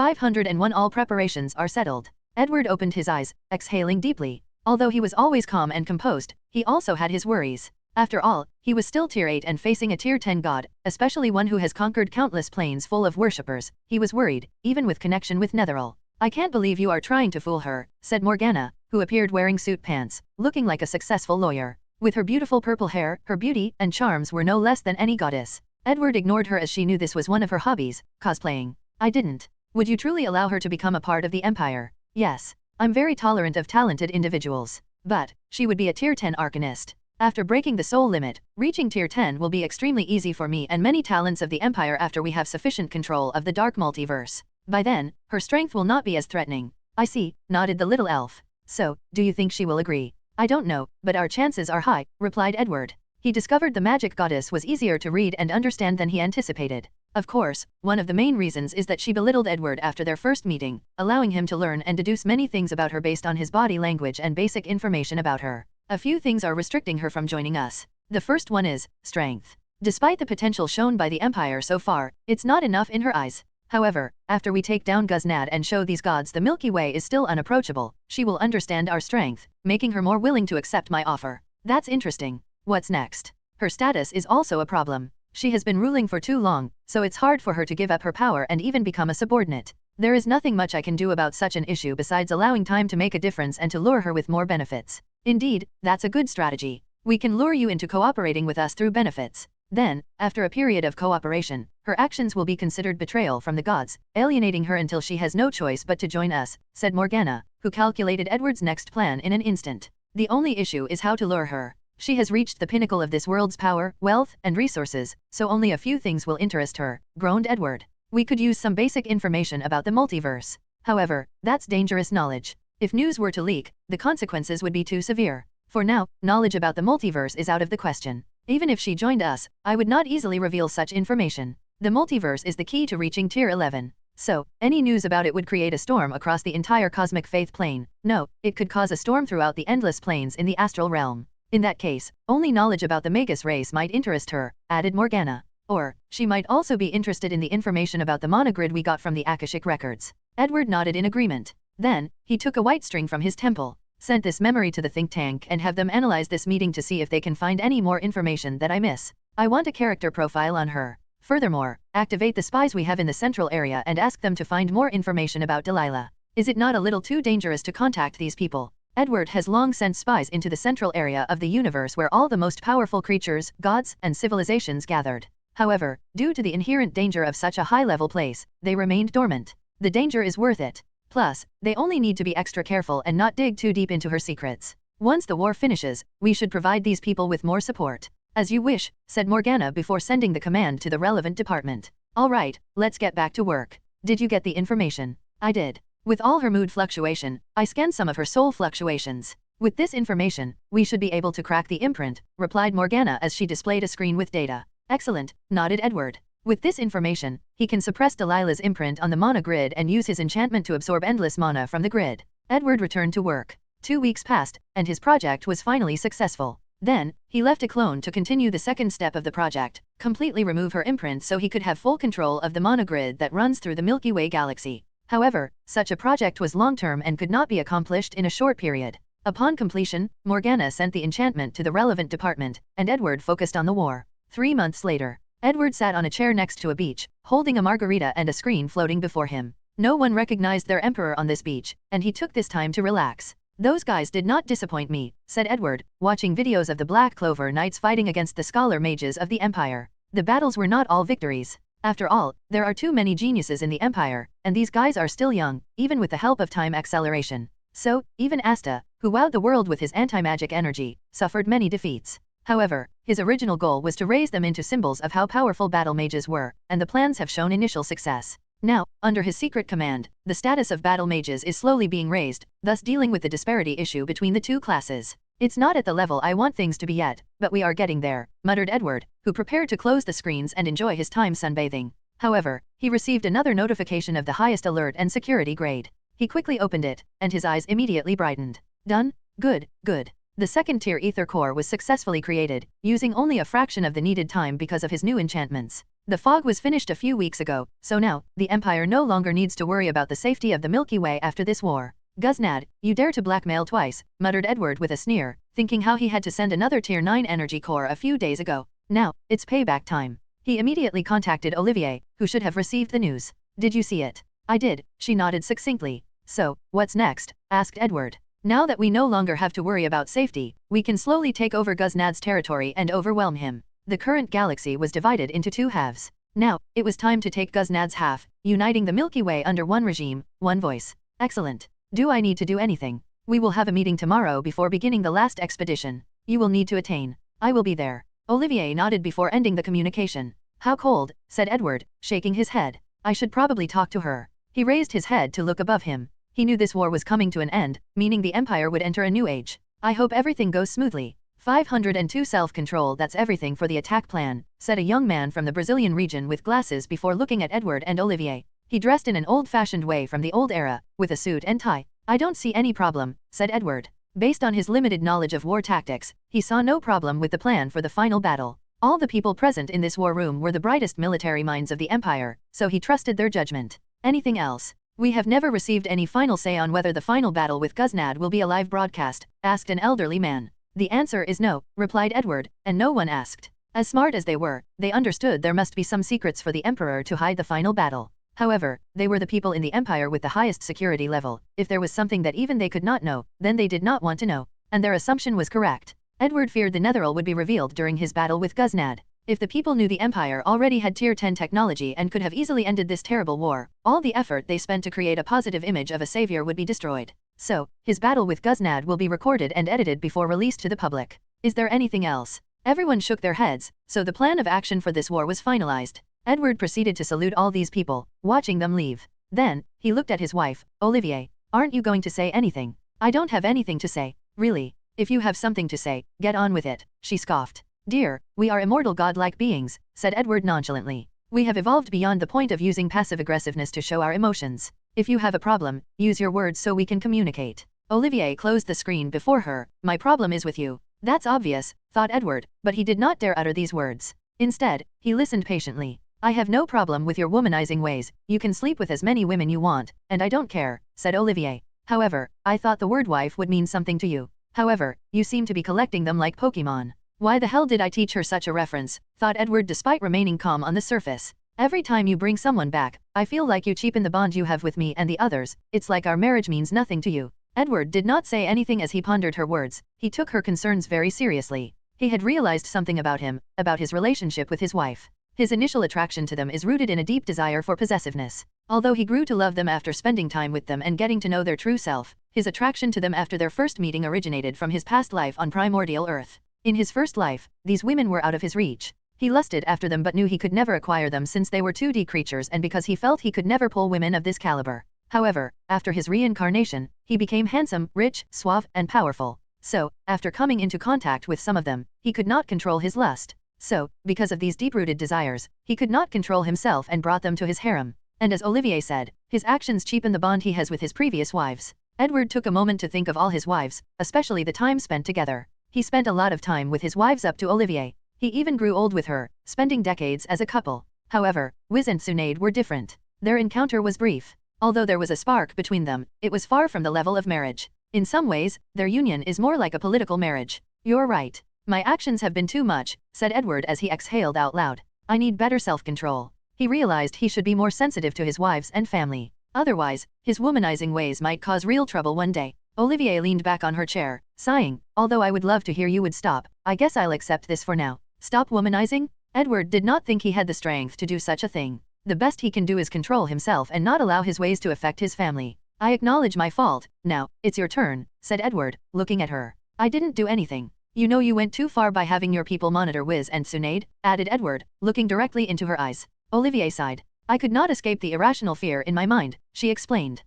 501 All preparations are settled. Edward opened his eyes, exhaling deeply. Although he was always calm and composed, he also had his worries. After all, he was still Tier 8 and facing a Tier 10 god, especially one who has conquered countless planes full of worshippers. He was worried, even with connection with Netheril. "I can't believe you are trying to fool her," said Morgana, who appeared wearing suit pants, looking like a successful lawyer. With her beautiful purple hair, her beauty and charms were no less than any goddess. Edward ignored her as she knew this was one of her hobbies, cosplaying. "I didn't. Would you truly allow her to become a part of the Empire?" "Yes. I'm very tolerant of talented individuals. But she would be a Tier 10 arcanist. After breaking the soul limit, reaching Tier 10 will be extremely easy for me and many talents of the Empire after we have sufficient control of the dark multiverse. By then, her strength will not be as threatening." "I see," nodded the little elf. "So, do you think she will agree?" "I don't know, but our chances are high," replied Edward. He discovered the magic goddess was easier to read and understand than he anticipated. Of course, one of the main reasons is that she belittled Edward after their first meeting, allowing him to learn and deduce many things about her based on his body language and basic information about her. "A few things are restricting her from joining us. The first one is strength. Despite the potential shown by the Empire so far, it's not enough in her eyes. However, after we take down Guznad and show these gods the Milky Way is still unapproachable, she will understand our strength, making her more willing to accept my offer." "That's interesting. What's next?" "Her status is also a problem. She has been ruling for too long, so it's hard for her to give up her power and even become a subordinate. There is nothing much I can do about such an issue besides allowing time to make a difference and to lure her with more benefits." "Indeed, that's a good strategy. We can lure you into cooperating with us through benefits. Then, after a period of cooperation, her actions will be considered betrayal from the gods, alienating her until she has no choice but to join us," said Morgana, who calculated Edward's next plan in an instant. "The only issue is how to lure her. She has reached the pinnacle of this world's power, wealth, and resources, so only a few things will interest her," groaned Edward. "We could use some basic information about the multiverse. However, that's dangerous knowledge. If news were to leak, the consequences would be too severe. For now, knowledge about the multiverse is out of the question. Even if she joined us, I would not easily reveal such information. The multiverse is the key to reaching Tier 11. So, any news about it would create a storm across the entire cosmic faith plane. No, it could cause a storm throughout the endless planes in the astral realm. In that case, only knowledge about the Magus race might interest her," added Morgana. "Or, she might also be interested in the information about the monogrid we got from the Akashic records." Edward nodded in agreement. Then, he took a white string from his temple, sent this memory to the think tank and have them analyze this meeting to see if they can find any more information that I miss. I want a character profile on her. Furthermore, activate the spies we have in the central area and ask them to find more information about Delilah. Is it not a little too dangerous to contact these people? Edward has long sent spies into the central area of the universe where all the most powerful creatures, gods, and civilizations gathered. However, due to the inherent danger of such a high-level place, they remained dormant. The danger is worth it. Plus, they only need to be extra careful and not dig too deep into her secrets. Once the war finishes, we should provide these people with more support. "As you wish," said Morgana before sending the command to the relevant department. "All right, let's get back to work. Did you get the information?" "I did. With all her mood fluctuation, I scanned some of her soul fluctuations. With this information, we should be able to crack the imprint," replied Morgana as she displayed a screen with data. "Excellent," nodded Edward. With this information, he can suppress Delilah's imprint on the mana grid and use his enchantment to absorb endless mana from the grid. Edward returned to work. 2 weeks passed, and his project was finally successful. Then, he left a clone to continue the second step of the project, completely remove her imprint so he could have full control of the mana grid that runs through the Milky Way galaxy. However, such a project was long-term and could not be accomplished in a short period. Upon completion, Morgana sent the enchantment to the relevant department, and Edward focused on the war. 3 months later, Edward sat on a chair next to a beach, holding a margarita and a screen floating before him. No one recognized their emperor on this beach, and he took this time to relax. "Those guys did not disappoint me," said Edward, watching videos of the Black Clover Knights fighting against the Scholar Mages of the Empire. The battles were not all victories. After all, there are too many geniuses in the Empire, and these guys are still young, even with the help of time acceleration. So, even Asta, who wowed the world with his anti-magic energy, suffered many defeats. However, his original goal was to raise them into symbols of how powerful battle mages were, and the plans have shown initial success. Now, under his secret command, the status of battle mages is slowly being raised, thus dealing with the disparity issue between the two classes. "It's not at the level I want things to be yet, but we are getting there," muttered Edward, who prepared to close the screens and enjoy his time sunbathing. However, he received another notification of the highest alert and security grade. He quickly opened it, and his eyes immediately brightened. "Done? Good, good." The second-tier ether core was successfully created, using only a fraction of the needed time because of his new enchantments. The fog was finished a few weeks ago, so now, the Empire no longer needs to worry about the safety of the Milky Way after this war. Guznad, you dare to blackmail twice, muttered Edward with a sneer, thinking how he had to send another Tier 9 energy core a few days ago. Now, it's payback time. He immediately contacted Olivier, who should have received the news. Did you see it? I did, she nodded succinctly. So, what's next? Asked Edward. Now that we no longer have to worry about safety, we can slowly take over Guznad's territory and overwhelm him. The current galaxy was divided into two halves. Now, it was time to take Guznad's half, uniting the Milky Way under one regime, one voice. Excellent. Do I need to do anything? We will have a meeting tomorrow before beginning the last expedition. You will need to attain. I will be there. Olivier nodded before ending the communication. How cold, said Edward, shaking his head. I should probably talk to her. He raised his head to look above him. He knew this war was coming to an end, meaning the Empire would enter a new age. I hope everything goes smoothly. 502 self-control, that's everything for the attack plan, said a young man from the Brazilian region with glasses before looking at Edward and Olivier. He dressed in an old-fashioned way from the old era, with a suit and tie. I don't see any problem, said Edward. Based on his limited knowledge of war tactics, he saw no problem with the plan for the final battle. All the people present in this war room were the brightest military minds of the Empire, so he trusted their judgment. Anything else? We have never received any final say on whether the final battle with Guznad will be a live broadcast, asked an elderly man. The answer is no, replied Edward, and no one asked. As smart as they were, they understood there must be some secrets for the Emperor to hide the final battle. However, they were the people in the Empire with the highest security level. If there was something that even they could not know, then they did not want to know. And their assumption was correct. Edward feared the Netheril would be revealed during his battle with Guznad. If the people knew the Empire already had Tier 10 technology and could have easily ended this terrible war, all the effort they spent to create a positive image of a savior would be destroyed. So, his battle with Guznad will be recorded and edited before released to the public. Is there anything else? Everyone shook their heads, so the plan of action for this war was finalized. Edward proceeded to salute all these people, watching them leave. Then, he looked at his wife, Olivier. Aren't you going to say anything? I don't have anything to say, really. If you have something to say, get on with it, she scoffed. Dear, we are immortal godlike beings, said Edward nonchalantly. We have evolved beyond the point of using passive aggressiveness to show our emotions. If you have a problem, use your words so we can communicate. Olivier closed the screen before her. My problem is with you. That's obvious, thought Edward, but he did not dare utter these words. Instead, he listened patiently. I have no problem with your womanizing ways. You can sleep with as many women you want, and I don't care, said Olivier. However, I thought the word wife would mean something to you. However, you seem to be collecting them like Pokemon. Why the hell did I teach her such a reference, thought Edward despite remaining calm on the surface. Every time you bring someone back, I feel like you cheapen the bond you have with me and the others. It's like our marriage means nothing to you. Edward did not say anything as he pondered her words. He took her concerns very seriously. He had realized something about him, about his relationship with his wife. His initial attraction to them is rooted in a deep desire for possessiveness. Although he grew to love them after spending time with them and getting to know their true self, his attraction to them after their first meeting originated from his past life on primordial Earth. In his first life, these women were out of his reach. He lusted after them but knew he could never acquire them since they were 2D creatures and because he felt he could never pull women of this caliber. However, after his reincarnation, he became handsome, rich, suave, and powerful. So, after coming into contact with some of them, he could not control his lust. So, because of these deep-rooted desires, he could not control himself and brought them to his harem. And as Olivier said, his actions cheapen the bond he has with his previous wives. Edward took a moment to think of all his wives, especially the time spent together. He spent a lot of time with his wives up to Olivier. He even grew old with her, spending decades as a couple. However, Wiz and Sinead were different. Their encounter was brief. Although there was a spark between them, it was far from the level of marriage. In some ways, their union is more like a political marriage. You're right. My actions have been too much, said Edward as he exhaled out loud. I need better self-control. He realized he should be more sensitive to his wives and family. Otherwise, his womanizing ways might cause real trouble one day. Olivier leaned back on her chair, sighing. Although I would love to hear you would stop, I guess I'll accept this for now. Stop womanizing? Edward did not think he had the strength to do such a thing. The best he can do is control himself and not allow his ways to affect his family. I acknowledge my fault. Now, it's your turn, said Edward, looking at her. I didn't do anything. You know you went too far by having your people monitor Wiz and Sinead, added Edward, looking directly into her eyes. Olivier sighed. I could not escape the irrational fear in my mind, she explained.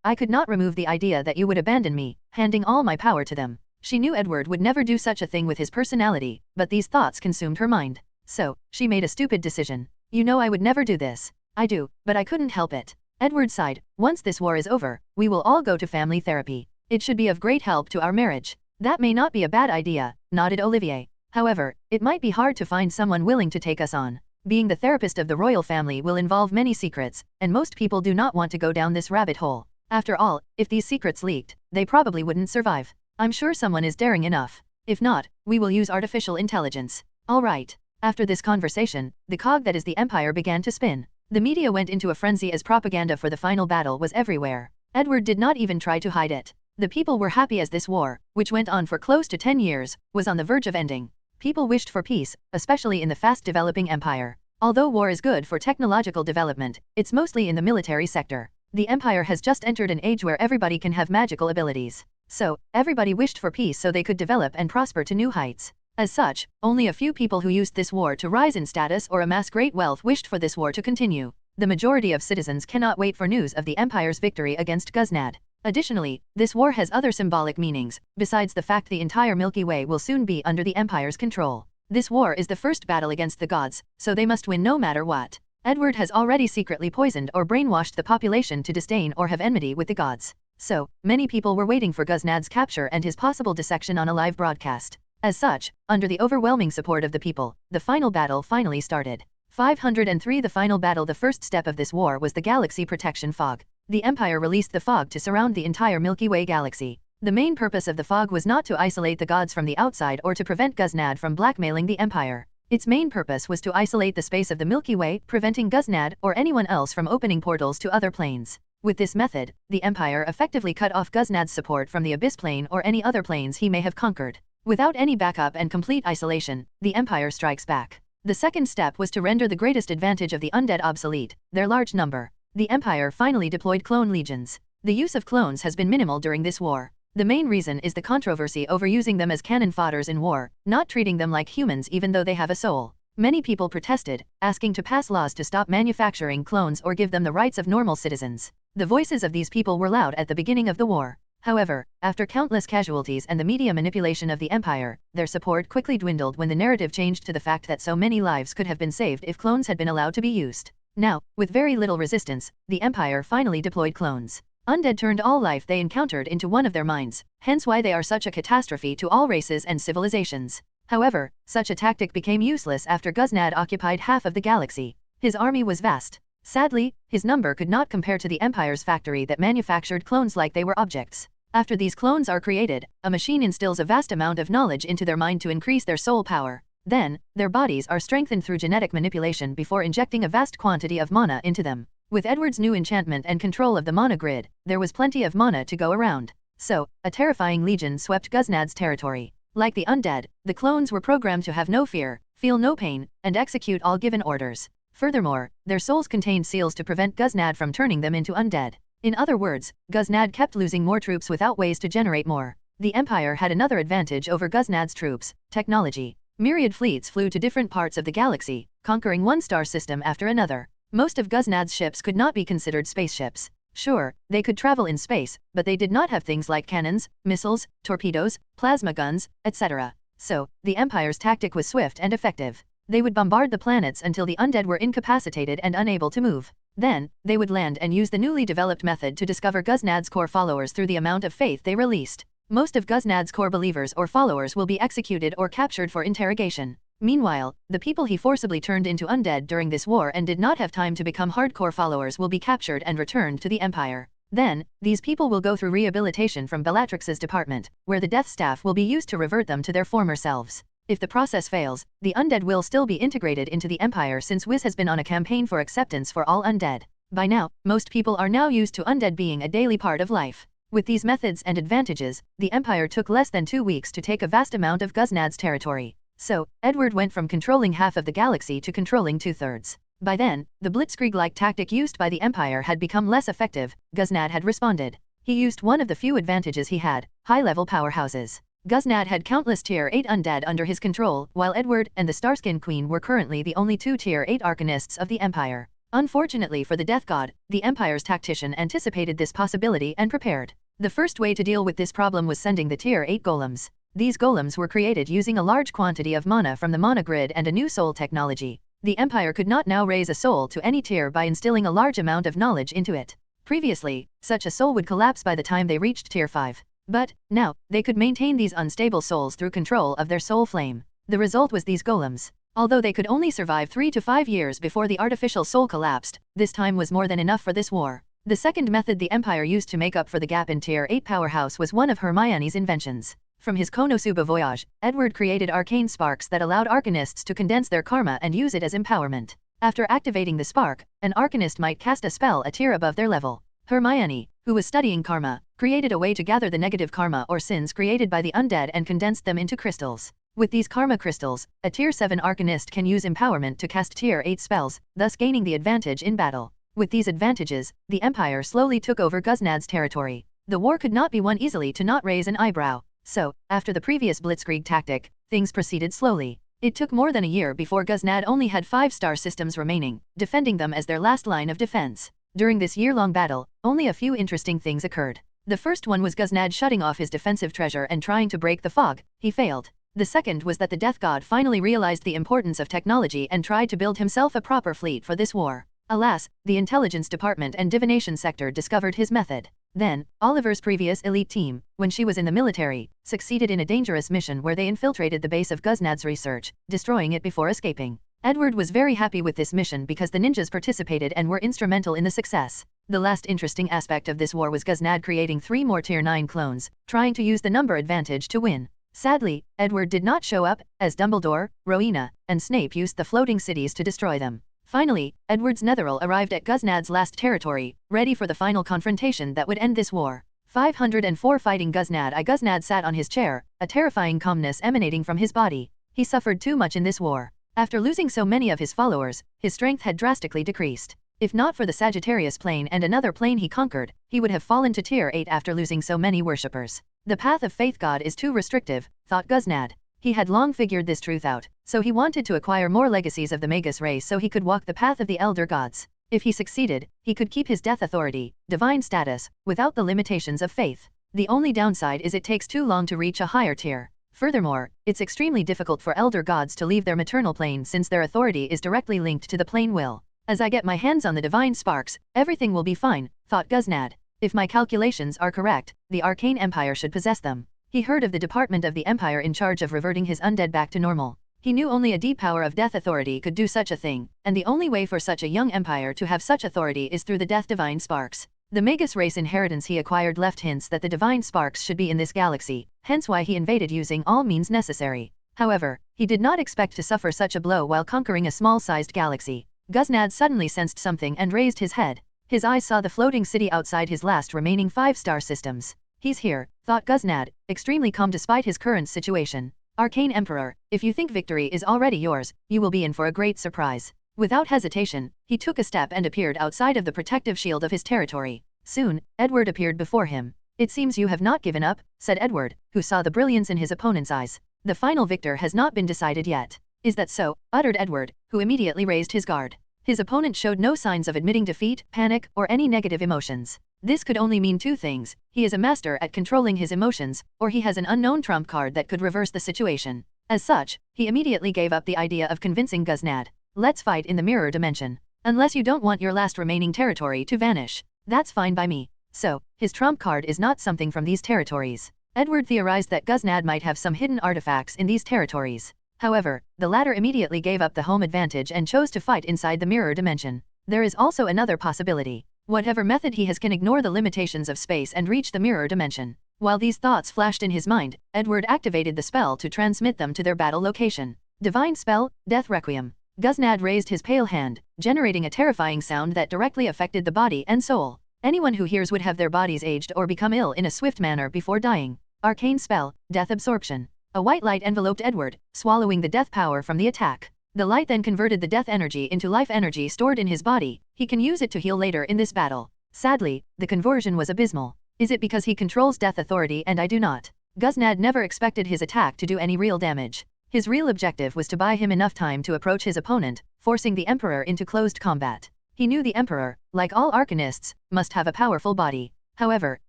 I could not remove the idea that you would abandon me, handing all my power to them. She knew Edward would never do such a thing with his personality, but these thoughts consumed her mind. So, she made a stupid decision. You know I would never do this. I do, but I couldn't help it. Edward sighed. Once this war is over, we will all go to family therapy. It should be of great help to our marriage. That may not be a bad idea, nodded Olivier. However, it might be hard to find someone willing to take us on. Being the therapist of the royal family will involve many secrets, and most people do not want to go down this rabbit hole. After all, if these secrets leaked, they probably wouldn't survive. I'm sure someone is daring enough. If not, we will use artificial intelligence. Alright. After this conversation, the cog that is the Empire began to spin. The media went into a frenzy as propaganda for the final battle was everywhere. Edward did not even try to hide it. The people were happy as this war, which went on for close to 10 years, was on the verge of ending. People wished for peace, especially in the fast-developing empire. Although war is good for technological development, it's mostly in the military sector. The empire has just entered an age where everybody can have magical abilities. So, everybody wished for peace so they could develop and prosper to new heights. As such, only a few people who used this war to rise in status or amass great wealth wished for this war to continue. The majority of citizens cannot wait for news of the empire's victory against Ghuznad. Additionally, this war has other symbolic meanings, besides the fact the entire Milky Way will soon be under the empire's control. This war is the first battle against the gods, so they must win no matter what. Edward has already secretly poisoned or brainwashed the population to disdain or have enmity with the gods. So, many people were waiting for Ghuznad's capture and his possible dissection on a live broadcast. As such, under the overwhelming support of the people, the final battle finally started. 503 The final battle. The first step of this war was the Galaxy Protection Fog. The Empire released the fog to surround the entire Milky Way galaxy. The main purpose of the fog was not to isolate the gods from the outside or to prevent Ghuznad from blackmailing the Empire. Its main purpose was to isolate the space of the Milky Way, preventing Ghuznad or anyone else from opening portals to other planes. With this method, the Empire effectively cut off Ghuznad's support from the Abyss Plane or any other planes he may have conquered. Without any backup and complete isolation, the Empire strikes back. The second step was to render the greatest advantage of the undead obsolete, their large number. The Empire finally deployed clone legions. The use of clones has been minimal during this war. The main reason is the controversy over using them as cannon fodders in war, not treating them like humans even though they have a soul. Many people protested, asking to pass laws to stop manufacturing clones or give them the rights of normal citizens. The voices of these people were loud at the beginning of the war. However, after countless casualties and the media manipulation of the Empire, their support quickly dwindled when the narrative changed to the fact that so many lives could have been saved if clones had been allowed to be used. Now, with very little resistance, the Empire finally deployed clones. Undead turned all life they encountered into one of their minds, hence why they are such a catastrophe to all races and civilizations. However, such a tactic became useless after Ghuznad occupied half of the galaxy. His army was vast. Sadly, his number could not compare to the Empire's factory that manufactured clones like they were objects. After these clones are created, a machine instills a vast amount of knowledge into their mind to increase their soul power. Then, their bodies are strengthened through genetic manipulation before injecting a vast quantity of mana into them. With Edward's new enchantment and control of the mana grid, there was plenty of mana to go around. So, a terrifying legion swept Ghuznad's territory. Like the undead, the clones were programmed to have no fear, feel no pain, and execute all given orders. Furthermore, their souls contained seals to prevent Ghuznad from turning them into undead. In other words, Ghuznad kept losing more troops without ways to generate more. The Empire had another advantage over Ghuznad's troops: technology. Myriad fleets flew to different parts of the galaxy, conquering one star system after another. Most of Ghuznad's ships could not be considered spaceships. Sure, they could travel in space, but they did not have things like cannons, missiles, torpedoes, plasma guns, etc. So, the Empire's tactic was swift and effective. They would bombard the planets until the undead were incapacitated and unable to move. Then, they would land and use the newly developed method to discover Ghuznad's core followers through the amount of faith they released. Most of Ghuznad's core believers or followers will be executed or captured for interrogation. Meanwhile, the people he forcibly turned into undead during this war and did not have time to become hardcore followers will be captured and returned to the Empire. Then, these people will go through rehabilitation from Bellatrix's department, where the death staff will be used to revert them to their former selves. If the process fails, the undead will still be integrated into the Empire since Wiz has been on a campaign for acceptance for all undead. By now, most people are now used to undead being a daily part of life. With these methods and advantages, the Empire took less than 2 weeks to take a vast amount of Ghuznad's territory. So, Edward went from controlling half of the galaxy to controlling 2/3. By then, the blitzkrieg-like tactic used by the Empire had become less effective. Ghuznad had responded. He used one of the few advantages he had: high-level powerhouses. Ghuznad had countless Tier 8 undead under his control, while Edward and the Starskin Queen were currently the only 2 Tier 8 arcanists of the Empire. Unfortunately for the Death God, the Empire's tactician anticipated this possibility and prepared. The first way to deal with this problem was sending the Tier 8 golems. These golems were created using a large quantity of mana from the mana grid and a new soul technology. The Empire could not now raise a soul to any tier by instilling a large amount of knowledge into it. Previously, such a soul would collapse by the time they reached Tier 5. But, now, they could maintain these unstable souls through control of their soul flame. The result was these golems. Although they could only survive 3 to 5 years before the artificial soul collapsed, this time was more than enough for this war. The second method the Empire used to make up for the gap in Tier 8 powerhouse was one of Hermione's inventions. From his Konosuba voyage, Edward created arcane sparks that allowed arcanists to condense their karma and use it as empowerment. After activating the spark, an arcanist might cast a spell a tier above their level. Hermione, who was studying karma, created a way to gather the negative karma or sins created by the undead and condensed them into crystals. With these karma crystals, a Tier 7 arcanist can use empowerment to cast Tier 8 spells, thus gaining the advantage in battle. With these advantages, the Empire slowly took over Guznad's territory. The war could not be won easily to not raise an eyebrow. So, after the previous blitzkrieg tactic, things proceeded slowly. It took more than a year before Guznad only had 5-star systems remaining, defending them as their last line of defense. During this year-long battle, only a few interesting things occurred. The first one was Guznad shutting off his defensive treasure and trying to break the fog. He failed. The second was that the Death God finally realized the importance of technology and tried to build himself a proper fleet for this war. Alas, the intelligence department and divination sector discovered his method. Then, Oliver's previous elite team, when she was in the military, succeeded in a dangerous mission where they infiltrated the base of Guznad's research, destroying it before escaping. Edward was very happy with this mission because the ninjas participated and were instrumental in the success. The last interesting aspect of this war was Guznad creating 3 more Tier 9 clones, trying to use the number advantage to win. Sadly, Edward did not show up, as Dumbledore, Rowena, and Snape used the floating cities to destroy them. Finally, Edward's Netheril arrived at Guznad's last territory, ready for the final confrontation that would end this war. 504 Fighting Guznad. Guznad sat on his chair, a terrifying calmness emanating from his body. He suffered too much in this war. After losing so many of his followers, his strength had drastically decreased. If not for the Sagittarius plane and another plane he conquered, he would have fallen to Tier 8 after losing so many worshippers. The path of Faith God is too restrictive, thought Guznad. He had long figured this truth out, so he wanted to acquire more legacies of the Magus race so he could walk the path of the Elder Gods. If he succeeded, he could keep his death authority, divine status, without the limitations of faith. The only downside is it takes too long to reach a higher tier. Furthermore, it's extremely difficult for Elder Gods to leave their maternal plane since their authority is directly linked to the plane will. As I get my hands on the divine sparks, everything will be fine, thought Guznad. If my calculations are correct, the Arcane Empire should possess them. He heard of the department of the Empire in charge of reverting his undead back to normal. He knew only a deep power of death authority could do such a thing, and the only way for such a young empire to have such authority is through the death divine sparks. The Magus race inheritance he acquired left hints that the divine sparks should be in this galaxy, hence why he invaded using all means necessary. However, he did not expect to suffer such a blow while conquering a small-sized galaxy. Guznad suddenly sensed something and raised his head. His eyes saw the floating city outside his last remaining 5-star systems. He's here, thought Guznad, extremely calm despite his current situation. Arcane Emperor, if you think victory is already yours, you will be in for a great surprise. Without hesitation, he took a step and appeared outside of the protective shield of his territory. Soon, Edward appeared before him. It seems you have not given up, said Edward, who saw the brilliance in his opponent's eyes. The final victor has not been decided yet. Is that so? Uttered Edward, who immediately raised his guard. His opponent showed no signs of admitting defeat, panic, or any negative emotions. This could only mean two things: he is a master at controlling his emotions, or he has an unknown trump card that could reverse the situation. As such, he immediately gave up the idea of convincing Guznad. Let's fight in the mirror dimension. Unless you don't want your last remaining territory to vanish. That's fine by me. So, his trump card is not something from these territories. Edward theorized that Guznad might have some hidden artifacts in these territories. However, the latter immediately gave up the home advantage and chose to fight inside the mirror dimension. There is also another possibility. Whatever method he has can ignore the limitations of space and reach the mirror dimension. While these thoughts flashed in his mind, Edward activated the spell to transmit them to their battle location. Divine Spell, Death Requiem. Guznad raised his pale hand, generating a terrifying sound that directly affected the body and soul. Anyone who hears would have their bodies aged or become ill in a swift manner before dying. Arcane Spell, Death Absorption. A white light enveloped Edward, swallowing the death power from the attack. The light then converted the death energy into life energy stored in his body. He can use it to heal later in this battle. Sadly, the conversion was abysmal. Is it because he controls death authority and I do not? Guznad never expected his attack to do any real damage. His real objective was to buy him enough time to approach his opponent, forcing the Emperor into closed combat. He knew the Emperor, like all Arcanists, must have a powerful body. However,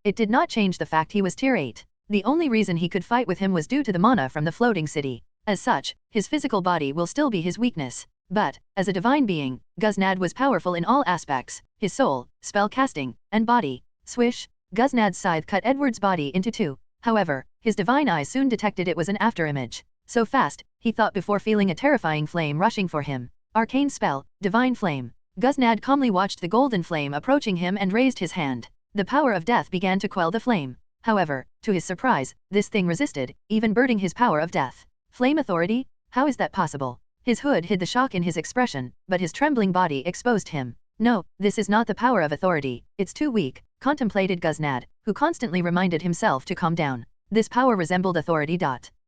it did not change the fact he was Tier 8. The only reason he could fight with him was due to the mana from the floating city. As such, his physical body will still be his weakness. But, as a divine being, Guznad was powerful in all aspects: his soul, spell casting, and body. Swish! Guznad's scythe cut Edward's body into two. However, his divine eyes soon detected it was an afterimage. So fast, he thought before feeling a terrifying flame rushing for him. Arcane spell, divine flame. Guznad calmly watched the golden flame approaching him and raised his hand. The power of death began to quell the flame. However, to his surprise, this thing resisted, even burning his power of death. Flame authority? How is that possible? His hood hid the shock in his expression, but his trembling body exposed him. No, this is not the power of authority, it's too weak, contemplated Guznad, who constantly reminded himself to calm down. This power resembled authority.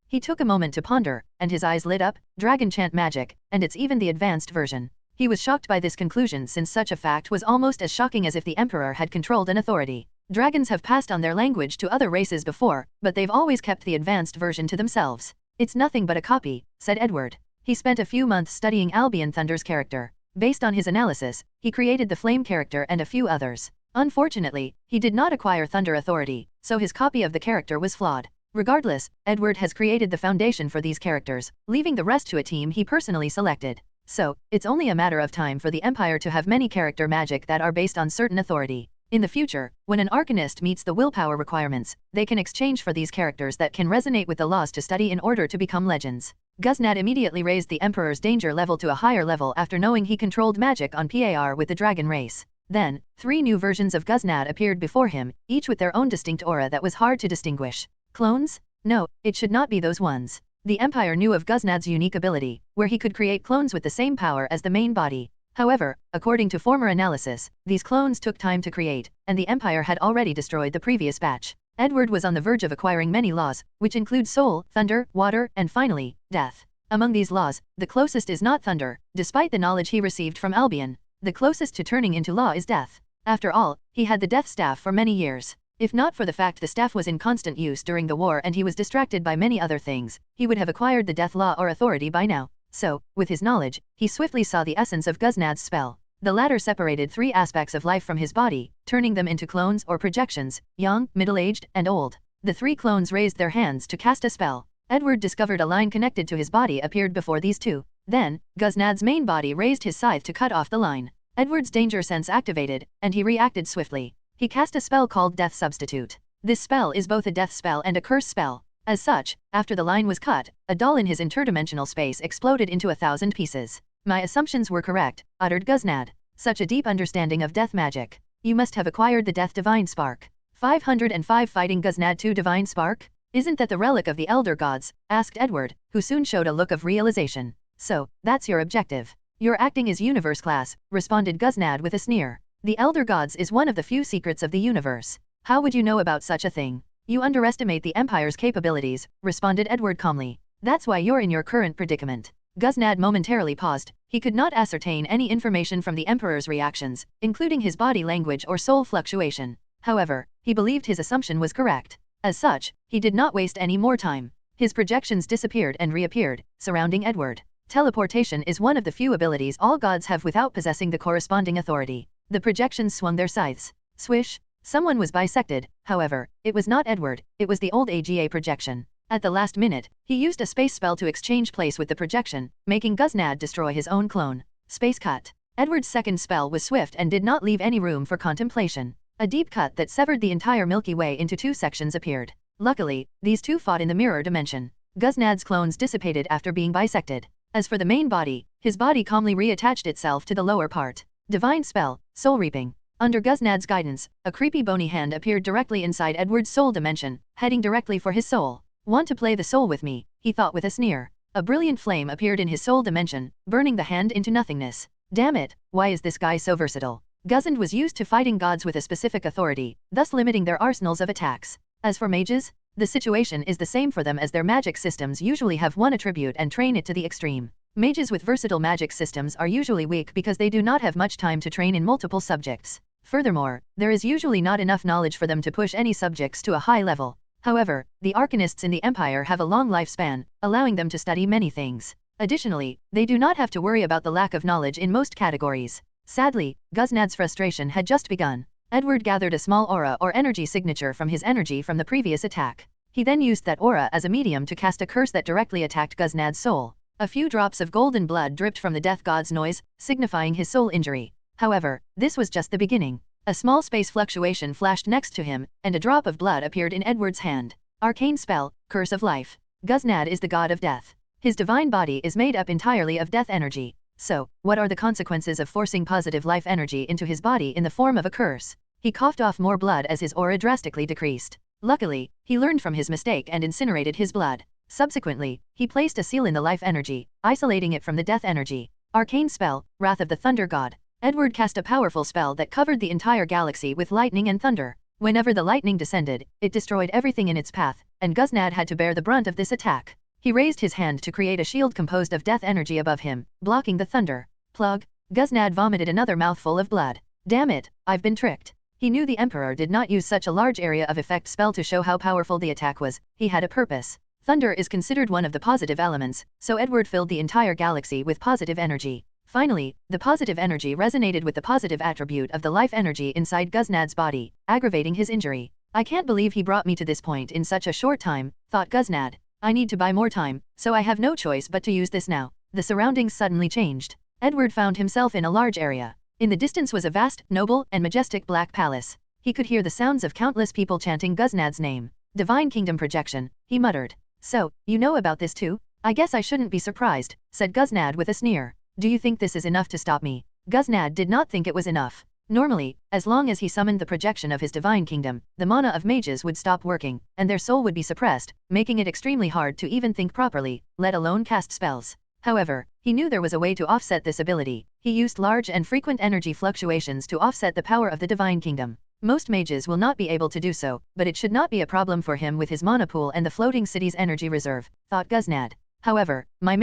He took a moment to ponder, and his eyes lit up, dragon chant magic, and it's even the advanced version. He was shocked by this conclusion since such a fact was almost as shocking as if the emperor had controlled an authority. Dragons have passed on their language to other races before, but they've always kept the advanced version to themselves. It's nothing but a copy, said Edward. He spent a few months studying Albion Thunder's character. Based on his analysis, he created the Flame character and a few others. Unfortunately, he did not acquire Thunder authority, so his copy of the character was flawed. Regardless, Edward has created the foundation for these characters, leaving the rest to a team he personally selected. So, it's only a matter of time for the Empire to have many character magic that are based on certain authority. In the future, when an Arcanist meets the willpower requirements, they can exchange for these characters that can resonate with the laws to study in order to become legends. Guznad immediately raised the Emperor's danger level to a higher level after knowing he controlled magic on par with the dragon race. Then, 3 new versions of Guznad appeared before him, each with their own distinct aura that was hard to distinguish. Clones? No, it should not be those ones. The Empire knew of Guznad's unique ability, where he could create clones with the same power as the main body. However, according to former analysis, these clones took time to create, and the Empire had already destroyed the previous batch. Edward was on the verge of acquiring many laws, which include soul, thunder, water, and finally, death. Among these laws, the closest is not thunder, despite the knowledge he received from Albion. The closest to turning into law is death. After all, he had the death staff for many years. If not for the fact the staff was in constant use during the war and he was distracted by many other things, he would have acquired the death law or authority by now. So, with his knowledge, he swiftly saw the essence of Guznad's spell. The latter separated 3 aspects of life from his body, turning them into clones or projections, young, middle-aged, and old. The 3 clones raised their hands to cast a spell. Edward discovered a line connected to his body appeared before these 2. Then, Guznad's main body raised his scythe to cut off the line. Edward's danger sense activated, and he reacted swiftly. He cast a spell called Death Substitute. This spell is both a death spell and a curse spell. As such, after the line was cut, a doll in his interdimensional space exploded into 1,000 pieces. My assumptions were correct, uttered Guznad. Such a deep understanding of death magic. You must have acquired the Death Divine Spark. 505 Fighting Guznad 2 Divine Spark? Isn't that the relic of the Elder Gods? Asked Edward, who soon showed a look of realization. So, that's your objective. Your acting is universe class, responded Guznad with a sneer. The Elder Gods is one of the few secrets of the universe. How would you know about such a thing? You underestimate the Empire's capabilities, responded Edward calmly. That's why you're in your current predicament. Guznad momentarily paused. He could not ascertain any information from the Emperor's reactions, including his body language or soul fluctuation. However, he believed his assumption was correct. As such, he did not waste any more time. His projections disappeared and reappeared, surrounding Edward. Teleportation is one of the few abilities all gods have without possessing the corresponding authority. The projections swung their scythes. Swish! Someone was bisected, however, it was not Edward, it was the old AGA projection. At the last minute, he used a space spell to exchange place with the projection, making Guznad destroy his own clone. Space cut. Edward's second spell was swift and did not leave any room for contemplation. A deep cut that severed the entire Milky Way into 2 sections appeared. Luckily, these 2 fought in the mirror dimension. Guznad's clones dissipated after being bisected. As for the main body, his body calmly reattached itself to the lower part. Divine spell, soul reaping. Under Guznad's guidance, a creepy bony hand appeared directly inside Edward's soul dimension, heading directly for his soul. Want to play the soul with me? He thought with a sneer. A brilliant flame appeared in his soul dimension, burning the hand into nothingness. Damn it, why is this guy so versatile? Guznad was used to fighting gods with a specific authority, thus limiting their arsenals of attacks. As for mages, the situation is the same for them as their magic systems usually have one attribute and train it to the extreme. Mages with versatile magic systems are usually weak because they do not have much time to train in multiple subjects. Furthermore, there is usually not enough knowledge for them to push any subjects to a high level. However, the Arcanists in the Empire have a long lifespan, allowing them to study many things. Additionally, they do not have to worry about the lack of knowledge in most categories. Sadly, Guznad's frustration had just begun. Edward gathered a small aura or energy signature from his energy from the previous attack. He then used that aura as a medium to cast a curse that directly attacked Guznad's soul. A few drops of golden blood dripped from the death god's noise, signifying his soul injury. However, this was just the beginning. A small space fluctuation flashed next to him, and a drop of blood appeared in Edward's hand. Arcane spell, Curse of Life. Guznad is the god of death. His divine body is made up entirely of death energy. So, what are the consequences of forcing positive life energy into his body in the form of a curse? He coughed off more blood as his aura drastically decreased. Luckily, he learned from his mistake and incinerated his blood. Subsequently, he placed a seal in the life energy, isolating it from the death energy. Arcane spell, Wrath of the Thunder God. Edward cast a powerful spell that covered the entire galaxy with lightning and thunder. Whenever the lightning descended, it destroyed everything in its path, and Guznad had to bear the brunt of this attack. He raised his hand to create a shield composed of death energy above him, blocking the thunder. Plug. Guznad vomited another mouthful of blood. Damn it, I've been tricked. He knew the Emperor did not use such a large area of effect spell to show how powerful the attack was. He had a purpose. Thunder is considered one of the positive elements, so Edward filled the entire galaxy with positive energy. Finally, the positive energy resonated with the positive attribute of the life energy inside Guznad's body, aggravating his injury. I can't believe he brought me to this point in such a short time, thought Guznad. I need to buy more time, so I have no choice but to use this now. The surroundings suddenly changed. Edward found himself in a large area. In the distance was a vast, noble, and majestic black palace. He could hear the sounds of countless people chanting Guznad's name. Divine Kingdom projection, he muttered. So, you know about this too? I guess I shouldn't be surprised, said Guznad with a sneer. Do you think this is enough to stop me? Guznad did not think it was enough. Normally, as long as he summoned the projection of his divine kingdom, the mana of mages would stop working, and their soul would be suppressed, making it extremely hard to even think properly, let alone cast spells. However, he knew there was a way to offset this ability. He used large and frequent energy fluctuations to offset the power of the divine kingdom. Most mages will not be able to do so, but it should not be a problem for him with his mana pool and the floating city's energy reserve, thought Guznad. However, my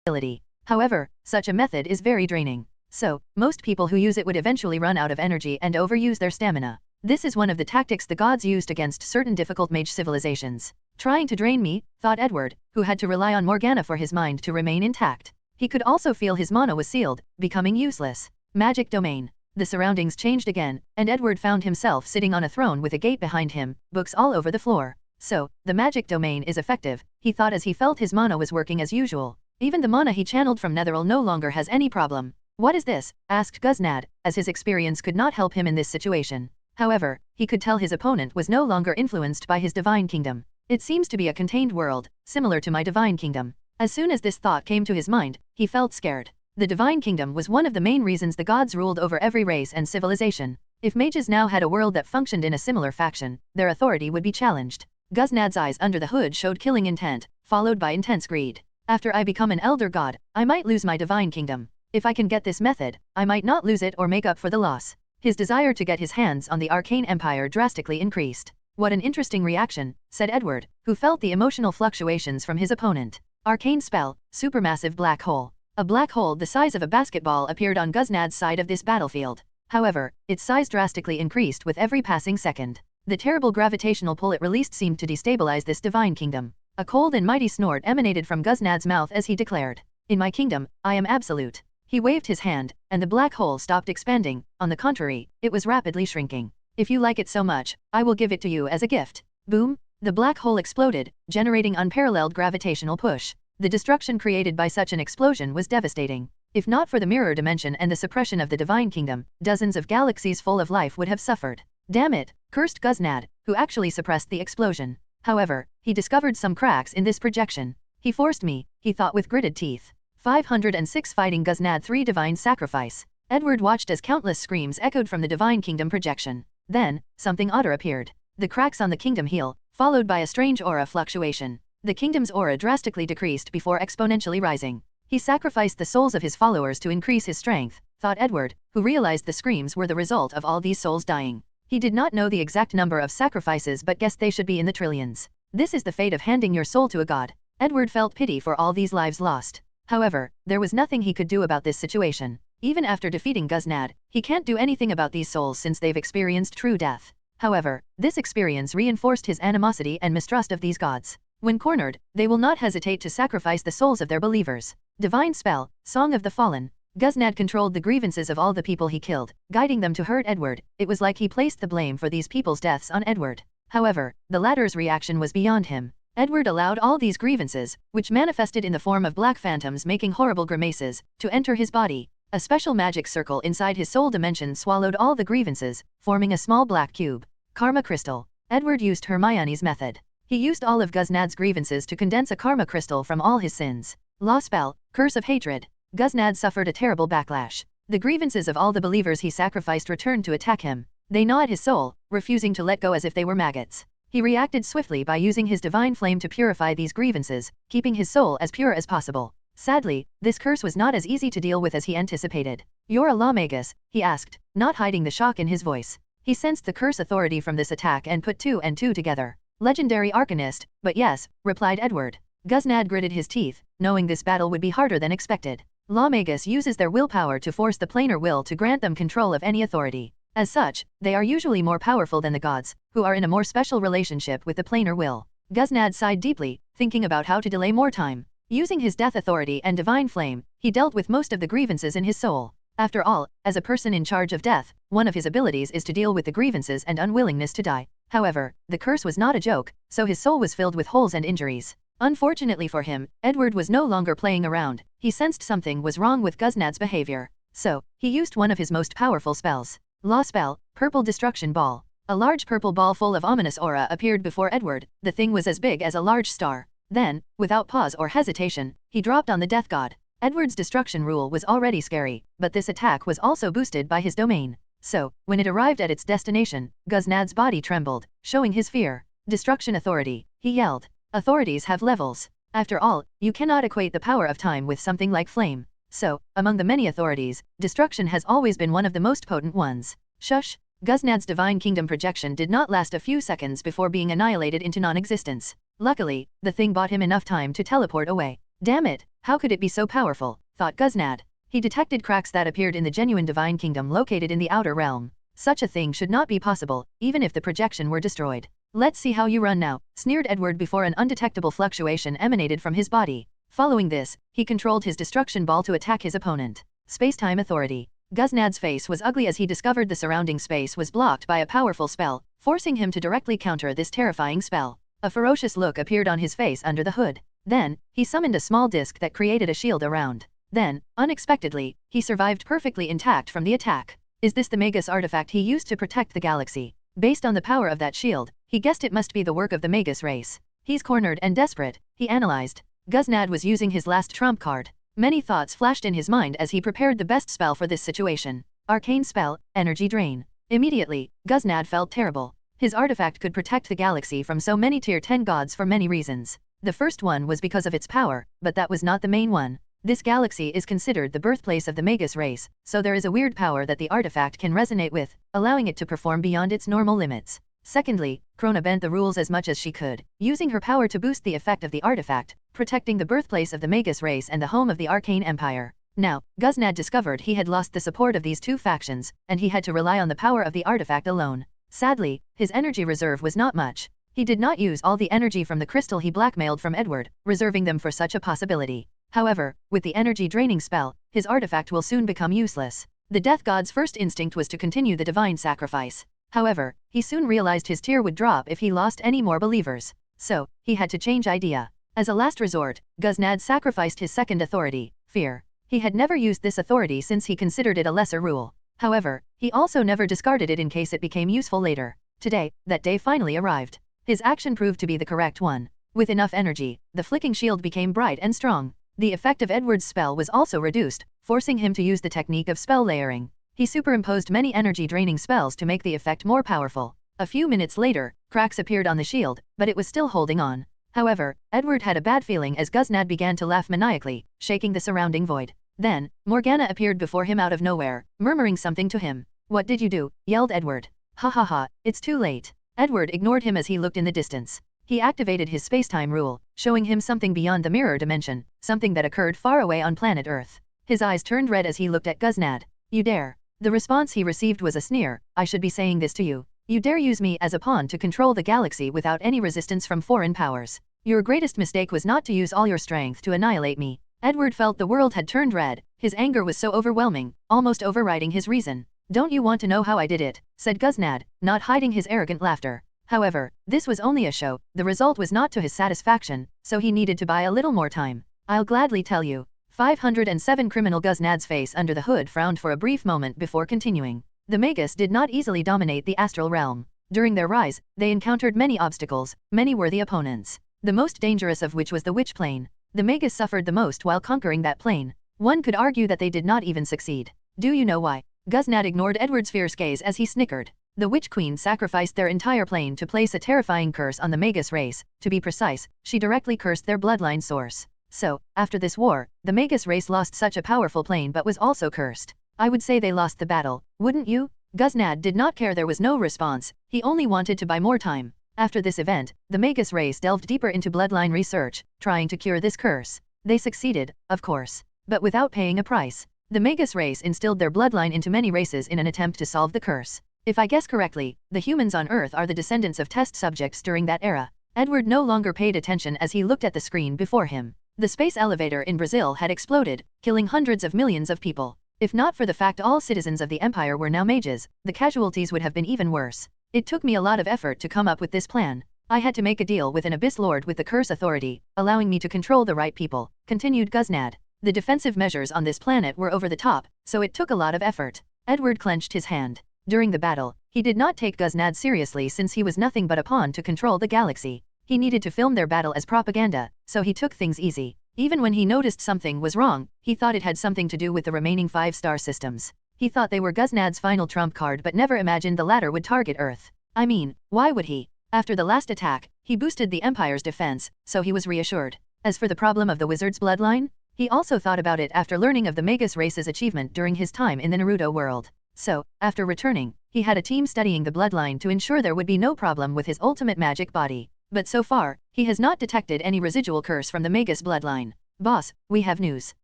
ability. However, such a method is very draining. So, most people who use it would eventually run out of energy and overuse their stamina. This is one of the tactics the gods used against certain difficult mage civilizations. Trying to drain me, thought Edward, who had to rely on Morgana for his mind to remain intact. He could also feel his mana was sealed, becoming useless. Magic domain. The surroundings changed again, and Edward found himself sitting on a throne with a gate behind him, books all over the floor. So, the magic domain is effective, he thought as he felt his mana was working as usual. Even the mana he channeled from Netheril no longer has any problem. What is this? Asked Guznad, as his experience could not help him in this situation. However, he could tell his opponent was no longer influenced by his divine kingdom. It seems to be a contained world, similar to my divine kingdom. As soon as this thought came to his mind, he felt scared. The divine kingdom was one of the main reasons the gods ruled over every race and civilization. If mages now had a world that functioned in a similar faction, their authority would be challenged. Guznad's eyes under the hood showed killing intent, followed by intense greed. After I become an elder god, I might lose my divine kingdom. If I can get this method, I might not lose it or make up for the loss. His desire to get his hands on the arcane empire drastically increased. What an interesting reaction, said Edward, who felt the emotional fluctuations from his opponent. Arcane spell, supermassive black hole. A black hole the size of a basketball appeared on Guznad's side of this battlefield. However, its size drastically increased with every passing second. The terrible gravitational pull it released seemed to destabilize this divine kingdom. A cold and mighty snort emanated from Guznad's mouth as he declared, "In my kingdom, I am absolute." He waved his hand, and the black hole stopped expanding. On the contrary, it was rapidly shrinking. "If you like it so much, I will give it to you as a gift." Boom! The black hole exploded, generating unparalleled gravitational push. The destruction created by such an explosion was devastating. If not for the mirror dimension and the suppression of the divine kingdom, dozens of galaxies full of life would have suffered. Damn it, cursed Guznad, who actually suppressed the explosion. However, he discovered some cracks in this projection. He forced me, he thought with gritted teeth. 506 Fighting Guznad 3 Divine Sacrifice. Edward watched as countless screams echoed from the divine kingdom projection. Then, something odder appeared. The cracks on the kingdom heal, followed by a strange aura fluctuation. The kingdom's aura drastically decreased before exponentially rising. He sacrificed the souls of his followers to increase his strength, thought Edward, who realized the screams were the result of all these souls dying. He did not know the exact number of sacrifices but guessed they should be in the trillions. This is the fate of handing your soul to a god. Edward felt pity for all these lives lost. However, there was nothing he could do about this situation. Even after defeating Guznad, he can't do anything about these souls since they've experienced true death. However, this experience reinforced his animosity and mistrust of these gods. When cornered, they will not hesitate to sacrifice the souls of their believers. Divine Spell, Song of the Fallen. Guznad controlled the grievances of all the people he killed, guiding them to hurt Edward. It was like he placed the blame for these people's deaths on Edward. However, the latter's reaction was beyond him. Edward allowed all these grievances, which manifested in the form of black phantoms making horrible grimaces, to enter his body. A special magic circle inside his soul dimension swallowed all the grievances, forming a small black cube. Karma Crystal. Edward used Hermione's method. He used all of Guznad's grievances to condense a karma crystal from all his sins. Law spell, curse of hatred. Guznad suffered a terrible backlash. The grievances of all the believers he sacrificed returned to attack him. They gnawed his soul, refusing to let go as if they were maggots. He reacted swiftly by using his divine flame to purify these grievances, keeping his soul as pure as possible. Sadly, this curse was not as easy to deal with as he anticipated. "You're a lawmagus?" he asked, not hiding the shock in his voice. He sensed the curse authority from this attack and put two and two together. "Legendary arcanist, but yes," replied Edward. Guznad gritted his teeth, knowing this battle would be harder than expected. Lawmagus uses their willpower to force the planar will to grant them control of any authority. As such, they are usually more powerful than the gods, who are in a more special relationship with the planar will. Guznad sighed deeply, thinking about how to delay more time. Using his death authority and divine flame, he dealt with most of the grievances in his soul. After all, as a person in charge of death, one of his abilities is to deal with the grievances and unwillingness to die. However, the curse was not a joke, so his soul was filled with holes and injuries. Unfortunately for him, Edward was no longer playing around. He sensed something was wrong with Guznad's behavior. So, he used one of his most powerful spells. Law spell, Purple Destruction Ball. A large purple ball full of ominous aura appeared before Edward. The thing was as big as a large star. Then, without pause or hesitation, he dropped on the death god. Edward's destruction rule was already scary, but this attack was also boosted by his domain. So, when it arrived at its destination, Guznad's body trembled, showing his fear. "Destruction authority," he yelled. "Authorities have levels. After all, you cannot equate the power of time with something like flame. So, among the many authorities, destruction has always been one of the most potent ones." Shush! Guznad's divine kingdom projection did not last a few seconds before being annihilated into non-existence. Luckily, the thing bought him enough time to teleport away. "Damn it, how could it be so powerful?" thought Guznad. He detected cracks that appeared in the genuine divine kingdom located in the outer realm. Such a thing should not be possible, even if the projection were destroyed. "Let's see how you run now," sneered Edward before an undetectable fluctuation emanated from his body. Following this, he controlled his destruction ball to attack his opponent. Space-time authority. Guznad's face was ugly as he discovered the surrounding space was blocked by a powerful spell, forcing him to directly counter this terrifying spell. A ferocious look appeared on his face under the hood. Then, he summoned a small disc that created a shield around. Then, unexpectedly, he survived perfectly intact from the attack. Is this the Magus artifact he used to protect the galaxy? Based on the power of that shield, he guessed it must be the work of the Magus race. He's cornered and desperate, he analyzed. Guznad was using his last trump card. Many thoughts flashed in his mind as he prepared the best spell for this situation. Arcane spell, Energy Drain. Immediately, Guznad felt terrible. His artifact could protect the galaxy from so many tier 10 gods for many reasons. The first one was because of its power, but that was not the main one. This galaxy is considered the birthplace of the Magus race, so there is a weird power that the artifact can resonate with, allowing it to perform beyond its normal limits. Secondly, Krona bent the rules as much as she could, using her power to boost the effect of the artifact, protecting the birthplace of the Magus race and the home of the Arcane Empire. Now, Guznad discovered he had lost the support of these two factions, and he had to rely on the power of the artifact alone. Sadly, his energy reserve was not much. He did not use all the energy from the crystal he blackmailed from Edward, reserving them for such a possibility. However, with the energy draining spell, his artifact will soon become useless. The death god's first instinct was to continue the divine sacrifice. However, he soon realized his tier would drop if he lost any more believers. So, he had to change idea. As a last resort, Guznad sacrificed his second authority, fear. He had never used this authority since he considered it a lesser rule. However, he also never discarded it in case it became useful later. Today, that day finally arrived. His action proved to be the correct one. With enough energy, the flicking shield became bright and strong. The effect of Edward's spell was also reduced, forcing him to use the technique of spell layering. He superimposed many energy-draining spells to make the effect more powerful. A few minutes later, cracks appeared on the shield, but it was still holding on. However, Edward had a bad feeling as Guznad began to laugh maniacally, shaking the surrounding void. Then, Morgana appeared before him out of nowhere, murmuring something to him. "What did you do?" yelled Edward. "Ha ha ha, it's too late." Edward ignored him as he looked in the distance. He activated his space-time rule, showing him something beyond the mirror dimension, something that occurred far away on planet Earth. His eyes turned red as he looked at Guznad. "You dare?" The response he received was a sneer. "I should be saying this to you. You dare use me as a pawn to control the galaxy without any resistance from foreign powers. Your greatest mistake was not to use all your strength to annihilate me." Edward felt the world had turned red. His anger was so overwhelming, almost overriding his reason. "Don't you want to know how I did it?" said Guznad, not hiding his arrogant laughter. However, this was only a show. The result was not to his satisfaction, so he needed to buy a little more time. "I'll gladly tell you." 507 Criminal Guznad's face under the hood frowned for a brief moment before continuing. The Magus did not easily dominate the astral realm. During their rise, they encountered many obstacles, many worthy opponents. The most dangerous of which was the Witch Plane. The Magus suffered the most while conquering that plane. One could argue that they did not even succeed. Do you know why? Gusnad ignored Edward's fierce gaze as he snickered. The Witch Queen sacrificed their entire plane to place a terrifying curse on the Magus race. To be precise, she directly cursed their bloodline source. So, after this war, the Magus race lost such a powerful plane but was also cursed. I would say they lost the battle, wouldn't you? Gusnad did not care there was no response, he only wanted to buy more time. After this event, the Magus race delved deeper into bloodline research, trying to cure this curse. They succeeded, of course, but without paying a price. The Magus race instilled their bloodline into many races in an attempt to solve the curse. If I guess correctly, the humans on Earth are the descendants of test subjects during that era. Edward no longer paid attention as he looked at the screen before him. The space elevator in Brazil had exploded, killing hundreds of millions of people. If not for the fact all citizens of the empire were now mages, the casualties would have been even worse. It took me a lot of effort to come up with this plan. I had to make a deal with an Abyss Lord with the Curse Authority, allowing me to control the right people, continued Gusnad. The defensive measures on this planet were over the top, so it took a lot of effort. Edward clenched his hand. During the battle, he did not take Gusnad seriously since he was nothing but a pawn to control the galaxy. He needed to film their battle as propaganda, so he took things easy. Even when he noticed something was wrong, he thought it had something to do with the remaining 5-star systems. He thought they were Gusnad's final trump card but never imagined the latter would target Earth. I mean, why would he? After the last attack, he boosted the Empire's defense, so he was reassured. As for the problem of the wizard's bloodline, he also thought about it after learning of the Magus race's achievement during his time in the Naruto world. So, after returning, he had a team studying the bloodline to ensure there would be no problem with his ultimate magic body. But so far, he has not detected any residual curse from the Magus bloodline. Boss, we have news.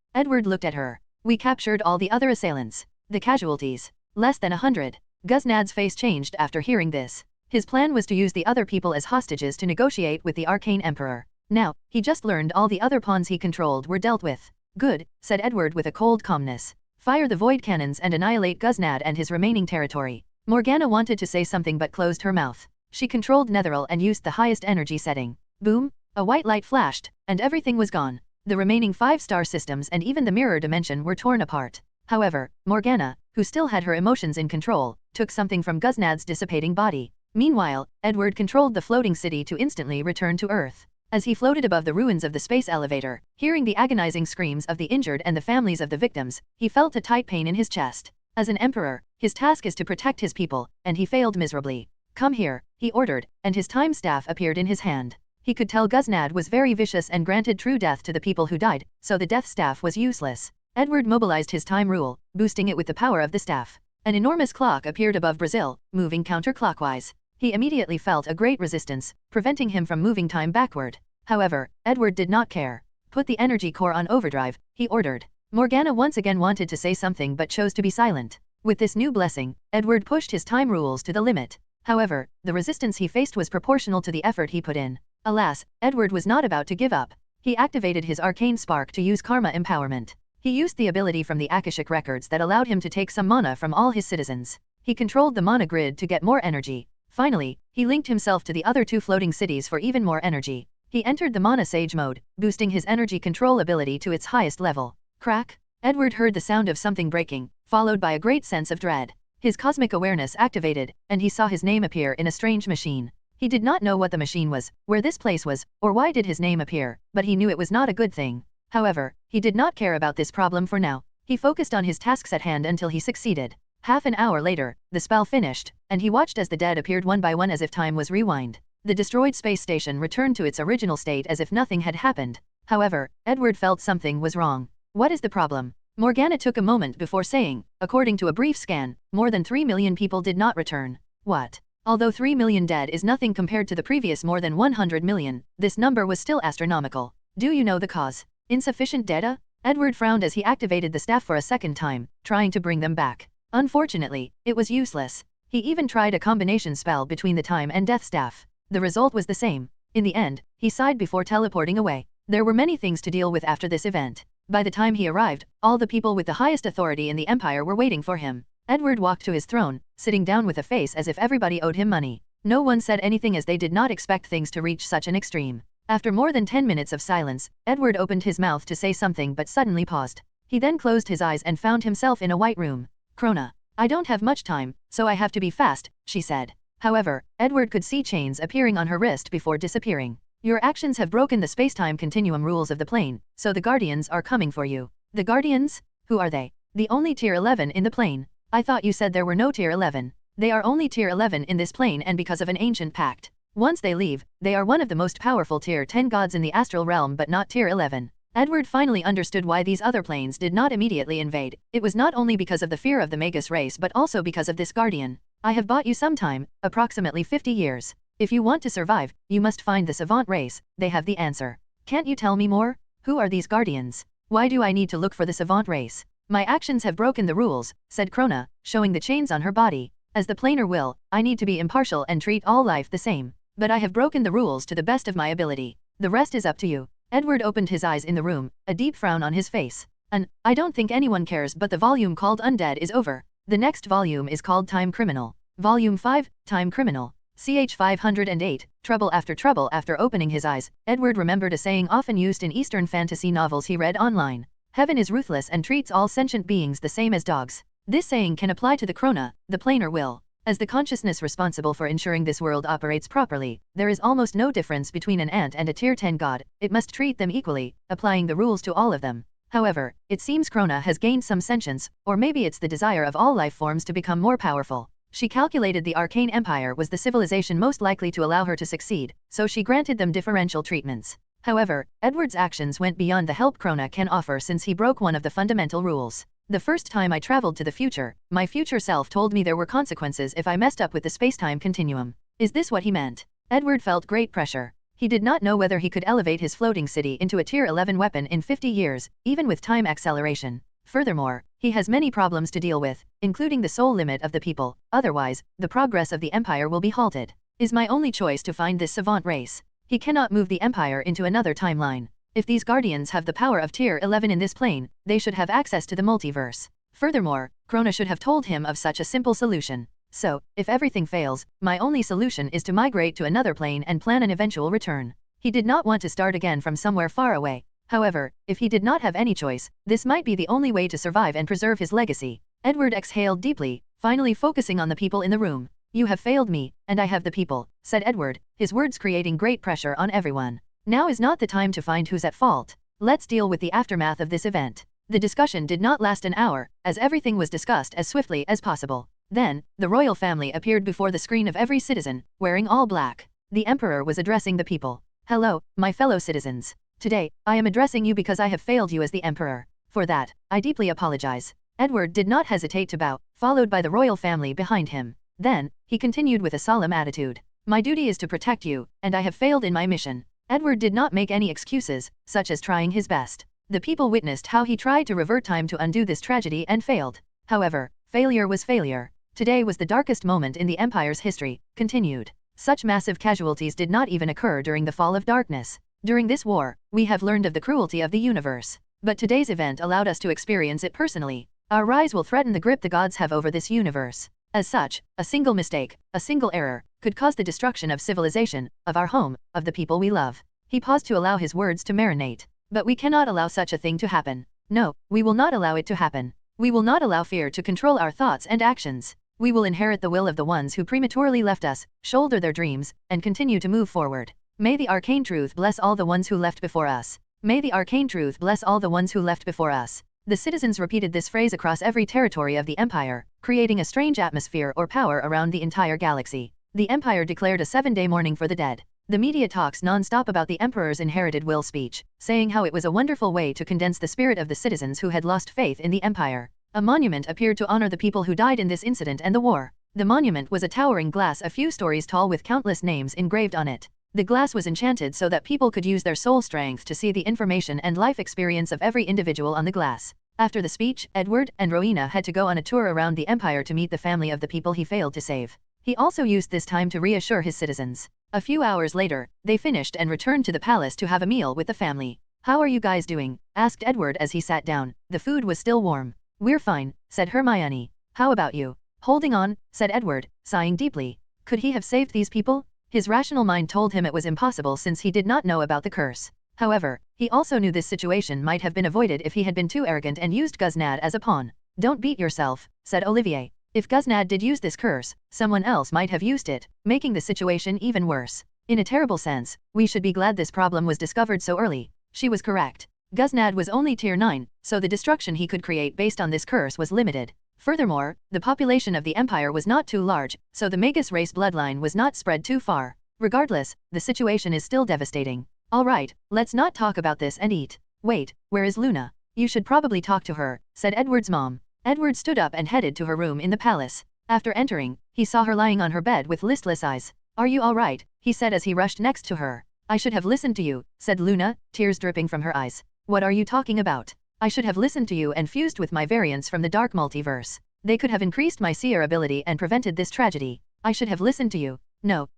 Edward looked at her. We captured all the other assailants. The casualties. Less than 100. Gusnad's face changed after hearing this. His plan was to use the other people as hostages to negotiate with the Arcane Emperor. Now, he just learned all the other pawns he controlled were dealt with. Good, said Edward with a cold calmness. Fire the void cannons and annihilate Gusnad and his remaining territory. Morgana wanted to say something but closed her mouth. She controlled Netheril and used the highest energy setting. Boom! A white light flashed, and everything was gone. The remaining 5-star systems and even the mirror dimension were torn apart. However, Morgana, who still had her emotions in control, took something from Gusnad's dissipating body. Meanwhile, Edward controlled the floating city to instantly return to Earth. As he floated above the ruins of the space elevator, hearing the agonizing screams of the injured and the families of the victims, he felt a tight pain in his chest. As an emperor, his task is to protect his people, and he failed miserably. Come here, he ordered, and his time staff appeared in his hand. He could tell Gusnad was very vicious and granted true death to the people who died, so the death staff was useless. Edward mobilized his time rule, boosting it with the power of the staff. An enormous clock appeared above Brazil, moving counterclockwise. He immediately felt a great resistance, preventing him from moving time backward. However, Edward did not care. Put the energy core on overdrive, he ordered. Morgana once again wanted to say something but chose to be silent. With this new blessing, Edward pushed his time rules to the limit. However, the resistance he faced was proportional to the effort he put in. Alas, Edward was not about to give up. He activated his arcane spark to use karma empowerment. He used the ability from the Akashic records that allowed him to take some mana from all his citizens. He controlled the mana grid to get more energy. Finally, he linked himself to the other 2 floating cities for even more energy. He entered the mana sage mode, boosting his energy control ability to its highest level. Crack! Edward heard the sound of something breaking, followed by a great sense of dread. His cosmic awareness activated, and he saw his name appear in a strange machine. He did not know what the machine was, where this place was, or why did his name appear, but he knew it was not a good thing. However, he did not care about this problem for now. He focused on his tasks at hand until he succeeded. Half an hour later, the spell finished, and he watched as the dead appeared one by one as if time was rewind. The destroyed space station returned to its original state as if nothing had happened. However, Edward felt something was wrong. What is the problem? Morgana took a moment before saying, according to a brief scan, more than 3 million people did not return. What? Although 3 million dead is nothing compared to the previous more than 100 million, this number was still astronomical. Do you know the cause? Insufficient data? Edward frowned as he activated the staff for a second time, trying to bring them back. Unfortunately, it was useless. He even tried a combination spell between the time and death staff. The result was the same. In the end, he sighed before teleporting away. There were many things to deal with after this event. By the time he arrived, all the people with the highest authority in the empire were waiting for him. Edward walked to his throne, sitting down with a face as if everybody owed him money. No one said anything as they did not expect things to reach such an extreme. After more than 10 minutes of silence, Edward opened his mouth to say something but suddenly paused. He then closed his eyes and found himself in a white room. Krona. I don't have much time, so I have to be fast, she said. However, Edward could see chains appearing on her wrist before disappearing. Your actions have broken the space-time continuum rules of the plane, so the Guardians are coming for you. The Guardians? Who are they? The only tier 11 in the plane. I thought you said there were no tier 11. They are only tier 11 in this plane and because of an ancient pact. Once they leave, they are one of the most powerful tier 10 gods in the astral realm but not tier 11. Edward finally understood why these other planes did not immediately invade. It was not only because of the fear of the Magus race but also because of this guardian. I have bought you some time, approximately 50 years. If you want to survive, you must find the savant race, they have the answer. Can't you tell me more? Who are these guardians? Why do I need to look for the savant race? My actions have broken the rules, said Krona, showing the chains on her body. As the planar will, I need to be impartial and treat all life the same. But I have broken the rules to the best of my ability. The rest is up to you. Edward opened his eyes in the room, a deep frown on his face. I don't think anyone cares but the volume called Undead is over. The next volume is called Time Criminal. Volume 5, Time Criminal. Ch 508, Trouble after opening his eyes, Edward remembered a saying often used in Eastern fantasy novels he read online. Heaven is ruthless and treats all sentient beings the same as dogs. This saying can apply to the Krona, the planar will. As the consciousness responsible for ensuring this world operates properly, there is almost no difference between an ant and a tier 10 god, it must treat them equally, applying the rules to all of them. However, it seems Krona has gained some sentience, or maybe it's the desire of all life forms to become more powerful. She calculated the Arcane Empire was the civilization most likely to allow her to succeed, so she granted them differential treatments. However, Edward's actions went beyond the help Krona can offer since he broke one of the fundamental rules. The first time I traveled to the future, my future self told me there were consequences if I messed up with the space-time continuum. Is this what he meant? Edward felt great pressure. He did not know whether he could elevate his floating city into a tier 11 weapon in 50 years, even with time acceleration. Furthermore, he has many problems to deal with, including the soul limit of the people, otherwise, the progress of the empire will be halted. Is my only choice to find this savant race. He cannot move the empire into another timeline. If these guardians have the power of tier 11 in this plane, they should have access to the multiverse. Furthermore, Krona should have told him of such a simple solution. So, if everything fails, my only solution is to migrate to another plane and plan an eventual return. He did not want to start again from somewhere far away. However, if he did not have any choice, this might be the only way to survive and preserve his legacy. Edward exhaled deeply, finally focusing on the people in the room. You have failed me, and I have the people, said Edward, his words creating great pressure on everyone. Now is not the time to find who's at fault. Let's deal with the aftermath of this event. The discussion did not last an hour, as everything was discussed as swiftly as possible. Then, the royal family appeared before the screen of every citizen, wearing all black. The emperor was addressing the people. Hello, my fellow citizens. Today, I am addressing you because I have failed you as the emperor. For that, I deeply apologize. Edward did not hesitate to bow, followed by the royal family behind him. Then, he continued with a solemn attitude. My duty is to protect you, and I have failed in my mission. Edward did not make any excuses, such as trying his best. The people witnessed how he tried to revert time to undo this tragedy and failed. However, failure was failure. Today was the darkest moment in the Empire's history, continued. Such massive casualties did not even occur during the fall of darkness. During this war, we have learned of the cruelty of the universe. But today's event allowed us to experience it personally. Our rise will threaten the grip the gods have over this universe. As such, a single mistake, a single error, could cause the destruction of civilization, of our home, of the people we love. He paused to allow his words to marinate. But we cannot allow such a thing to happen. No, we will not allow it to happen. We will not allow fear to control our thoughts and actions. We will inherit the will of the ones who prematurely left us, shoulder their dreams, and continue to move forward. May the arcane truth bless all the ones who left before us. May the arcane truth bless all the ones who left before us. The citizens repeated this phrase across every territory of the Empire, creating a strange atmosphere or power around the entire galaxy. The Empire declared a 7-day mourning for the dead. The media talks non-stop about the Emperor's inherited will speech, saying how it was a wonderful way to condense the spirit of the citizens who had lost faith in the Empire. A monument appeared to honor the people who died in this incident and the war. The monument was a towering glass a few stories tall with countless names engraved on it. The glass was enchanted so that people could use their soul strength to see the information and life experience of every individual on the glass. After the speech, Edward and Rowena had to go on a tour around the Empire to meet the family of the people he failed to save. He also used this time to reassure his citizens. A few hours later, they finished and returned to the palace to have a meal with the family. How are you guys doing? Asked Edward as he sat down. The food was still warm. We're fine, said Hermione. How about you? Holding on, said Edward, sighing deeply. Could he have saved these people? His rational mind told him it was impossible since he did not know about the curse. However, he also knew this situation might have been avoided if he had been too arrogant and used Guznad as a pawn. Don't beat yourself, said Olivier. If Guznad did use this curse, someone else might have used it, making the situation even worse. In a terrible sense, we should be glad this problem was discovered so early. She was correct. Guznad was only tier 9, so the destruction he could create based on this curse was limited. Furthermore, the population of the empire was not too large, so the Magus race bloodline was not spread too far. Regardless, the situation is still devastating. Alright, let's not talk about this and eat. Wait, where is Luna? You should probably talk to her, said Edward's mom. Edward stood up and headed to her room in the palace. After entering, he saw her lying on her bed with listless eyes. Are you alright? He said as he rushed next to her. I should have listened to you, said Luna, tears dripping from her eyes. What are you talking about? I should have listened to you and fused with my variants from the dark multiverse. They could have increased my seer ability and prevented this tragedy. I should have listened to you. No,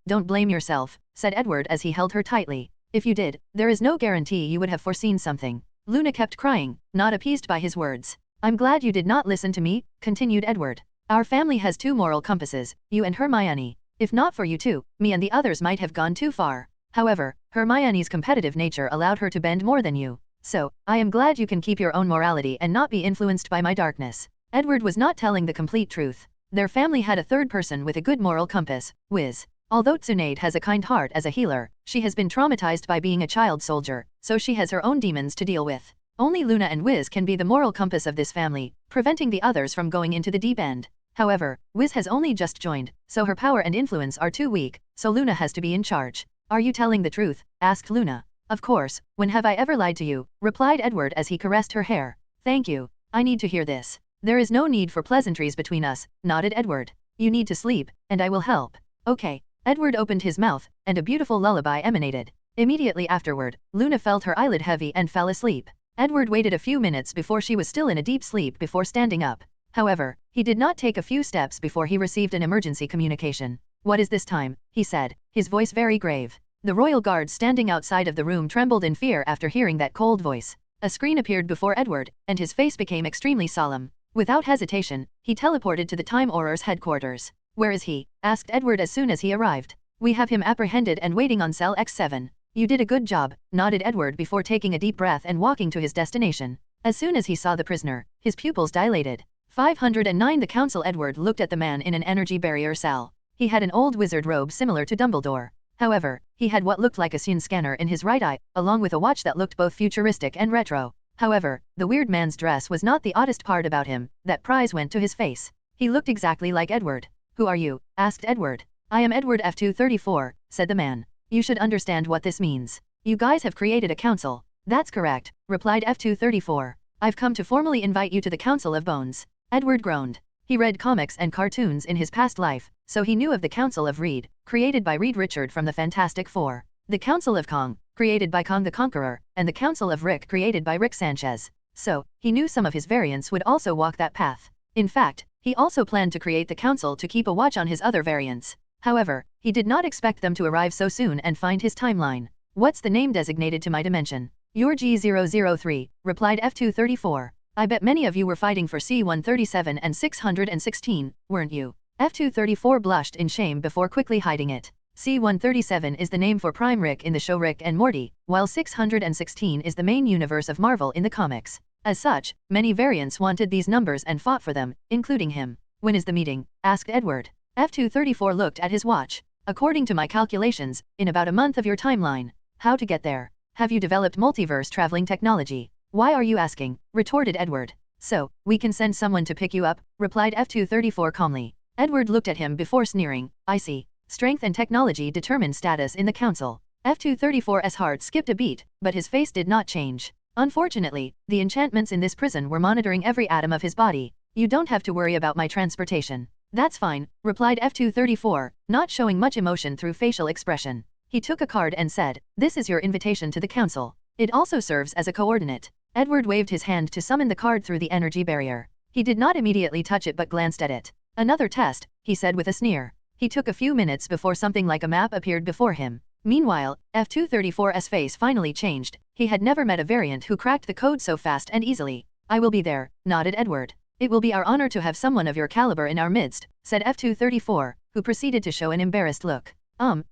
don't blame yourself, said Edward as he held her tightly. If you did, there is no guarantee you would have foreseen something. Luna kept crying, not appeased by his words. I'm glad you did not listen to me, continued Edward. Our family has 2 moral compasses, you and Hermione. If not for you two, me and the others might have gone too far. However, Hermione's competitive nature allowed her to bend more than you. So, I am glad you can keep your own morality and not be influenced by my darkness. Edward was not telling the complete truth. Their family had a third person with a good moral compass, Wiz. Although Tsunade has a kind heart as a healer, she has been traumatized by being a child soldier, so she has her own demons to deal with. Only Luna and Wiz can be the moral compass of this family, preventing the others from going into the deep end. However, Wiz has only just joined, so her power and influence are too weak, so Luna has to be in charge. Are you telling the truth? Asked Luna. Of course, when have I ever lied to you? Replied Edward as he caressed her hair. Thank you. I need to hear this. There is no need for pleasantries between us, nodded Edward. You need to sleep, and I will help. Okay. Edward opened his mouth, and a beautiful lullaby emanated. Immediately afterward, Luna felt her eyelid heavy and fell asleep. Edward waited a few minutes before she was still in a deep sleep before standing up. However, he did not take a few steps before he received an emergency communication. What is this time? He said, his voice very grave. The royal guards standing outside of the room trembled in fear after hearing that cold voice. A screen appeared before Edward, and his face became extremely solemn. Without hesitation, he teleported to the Time Auror's headquarters. Where is he? Asked Edward as soon as he arrived. We have him apprehended and waiting on cell X7. You did a good job, nodded Edward before taking a deep breath and walking to his destination. As soon as he saw the prisoner, his pupils dilated. 509 The Council. Edward looked at the man in an energy barrier cell. He had an old wizard robe similar to Dumbledore. However, he had what looked like a Sun scanner in his right eye, along with a watch that looked both futuristic and retro. However, the weird man's dress was not the oddest part about him. That prize went to his face. He looked exactly like Edward. Who are you? Asked Edward. I am Edward F234, said the man. You should understand what this means. You guys have created a council. That's correct, replied F234. I've come to formally invite you to the Council of Bones. Edward groaned. He read comics and cartoons in his past life, so he knew of the Council of Reed, created by Reed Richard from the Fantastic Four, the Council of Kong, created by Kong the Conqueror, and the Council of Rick created by Rick Sanchez. So, he knew some of his variants would also walk that path. In fact, he also planned to create the council to keep a watch on his other variants. However, he did not expect them to arrive so soon and find his timeline. What's the name designated to my dimension? You're G003, replied F234. I bet many of you were fighting for C137 and 616, weren't you? F234 blushed in shame before quickly hiding it. C137 is the name for Prime Rick in the show Rick and Morty, while 616 is the main universe of Marvel in the comics. As such, many variants wanted these numbers and fought for them, including him. When is the meeting? Asked Edward. F234 looked at his watch. According to my calculations, in about a month of your timeline. How to get there? Have you developed multiverse traveling technology? Why are you asking? Retorted Edward. So, we can send someone to pick you up, replied F234 calmly. Edward looked at him before sneering. I see. Strength and technology determine status in the council. F234's heart skipped a beat, but his face did not change. Unfortunately, the enchantments in this prison were monitoring every atom of his body. You don't have to worry about my transportation. That's fine, replied F234, not showing much emotion through facial expression. He took a card and said, this is your invitation to the council. It also serves as a coordinate. Edward waved his hand to summon the card through the energy barrier. He did not immediately touch it but glanced at it. Another test, he said with a sneer. He took a few minutes before something like a map appeared before him. Meanwhile, F234's face finally changed. He had never met a variant who cracked the code so fast and easily. I will be there, nodded Edward. It will be our honor to have someone of your caliber in our midst, said F234, who proceeded to show an embarrassed look.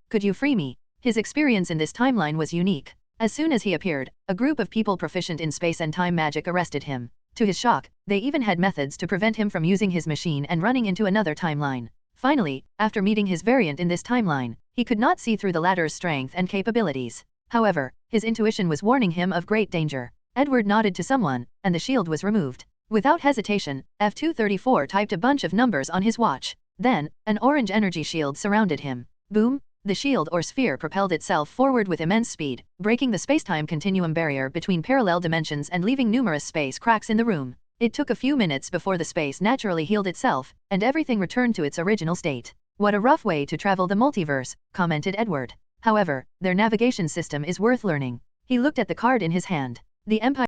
Could you free me? His experience in this timeline was unique. As soon as he appeared, a group of people proficient in space and time magic arrested him. To his shock, they even had methods to prevent him from using his machine and running into another timeline. Finally, after meeting his variant in this timeline, he could not see through the latter's strength and capabilities. However, his intuition was warning him of great danger. Edward nodded to someone, and the shield was removed. Without hesitation, F234 typed a bunch of numbers on his watch. Then, an orange energy shield surrounded him. Boom! The shield or sphere propelled itself forward with immense speed, breaking the spacetime continuum barrier between parallel dimensions and leaving numerous space cracks in the room. It took a few minutes before the space naturally healed itself, and everything returned to its original state. What a rough way to travel the multiverse, commented Edward. However, their navigation system is worth learning. He looked at the card in his hand. The Empire.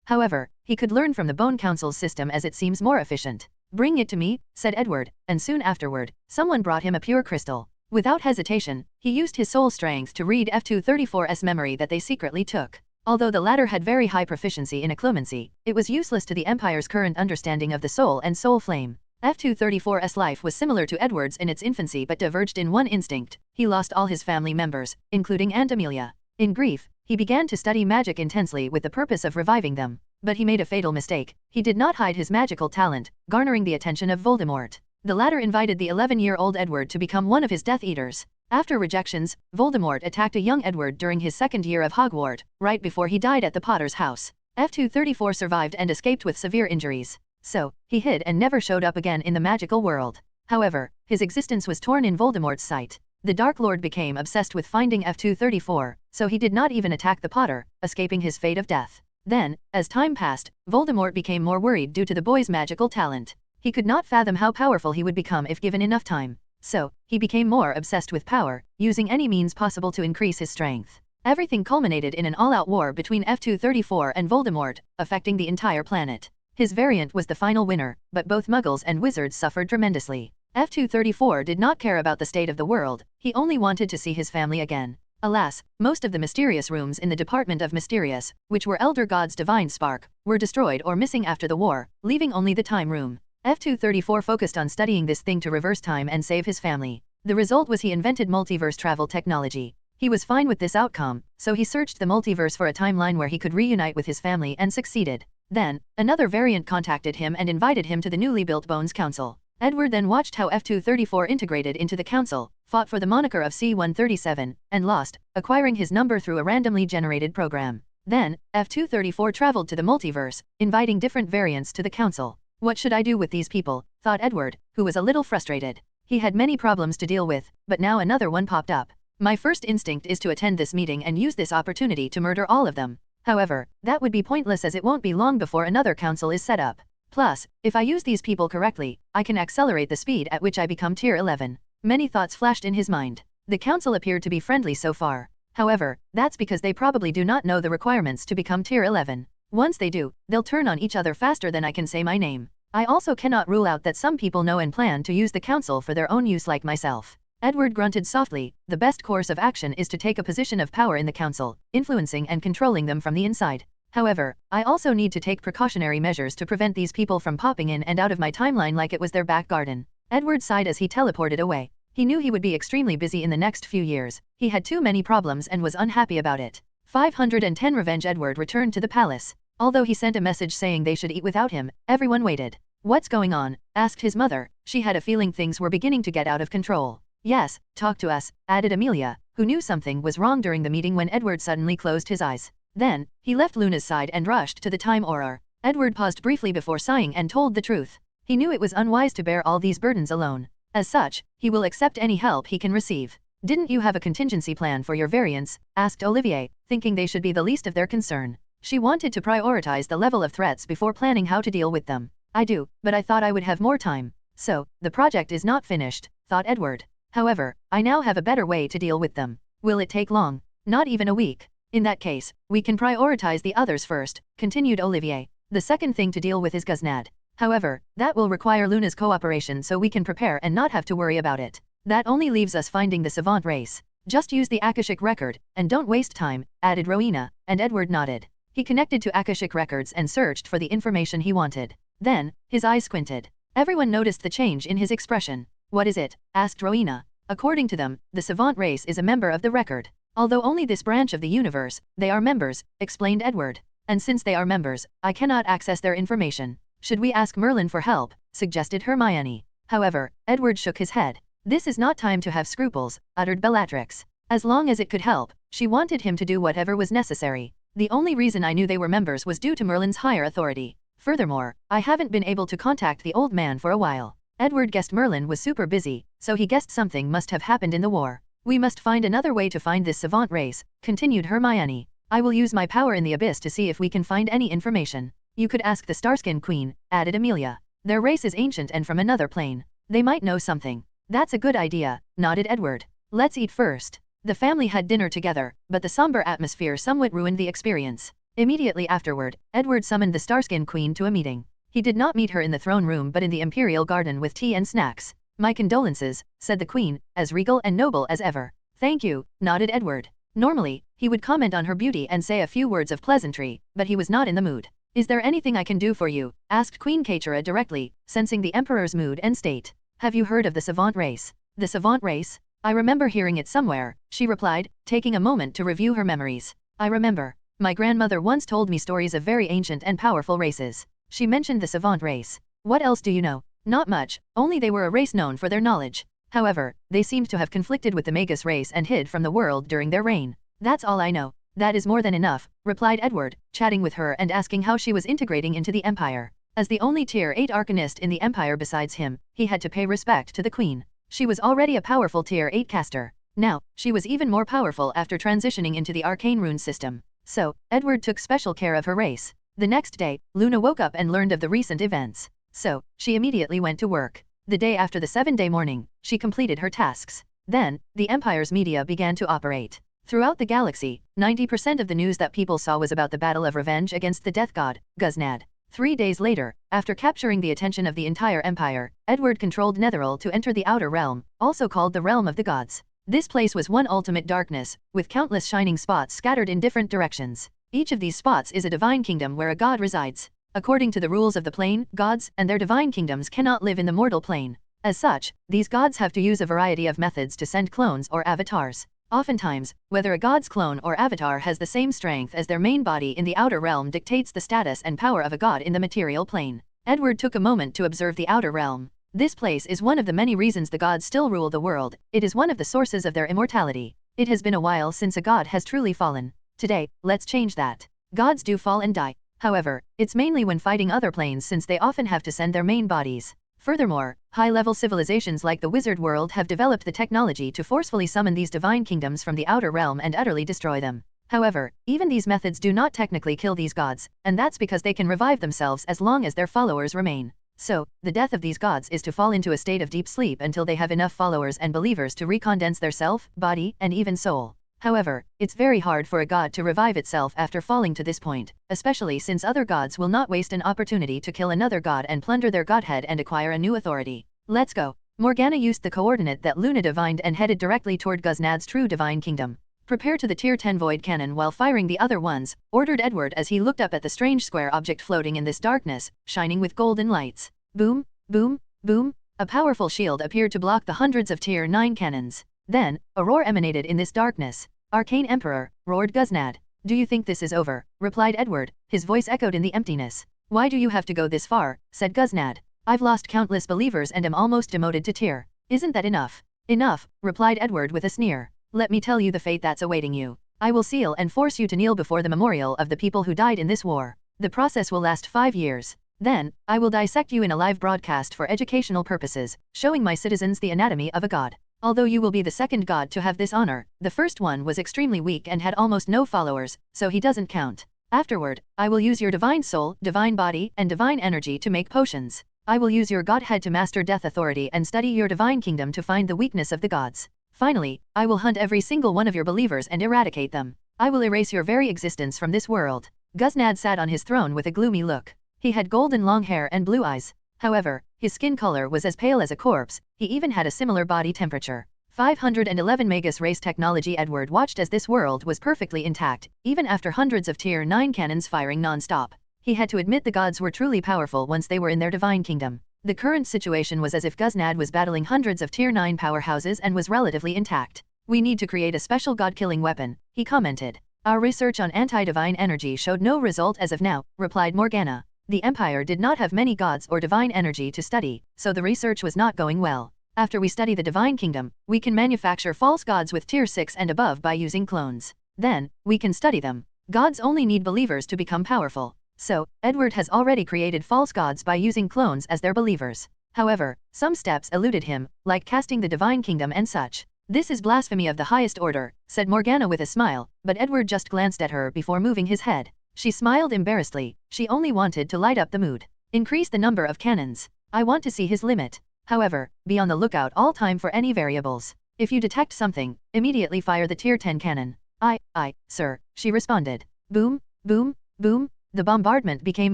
However, he could learn from the Bone Council's system as it seems more efficient. Bring it to me, said Edward, and soon afterward, someone brought him a pure crystal. Without hesitation, he used his soul strength to read F234's memory that they secretly took. Although the latter had very high proficiency in occlumency, it was useless to the Empire's current understanding of the soul and soul flame. F234's life was similar to Edward's in its infancy but diverged in one instinct. He lost all his family members, including Aunt Amelia. In grief, he began to study magic intensely with the purpose of reviving them. But he made a fatal mistake. He did not hide his magical talent, garnering the attention of Voldemort. The latter invited the 11-year-old Edward to become one of his Death Eaters. After rejections, Voldemort attacked a young Edward during his second year of Hogwarts, right before he died at the Potter's house. F234 survived and escaped with severe injuries. So, he hid and never showed up again in the magical world. However, his existence was torn in Voldemort's sight. The Dark Lord became obsessed with finding F234, so he did not even attack the Potter, escaping his fate of death. Then, as time passed, Voldemort became more worried due to the boy's magical talent. He could not fathom how powerful he would become if given enough time. So, he became more obsessed with power, using any means possible to increase his strength. Everything culminated in an all-out war between F234 and Voldemort, affecting the entire planet. His variant was the final winner, but both Muggles and wizards suffered tremendously. F234 did not care about the state of the world, he only wanted to see his family again. Alas, most of the mysterious rooms in the Department of Mysterious, which were Elder God's divine spark, were destroyed or missing after the war, leaving only the time room. F234 focused on studying this thing to reverse time and save his family. The result was he invented multiverse travel technology. He was fine with this outcome, so he searched the multiverse for a timeline where he could reunite with his family and succeeded. Then, another variant contacted him and invited him to the newly built Bones Council. Edward then watched how F234 integrated into the council, fought for the moniker of C-137, and lost, acquiring his number through a randomly generated program. Then, F234 traveled to the multiverse, inviting different variants to the council. What should I do with these people, thought Edward, who was a little frustrated. He had many problems to deal with, but now another one popped up. My first instinct is to attend this meeting and use this opportunity to murder all of them. However, that would be pointless as it won't be long before another council is set up. Plus, if I use these people correctly, I can accelerate the speed at which I become Tier 11. Many thoughts flashed in his mind. The council appeared to be friendly so far. However, that's because they probably do not know the requirements to become Tier 11. Once they do, they'll turn on each other faster than I can say my name. I also cannot rule out that some people know and plan to use the council for their own use like myself. Edward grunted softly. The best course of action is to take a position of power in the council, influencing and controlling them from the inside. However, I also need to take precautionary measures to prevent these people from popping in and out of my timeline like it was their back garden. Edward sighed as he teleported away. He knew he would be extremely busy in the next few years. He had too many problems and was unhappy about it. 510 Revenge. Edward returned to the palace. Although he sent a message saying they should eat without him, everyone waited. What's going on? Asked his mother. She had a feeling things were beginning to get out of control. Yes, talk to us, added Amelia, who knew something was wrong during the meeting when Edward suddenly closed his eyes. Then, he left Luna's side and rushed to the time auror. Edward paused briefly before sighing and told the truth. He knew it was unwise to bear all these burdens alone. As such, he will accept any help he can receive. Didn't you have a contingency plan for your variants? Asked Olivier, thinking they should be the least of their concern. She wanted to prioritize the level of threats before planning how to deal with them. I do, but I thought I would have more time. So, the project is not finished, thought Edward. However, I now have a better way to deal with them. Will it take long? Not even a week. In that case, we can prioritize the others first, continued Olivier. The second thing to deal with is Guznad. However, that will require Luna's cooperation so we can prepare and not have to worry about it. That only leaves us finding the savant race. Just use the Akashic record, and don't waste time, added Rowena, and Edward nodded. He connected to Akashic records and searched for the information he wanted. Then, his eyes squinted. Everyone noticed the change in his expression. What is it? Asked Rowena. According to them, the savant race is a member of the record. Although only this branch of the universe, they are members, explained Edward. And since they are members, I cannot access their information. Should we ask Merlin for help? Suggested Hermione. However, Edward shook his head. This is not time to have scruples, uttered Bellatrix. As long as it could help, she wanted him to do whatever was necessary. The only reason I knew they were members was due to Merlin's higher authority. Furthermore, I haven't been able to contact the old man for a while. Edward guessed Merlin was super busy, so he guessed something must have happened in the war. We must find another way to find this savant race, continued Hermione. I will use my power in the abyss to see if we can find any information. You could ask the Starskin Queen, added Amelia. Their race is ancient and from another plane. They might know something. That's a good idea, nodded Edward. Let's eat first. The family had dinner together, but the somber atmosphere somewhat ruined the experience. Immediately afterward, Edward summoned the Starskin Queen to a meeting. He did not meet her in the throne room but in the Imperial Garden with tea and snacks. My condolences, said the Queen, as regal and noble as ever. Thank you, nodded Edward. Normally, he would comment on her beauty and say a few words of pleasantry, but he was not in the mood. Is there anything I can do for you? Asked Queen Kaechira directly, sensing the Emperor's mood and state. Have you heard of the savant race? The savant race? I remember hearing it somewhere, she replied, taking a moment to review her memories. I remember. My grandmother once told me stories of very ancient and powerful races. She mentioned the savant race. What else do you know? Not much, only they were a race known for their knowledge. However, they seemed to have conflicted with the Magus race and hid from the world during their reign. That's all I know. That is more than enough, replied Edward, chatting with her and asking how she was integrating into the Empire. As the only Tier 8 Arcanist in the Empire besides him, he had to pay respect to the Queen. She was already a powerful Tier 8 caster. Now, she was even more powerful after transitioning into the arcane rune system. So, Edward took special care of her race. The next day, Luna woke up and learned of the recent events. So, she immediately went to work. The day after the 7-day morning, she completed her tasks. Then, the Empire's media began to operate. Throughout the galaxy, 90% of the news that people saw was about the battle of revenge against the Death God, Guznad. 3 days later, after capturing the attention of the entire Empire, Edward controlled Netheril to enter the Outer Realm, also called the Realm of the Gods. This place was one ultimate darkness, with countless shining spots scattered in different directions. Each of these spots is a divine kingdom where a god resides. According to the rules of the plane, gods and their divine kingdoms cannot live in the mortal plane. As such, these gods have to use a variety of methods to send clones or avatars. Oftentimes, whether a god's clone or avatar has the same strength as their main body in the outer realm dictates the status and power of a god in the material plane. Edward took a moment to observe the outer realm. This place is one of the many reasons the gods still rule the world. It is one of the sources of their immortality. It has been a while since a god has truly fallen. Today, let's change that. Gods do fall and die. However, it's mainly when fighting other planes since they often have to send their main bodies. Furthermore, high-level civilizations like the wizard world have developed the technology to forcefully summon these divine kingdoms from the outer realm and utterly destroy them. However, even these methods do not technically kill these gods, and that's because they can revive themselves as long as their followers remain. So, the death of these gods is to fall into a state of deep sleep until they have enough followers and believers to recondense their self, body, and even soul. However, it's very hard for a god to revive itself after falling to this point, especially since other gods will not waste an opportunity to kill another god and plunder their godhead and acquire a new authority. Let's go. Morgana used the coordinate that Luna divined and headed directly toward Guznad's true divine kingdom. Prepare to the Tier 10 void cannon while firing the other ones, ordered Edward as he looked up at the strange square object floating in this darkness, shining with golden lights. Boom, boom, boom. A powerful shield appeared to block the hundreds of Tier 9 cannons. Then, a roar emanated in this darkness. Arcane Emperor, roared Guznad. Do you think this is over? Replied Edward, his voice echoed in the emptiness. Why do you have to go this far? Said Guznad. I've lost countless believers and am almost demoted to Tier. Isn't that enough? Enough, replied Edward with a sneer. Let me tell you the fate that's awaiting you. I will seal and force you to kneel before the memorial of the people who died in this war. The process will last 5 years. Then, I will dissect you in a live broadcast for educational purposes, showing my citizens the anatomy of a god. Although you will be the second god to have this honor, the first one was extremely weak and had almost no followers, so he doesn't count. Afterward, I will use your divine soul, divine body, and divine energy to make potions. I will use your godhead to master death authority and study your divine kingdom to find the weakness of the gods. Finally, I will hunt every single one of your believers and eradicate them. I will erase your very existence from this world. Guznad sat on his throne with a gloomy look. He had golden long hair and blue eyes. However, his skin color was as pale as a corpse. He even had a similar body temperature. 511 Magus race technology. Edward watched as this world was perfectly intact, even after hundreds of Tier 9 cannons firing non-stop. He had to admit the gods were truly powerful once they were in their divine kingdom. The current situation was as if Guznad was battling hundreds of Tier 9 powerhouses and was relatively intact. We need to create a special god-killing weapon, he commented. Our research on anti-divine energy showed no result as of now, replied Morgana. The Empire did not have many gods or divine energy to study, so the research was not going well. After we study the Divine Kingdom, we can manufacture false gods with Tier 6 and above by using clones. Then, we can study them. Gods only need believers to become powerful. So, Edward has already created false gods by using clones as their believers. However, some steps eluded him, like casting the Divine Kingdom and such. This is blasphemy of the highest order, said Morgana with a smile, but Edward just glanced at her before moving his head. She smiled embarrassedly, she only wanted to light up the mood. Increase the number of cannons. I want to see his limit. However, be on the lookout all time for any variables. If you detect something, immediately fire the Tier 10 cannon. Aye, sir, she responded. Boom, boom, boom. The bombardment became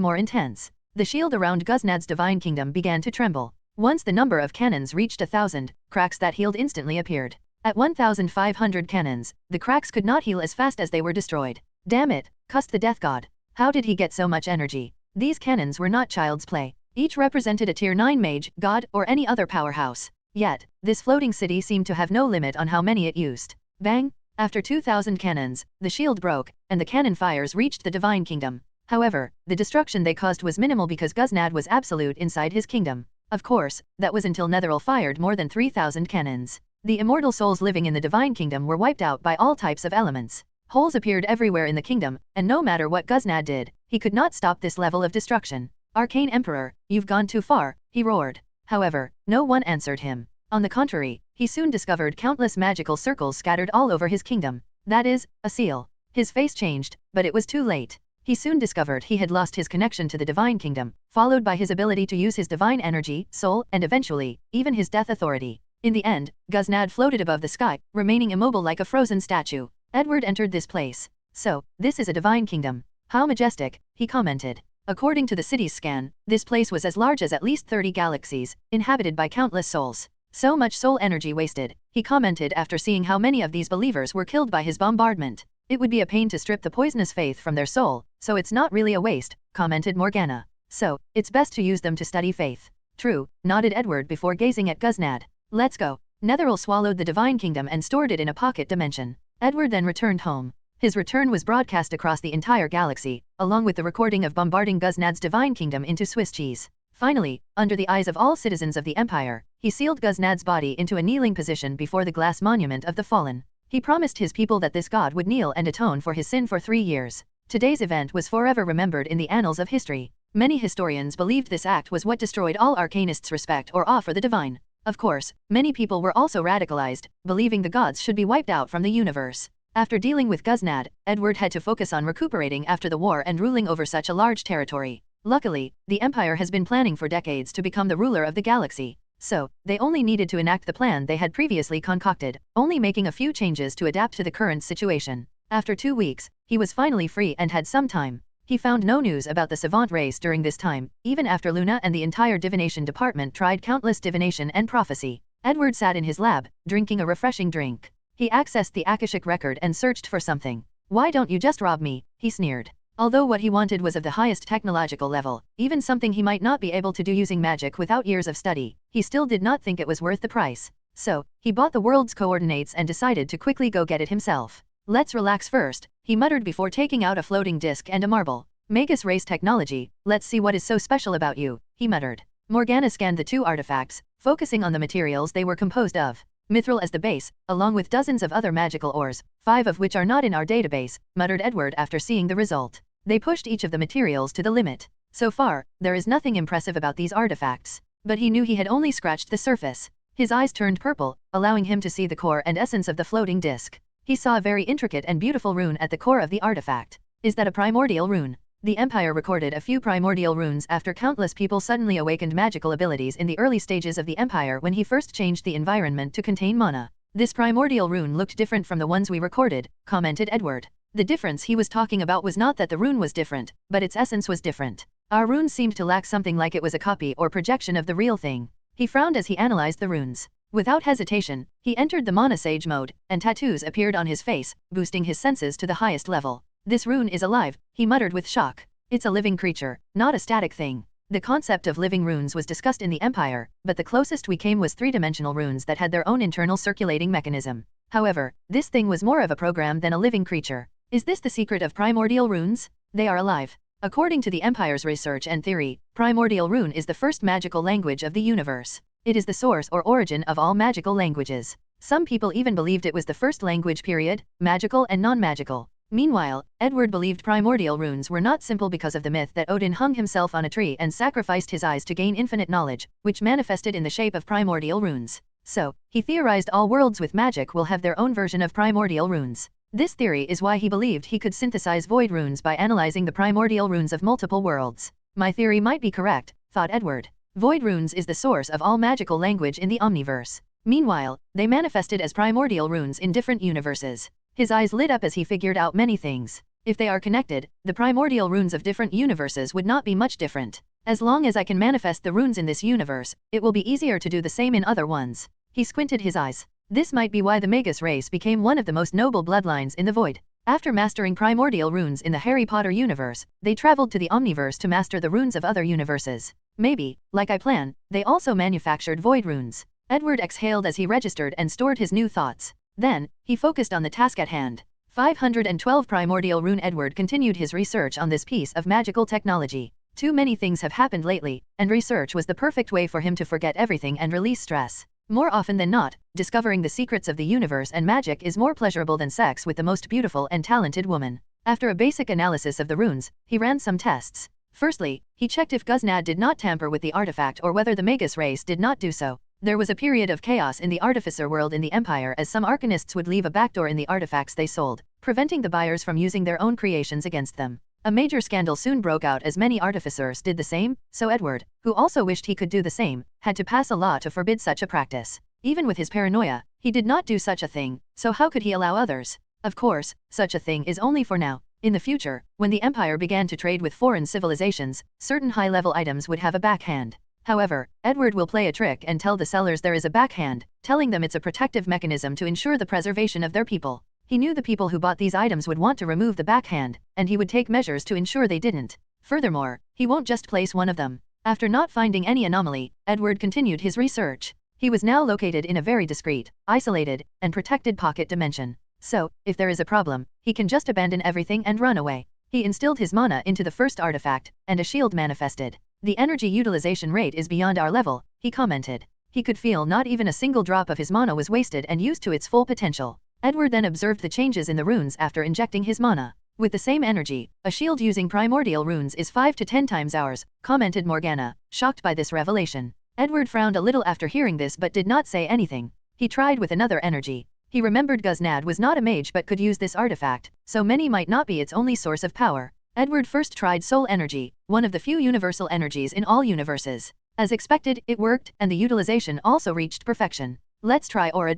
more intense. The shield around Guznad's Divine Kingdom began to tremble. Once the number of cannons reached 1,000, cracks that healed instantly appeared. At 1,500 cannons, the cracks could not heal as fast as they were destroyed. Damn it, cussed the Death God. How did he get so much energy? These cannons were not child's play. Each represented a Tier 9 mage, god, or any other powerhouse. Yet, this floating city seemed to have no limit on how many it used. Bang! After 2,000 cannons, the shield broke, and the cannon fires reached the Divine Kingdom. However, the destruction they caused was minimal because Guznad was absolute inside his kingdom. Of course, that was until Netheril fired more than 3,000 cannons. The immortal souls living in the Divine Kingdom were wiped out by all types of elements. Holes appeared everywhere in the kingdom, and no matter what Guznad did, he could not stop this level of destruction. Arcane Emperor, you've gone too far, he roared. However, no one answered him. On the contrary, he soon discovered countless magical circles scattered all over his kingdom. That is, a seal. His face changed, but it was too late. He soon discovered he had lost his connection to the Divine Kingdom, followed by his ability to use his divine energy, soul, and eventually, even his death authority. In the end, Guznad floated above the sky, remaining immobile like a frozen statue. Edward entered this place. So, this is a Divine Kingdom. How majestic, he commented. According to the city's scan, this place was as large as at least 30 galaxies, inhabited by countless souls. So much soul energy wasted, he commented after seeing how many of these believers were killed by his bombardment. It would be a pain to strip the poisonous faith from their soul, so it's not really a waste, commented Morgana. So, it's best to use them to study faith. True, nodded Edward before gazing at Guznad. Let's go. Netheril swallowed the Divine Kingdom and stored it in a pocket dimension. Edward then returned home. His return was broadcast across the entire galaxy, along with the recording of bombarding Guznad's Divine Kingdom into Swiss cheese. Finally, under the eyes of all citizens of the Empire, he sealed Guznad's body into a kneeling position before the glass monument of the fallen. He promised his people that this god would kneel and atone for his sin for 3 years. Today's event was forever remembered in the annals of history. Many historians believed this act was what destroyed all arcanists' respect or awe for the divine. Of course, many people were also radicalized, believing the gods should be wiped out from the universe. After dealing with Guznad, Edward had to focus on recuperating after the war and ruling over such a large territory. Luckily, the Empire has been planning for decades to become the ruler of the galaxy. So, they only needed to enact the plan they had previously concocted, only making a few changes to adapt to the current situation. After 2 weeks, he was finally free and had some time. He found no news about the savant race during this time, even after Luna and the entire divination department tried countless divination and prophecy. Edward sat in his lab, drinking a refreshing drink. He accessed the Akashic record and searched for something. Why don't you just rob me? He sneered. Although what he wanted was of the highest technological level, even something he might not be able to do using magic without years of study, he still did not think it was worth the price. So, he bought the world's coordinates and decided to quickly go get it himself. Let's relax first, he muttered before taking out a floating disc and a marble. Magus race technology, let's see what is so special about you, he muttered. Morgana scanned the 2 artifacts, focusing on the materials they were composed of. Mithril as the base, along with dozens of other magical ores, 5 of which are not in our database, muttered Edward after seeing the result. They pushed each of the materials to the limit. So far, there is nothing impressive about these artifacts. But he knew he had only scratched the surface. His eyes turned purple, allowing him to see the core and essence of the floating disc. He saw a very intricate and beautiful rune at the core of the artifact. Is that a primordial rune? The Empire recorded a few primordial runes after countless people suddenly awakened magical abilities in the early stages of the Empire when he first changed the environment to contain mana. This primordial rune looked different from the ones we recorded, commented Edward. The difference he was talking about was not that the rune was different, but its essence was different. Our rune seemed to lack something like it was a copy or projection of the real thing. He frowned as he analyzed the runes. Without hesitation, he entered the Mana Sage mode, and tattoos appeared on his face, boosting his senses to the highest level. This rune is alive, he muttered with shock. It's a living creature, not a static thing. The concept of living runes was discussed in the Empire, but the closest we came was three-dimensional runes that had their own internal circulating mechanism. However, this thing was more of a program than a living creature. Is this the secret of primordial runes? They are alive. According to the Empire's research and theory, primordial rune is the first magical language of the universe. It is the source or origin of all magical languages. Some people even believed it was the first language period, magical and non-magical. Meanwhile, Edward believed primordial runes were not simple because of the myth that Odin hung himself on a tree and sacrificed his eyes to gain infinite knowledge, which manifested in the shape of primordial runes. So, he theorized all worlds with magic will have their own version of primordial runes. This theory is why he believed he could synthesize void runes by analyzing the primordial runes of multiple worlds. My theory might be correct, thought Edward. Void runes is the source of all magical language in the Omniverse. Meanwhile, they manifested as primordial runes in different universes. His eyes lit up as he figured out many things. If they are connected, the primordial runes of different universes would not be much different. As long as I can manifest the runes in this universe, it will be easier to do the same in other ones. He squinted his eyes. This might be why the Magus race became one of the most noble bloodlines in the void. After mastering primordial runes in the Harry Potter universe, they traveled to the Omniverse to master the runes of other universes. Maybe, like I planned, they also manufactured void runes. Edward exhaled as he registered and stored his new thoughts. Then, he focused on the task at hand. 512 Primordial Rune. Edward continued his research on this piece of magical technology. Too many things have happened lately, and research was the perfect way for him to forget everything and release stress. More often than not, discovering the secrets of the universe and magic is more pleasurable than sex with the most beautiful and talented woman. After a basic analysis of the runes, he ran some tests. Firstly, he checked if Guznad did not tamper with the artifact or whether the Magus race did not do so. There was a period of chaos in the artificer world in the Empire as some arcanists would leave a backdoor in the artifacts they sold, preventing the buyers from using their own creations against them. A major scandal soon broke out as many artificers did the same, so Edward, who also wished he could do the same, had to pass a law to forbid such a practice. Even with his paranoia, he did not do such a thing, so how could he allow others? Of course, such a thing is only for now. In the future, when the Empire began to trade with foreign civilizations, certain high-level items would have a backhand. However, Edward will play a trick and tell the sellers there is a backhand, telling them it's a protective mechanism to ensure the preservation of their people. He knew the people who bought these items would want to remove the backhand, and he would take measures to ensure they didn't. Furthermore, he won't just place one of them. After not finding any anomaly, Edward continued his research. He was now located in a very discreet, isolated, and protected pocket dimension. So, if there is a problem, he can just abandon everything and run away. He instilled his mana into the first artifact, and a shield manifested. The energy utilization rate is beyond our level, he commented. He could feel not even a single drop of his mana was wasted and used to its full potential. Edward then observed the changes in the runes after injecting his mana. With the same energy, a shield using primordial runes is 5 to 10 times ours, commented Morgana, shocked by this revelation. Edward frowned a little after hearing this but did not say anything. He tried with another energy. He remembered Guznad was not a mage but could use this artifact, so many might not be its only source of power. Edward first tried soul energy, one of the few universal energies in all universes. As expected, it worked, and the utilization also reached perfection. Let's try aura.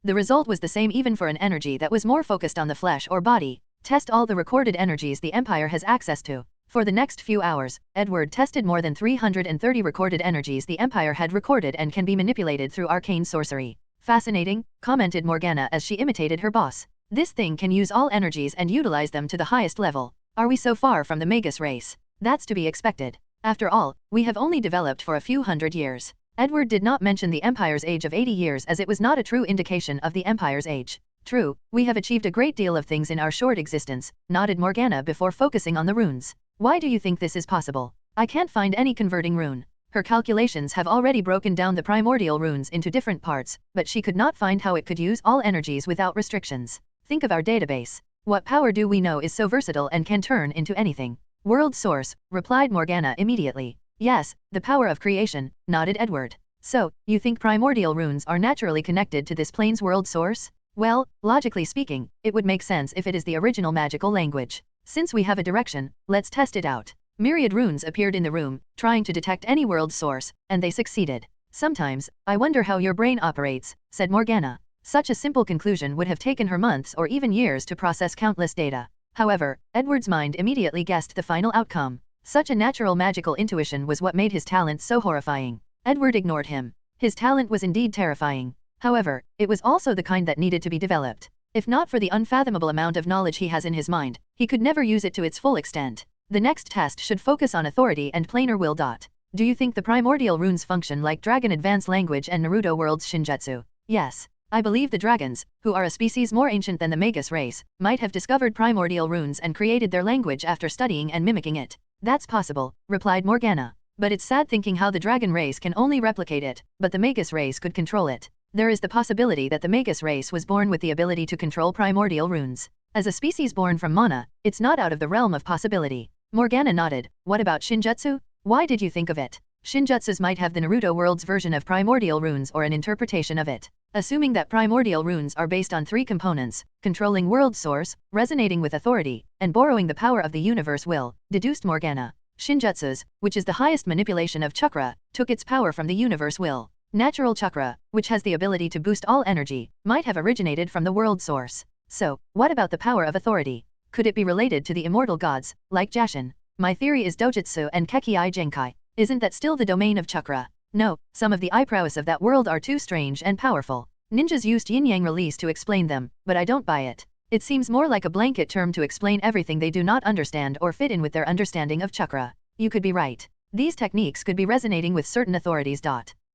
The result was the same even for an energy that was more focused on the flesh or body. Test all the recorded energies the Empire has access to. For the next few hours, Edward tested more than 330 recorded energies the Empire had recorded and can be manipulated through arcane sorcery. Fascinating, commented Morgana as she imitated her boss. This thing can use all energies and utilize them to the highest level. Are we so far from the Magus race? That's to be expected. After all, we have only developed for a few hundred years. Edward did not mention the Empire's age of 80 years as it was not a true indication of the Empire's age. True, we have achieved a great deal of things in our short existence, nodded Morgana before focusing on the runes. Why do you think this is possible? I can't find any converting rune. Her calculations have already broken down the primordial runes into different parts, but she could not find how it could use all energies without restrictions. Think of our database. What power do we know is so versatile and can turn into anything? World source, replied Morgana immediately. Yes, the power of creation, nodded Edward. So, you think primordial runes are naturally connected to this plane's world source? Well, logically speaking, it would make sense if it is the original magical language. Since we have a direction, let's test it out. Myriad runes appeared in the room, trying to detect any world source, and they succeeded. Sometimes, I wonder how your brain operates, said Morgana. Such a simple conclusion would have taken her months or even years to process countless data. However, Edward's mind immediately guessed the final outcome. Such a natural magical intuition was what made his talent so horrifying. Edward ignored him. His talent was indeed terrifying. However, it was also the kind that needed to be developed. If not for the unfathomable amount of knowledge he has in his mind, he could never use it to its full extent. The next test should focus on authority and planar will. Do you think the primordial runes function like Dragon Advance Language and Naruto World's Shinjutsu? Yes. I believe the dragons, who are a species more ancient than the Magus race, might have discovered primordial runes and created their language after studying and mimicking it. That's possible, replied Morgana. But it's sad thinking how the dragon race can only replicate it, but the Magus race could control it. There is the possibility that the Magus race was born with the ability to control primordial runes. As a species born from mana, it's not out of the realm of possibility. Morgana nodded. What about Shinjutsu? Why did you think of it? Shinjutsus might have the Naruto World's version of primordial runes or an interpretation of it. Assuming that primordial runes are based on 3 components, controlling world source, resonating with authority, and borrowing the power of the universe will, deduced Morgana. Shinjutsus, which is the highest manipulation of chakra, took its power from the universe will. Natural chakra, which has the ability to boost all energy, might have originated from the world source. So, what about the power of authority? Could it be related to the immortal gods, like Jashin? My theory is dojutsu and kekei genkai. Isn't that still the domain of chakra? No, some of the eye prowess of that world are too strange and powerful. Ninjas used yin-yang release to explain them, but I don't buy it. It seems more like a blanket term to explain everything they do not understand or fit in with their understanding of chakra. You could be right. These techniques could be resonating with certain authorities.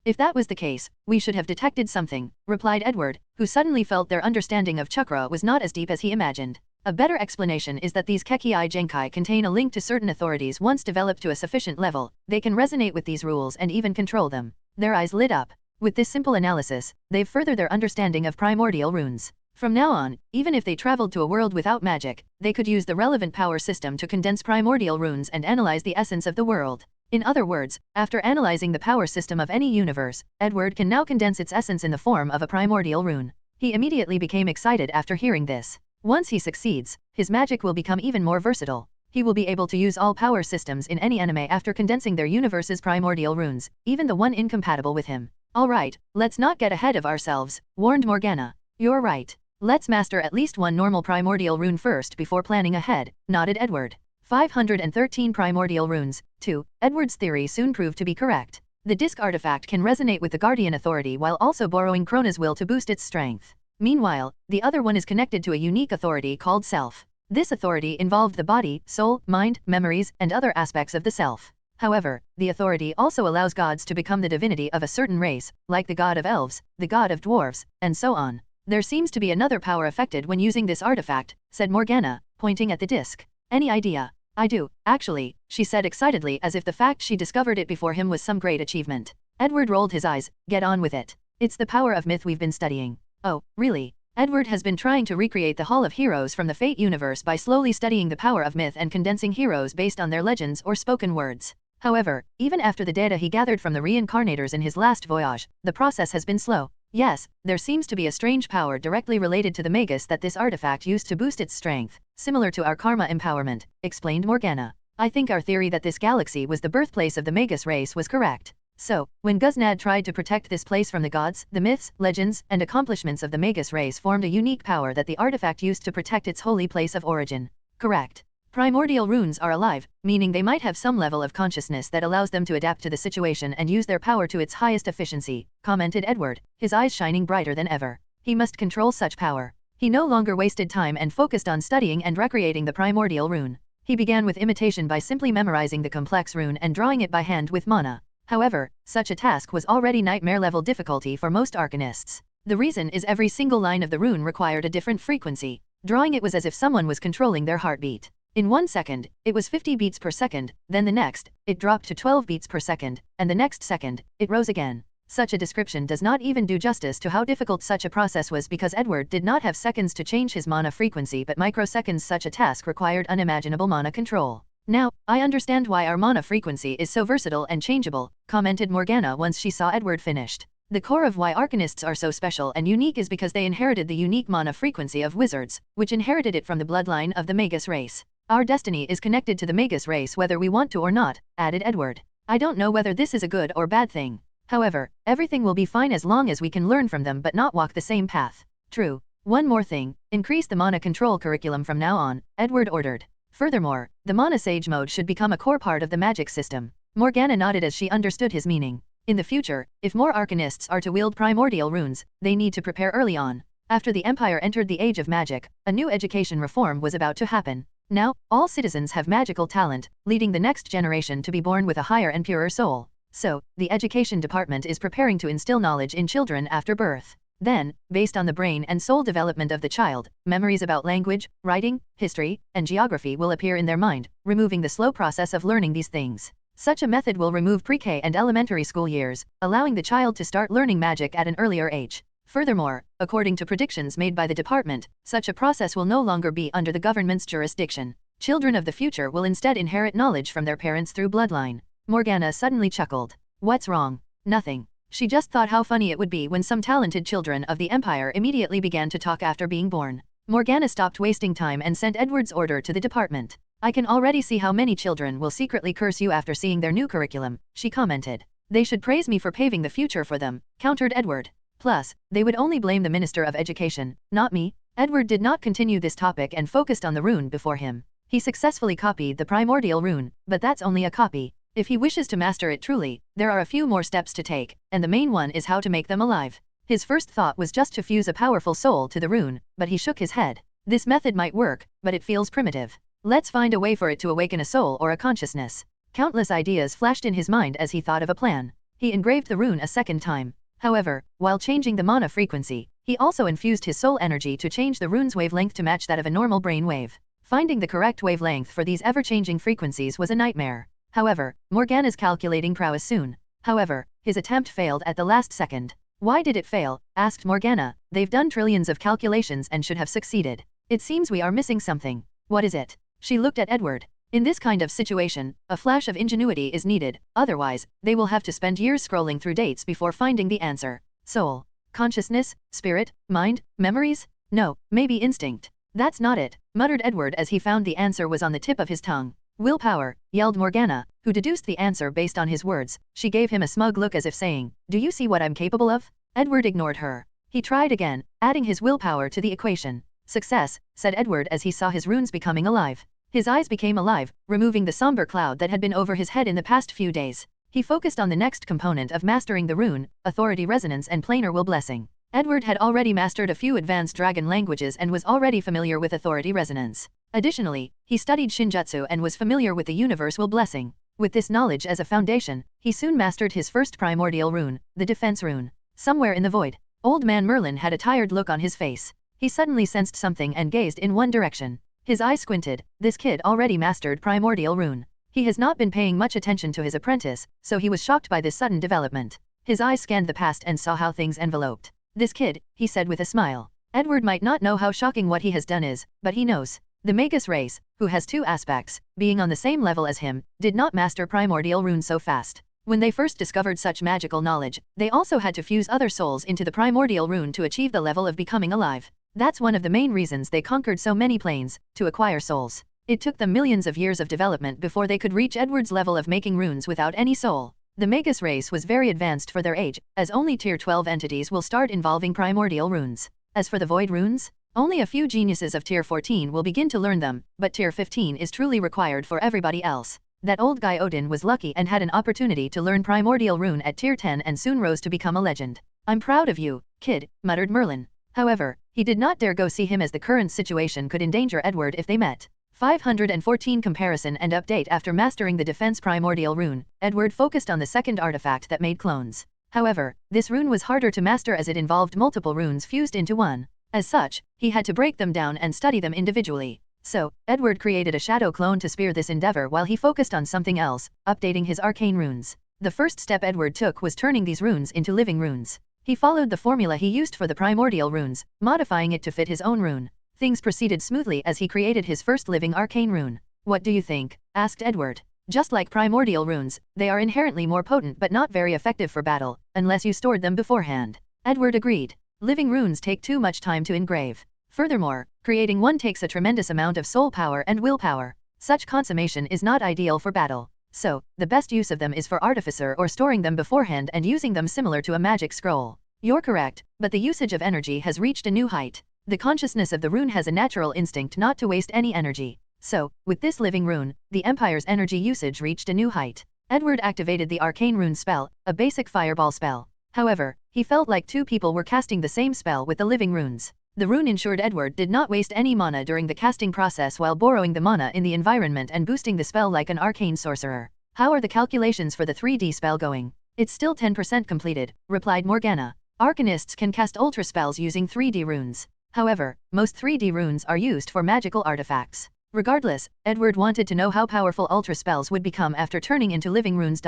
If that was the case, we should have detected something, replied Edward, who suddenly felt their understanding of chakra was not as deep as he imagined. A better explanation is that these kekei genkai contain a link to certain authorities. Once developed to a sufficient level, they can resonate with these rules and even control them. Their eyes lit up. With this simple analysis, they've furthered their understanding of primordial runes. From now on, even if they traveled to a world without magic, they could use the relevant power system to condense primordial runes and analyze the essence of the world. In other words, after analyzing the power system of any universe, Edward can now condense its essence in the form of a primordial rune. He immediately became excited after hearing this. Once he succeeds, his magic will become even more versatile. He will be able to use all power systems in any anime after condensing their universe's primordial runes, even the one incompatible with him. Alright, let's not get ahead of ourselves, warned Morgana. You're right. Let's master at least one normal primordial rune first before planning ahead, nodded Edward. 513 primordial runes. 2. Edward's theory soon proved to be correct. The disc artifact can resonate with the guardian authority while also borrowing Krona's will to boost its strength. Meanwhile, the other one is connected to a unique authority called self. This authority involved the body, soul, mind, memories, and other aspects of the self. However, the authority also allows gods to become the divinity of a certain race, like the god of elves, the god of dwarves, and so on. There seems to be another power affected when using this artifact, said Morgana, pointing at the disc. Any idea? I do, actually, she said excitedly as if the fact she discovered it before him was some great achievement. Edward rolled his eyes. Get on with it. It's the power of myth we've been studying. Oh, really? Edward has been trying to recreate the Hall of Heroes from the Fate universe by slowly studying the power of myth and condensing heroes based on their legends or spoken words. However, even after the data he gathered from the reincarnators in his last voyage, the process has been slow. Yes, there seems to be a strange power directly related to the Magus that this artifact used to boost its strength, similar to our karma empowerment, explained Morgana. I think our theory that this galaxy was the birthplace of the Magus race was correct. So, when Guznad tried to protect this place from the gods, the myths, legends, and accomplishments of the Magus race formed a unique power that the artifact used to protect its holy place of origin. Correct. Primordial runes are alive, meaning they might have some level of consciousness that allows them to adapt to the situation and use their power to its highest efficiency, commented Edward, his eyes shining brighter than ever. He must control such power. He no longer wasted time and focused on studying and recreating the primordial rune. He began with imitation by simply memorizing the complex rune and drawing it by hand with mana. However, such a task was already nightmare-level difficulty for most arcanists. The reason is every single line of the rune required a different frequency. Drawing it was as if someone was controlling their heartbeat. In 1 second, it was 50 beats per second, then the next, it dropped to 12 beats per second, and the next second, it rose again. Such a description does not even do justice to how difficult such a process was because Edward did not have seconds to change his mana frequency but microseconds. Such a task required unimaginable mana control. Now, I understand why our mana frequency is so versatile and changeable, commented Morgana once she saw Edward finished. The core of why arcanists are so special and unique is because they inherited the unique mana frequency of wizards, which inherited it from the bloodline of the Magus race. Our destiny is connected to the Magus race whether we want to or not, added Edward. I don't know whether this is a good or bad thing. However, everything will be fine as long as we can learn from them but not walk the same path. True. One more thing, increase the mana control curriculum from now on, Edward ordered. Furthermore, the mana sage mode should become a core part of the magic system. Morgana nodded as she understood his meaning. In the future, if more arcanists are to wield primordial runes, they need to prepare early on. After the Empire entered the Age of Magic, a new education reform was about to happen. Now, all citizens have magical talent, leading the next generation to be born with a higher and purer soul. So, the education department is preparing to instill knowledge in children after birth. Then, based on the brain and soul development of the child, memories about language, writing, history, and geography will appear in their mind, removing the slow process of learning these things. Such a method will remove pre-K and elementary school years, allowing the child to start learning magic at an earlier age. Furthermore, according to predictions made by the department, such a process will no longer be under the government's jurisdiction. Children of the future will instead inherit knowledge from their parents through bloodline. Morgana suddenly chuckled. What's wrong? Nothing. She just thought how funny it would be when some talented children of the Empire immediately began to talk after being born. Morgana stopped wasting time and sent Edward's order to the department. I can already see how many children will secretly curse you after seeing their new curriculum, she commented. They should praise me for paving the future for them, countered Edward. Plus, they would only blame the Minister of Education, not me. Edward did not continue this topic and focused on the rune before him. He successfully copied the primordial rune, but that's only a copy. If he wishes to master it truly, there are a few more steps to take, and the main one is how to make them alive. His first thought was just to fuse a powerful soul to the rune, but he shook his head. This method might work, but it feels primitive. Let's find a way for it to awaken a soul or a consciousness. Countless ideas flashed in his mind as he thought of a plan. He engraved the rune a second time. However, while changing the mana frequency, he also infused his soul energy to change the rune's wavelength to match that of a normal brain wave. Finding the correct wavelength for these ever-changing frequencies was a nightmare. However, Morgana's calculating prowess soon. However, his attempt failed at the last second. Why did it fail? Asked Morgana. They've done trillions of calculations and should have succeeded. It seems we are missing something. What is it? She looked at Edward. In this kind of situation, a flash of ingenuity is needed, otherwise, they will have to spend years scrolling through dates before finding the answer. Soul. Consciousness, spirit, mind, memories? No, maybe instinct. That's not it, muttered Edward as he found the answer was on the tip of his tongue. Willpower, yelled Morgana, who deduced the answer based on his words. She gave him a smug look as if saying, "Do you see what I'm capable of?" Edward ignored her. He tried again, adding his willpower to the equation. Success, said Edward as he saw his runes becoming alive. His eyes became alive, removing the somber cloud that had been over his head in the past few days. He focused on the next component of mastering the rune, authority resonance and planar will blessing. Edward had already mastered a few advanced dragon languages and was already familiar with authority resonance. Additionally, he studied Shinjutsu and was familiar with the universe will blessing. With this knowledge as a foundation, he soon mastered his first primordial rune, the defense rune. Somewhere in the void, Old Man Merlin had a tired look on his face. He suddenly sensed something and gazed in one direction. His eyes squinted. This kid already mastered primordial rune. He has not been paying much attention to his apprentice, so he was shocked by this sudden development. His eyes scanned the past and saw how things enveloped. This kid, he said with a smile. Edward might not know how shocking what he has done is, but he knows. The Magus race, who has two aspects, being on the same level as him, did not master primordial rune so fast. When they first discovered such magical knowledge, they also had to fuse other souls into the primordial rune to achieve the level of becoming alive. That's one of the main reasons they conquered so many planes, to acquire souls. It took them millions of years of development before they could reach Edward's level of making runes without any soul. The Magus race was very advanced for their age, as only tier 12 entities will start involving primordial runes. As for the void runes, only a few geniuses of tier 14 will begin to learn them, but tier 15 is truly required for everybody else. That old guy Odin was lucky and had an opportunity to learn primordial rune at tier 10 and soon rose to become a legend. I'm proud of you, kid, muttered Merlin. However, he did not dare go see him as the current situation could endanger Edward if they met. 514 Comparison and update. After mastering the defense primordial rune, Edward focused on the second artifact that made clones. However, this rune was harder to master as it involved multiple runes fused into one. As such, he had to break them down and study them individually. So, Edward created a shadow clone to spear this endeavor while he focused on something else, updating his arcane runes. The first step Edward took was turning these runes into living runes. He followed the formula he used for the primordial runes, modifying it to fit his own rune. Things proceeded smoothly as he created his first living arcane rune. What do you think? Asked Edward. Just like primordial runes, they are inherently more potent but not very effective for battle, unless you stored them beforehand. Edward agreed. Living runes take too much time to engrave. Furthermore, creating one takes a tremendous amount of soul power and willpower. Such consummation is not ideal for battle. So, the best use of them is for artificer or storing them beforehand and using them similar to a magic scroll. You're correct, but the usage of energy has reached a new height. The consciousness of the rune has a natural instinct not to waste any energy. So, with this living rune, the Empire's energy usage reached a new height. Edward activated the arcane rune spell, a basic fireball spell. However, he felt like two people were casting the same spell with the living runes. The rune ensured Edward did not waste any mana during the casting process while borrowing the mana in the environment and boosting the spell like an arcane sorcerer. How are the calculations for the 3D spell going? It's still 10% completed, replied Morgana. Arcanists can cast ultra spells using 3D runes. However, most 3D runes are used for magical artifacts. Regardless, Edward wanted to know how powerful ultra spells would become after turning into living runes.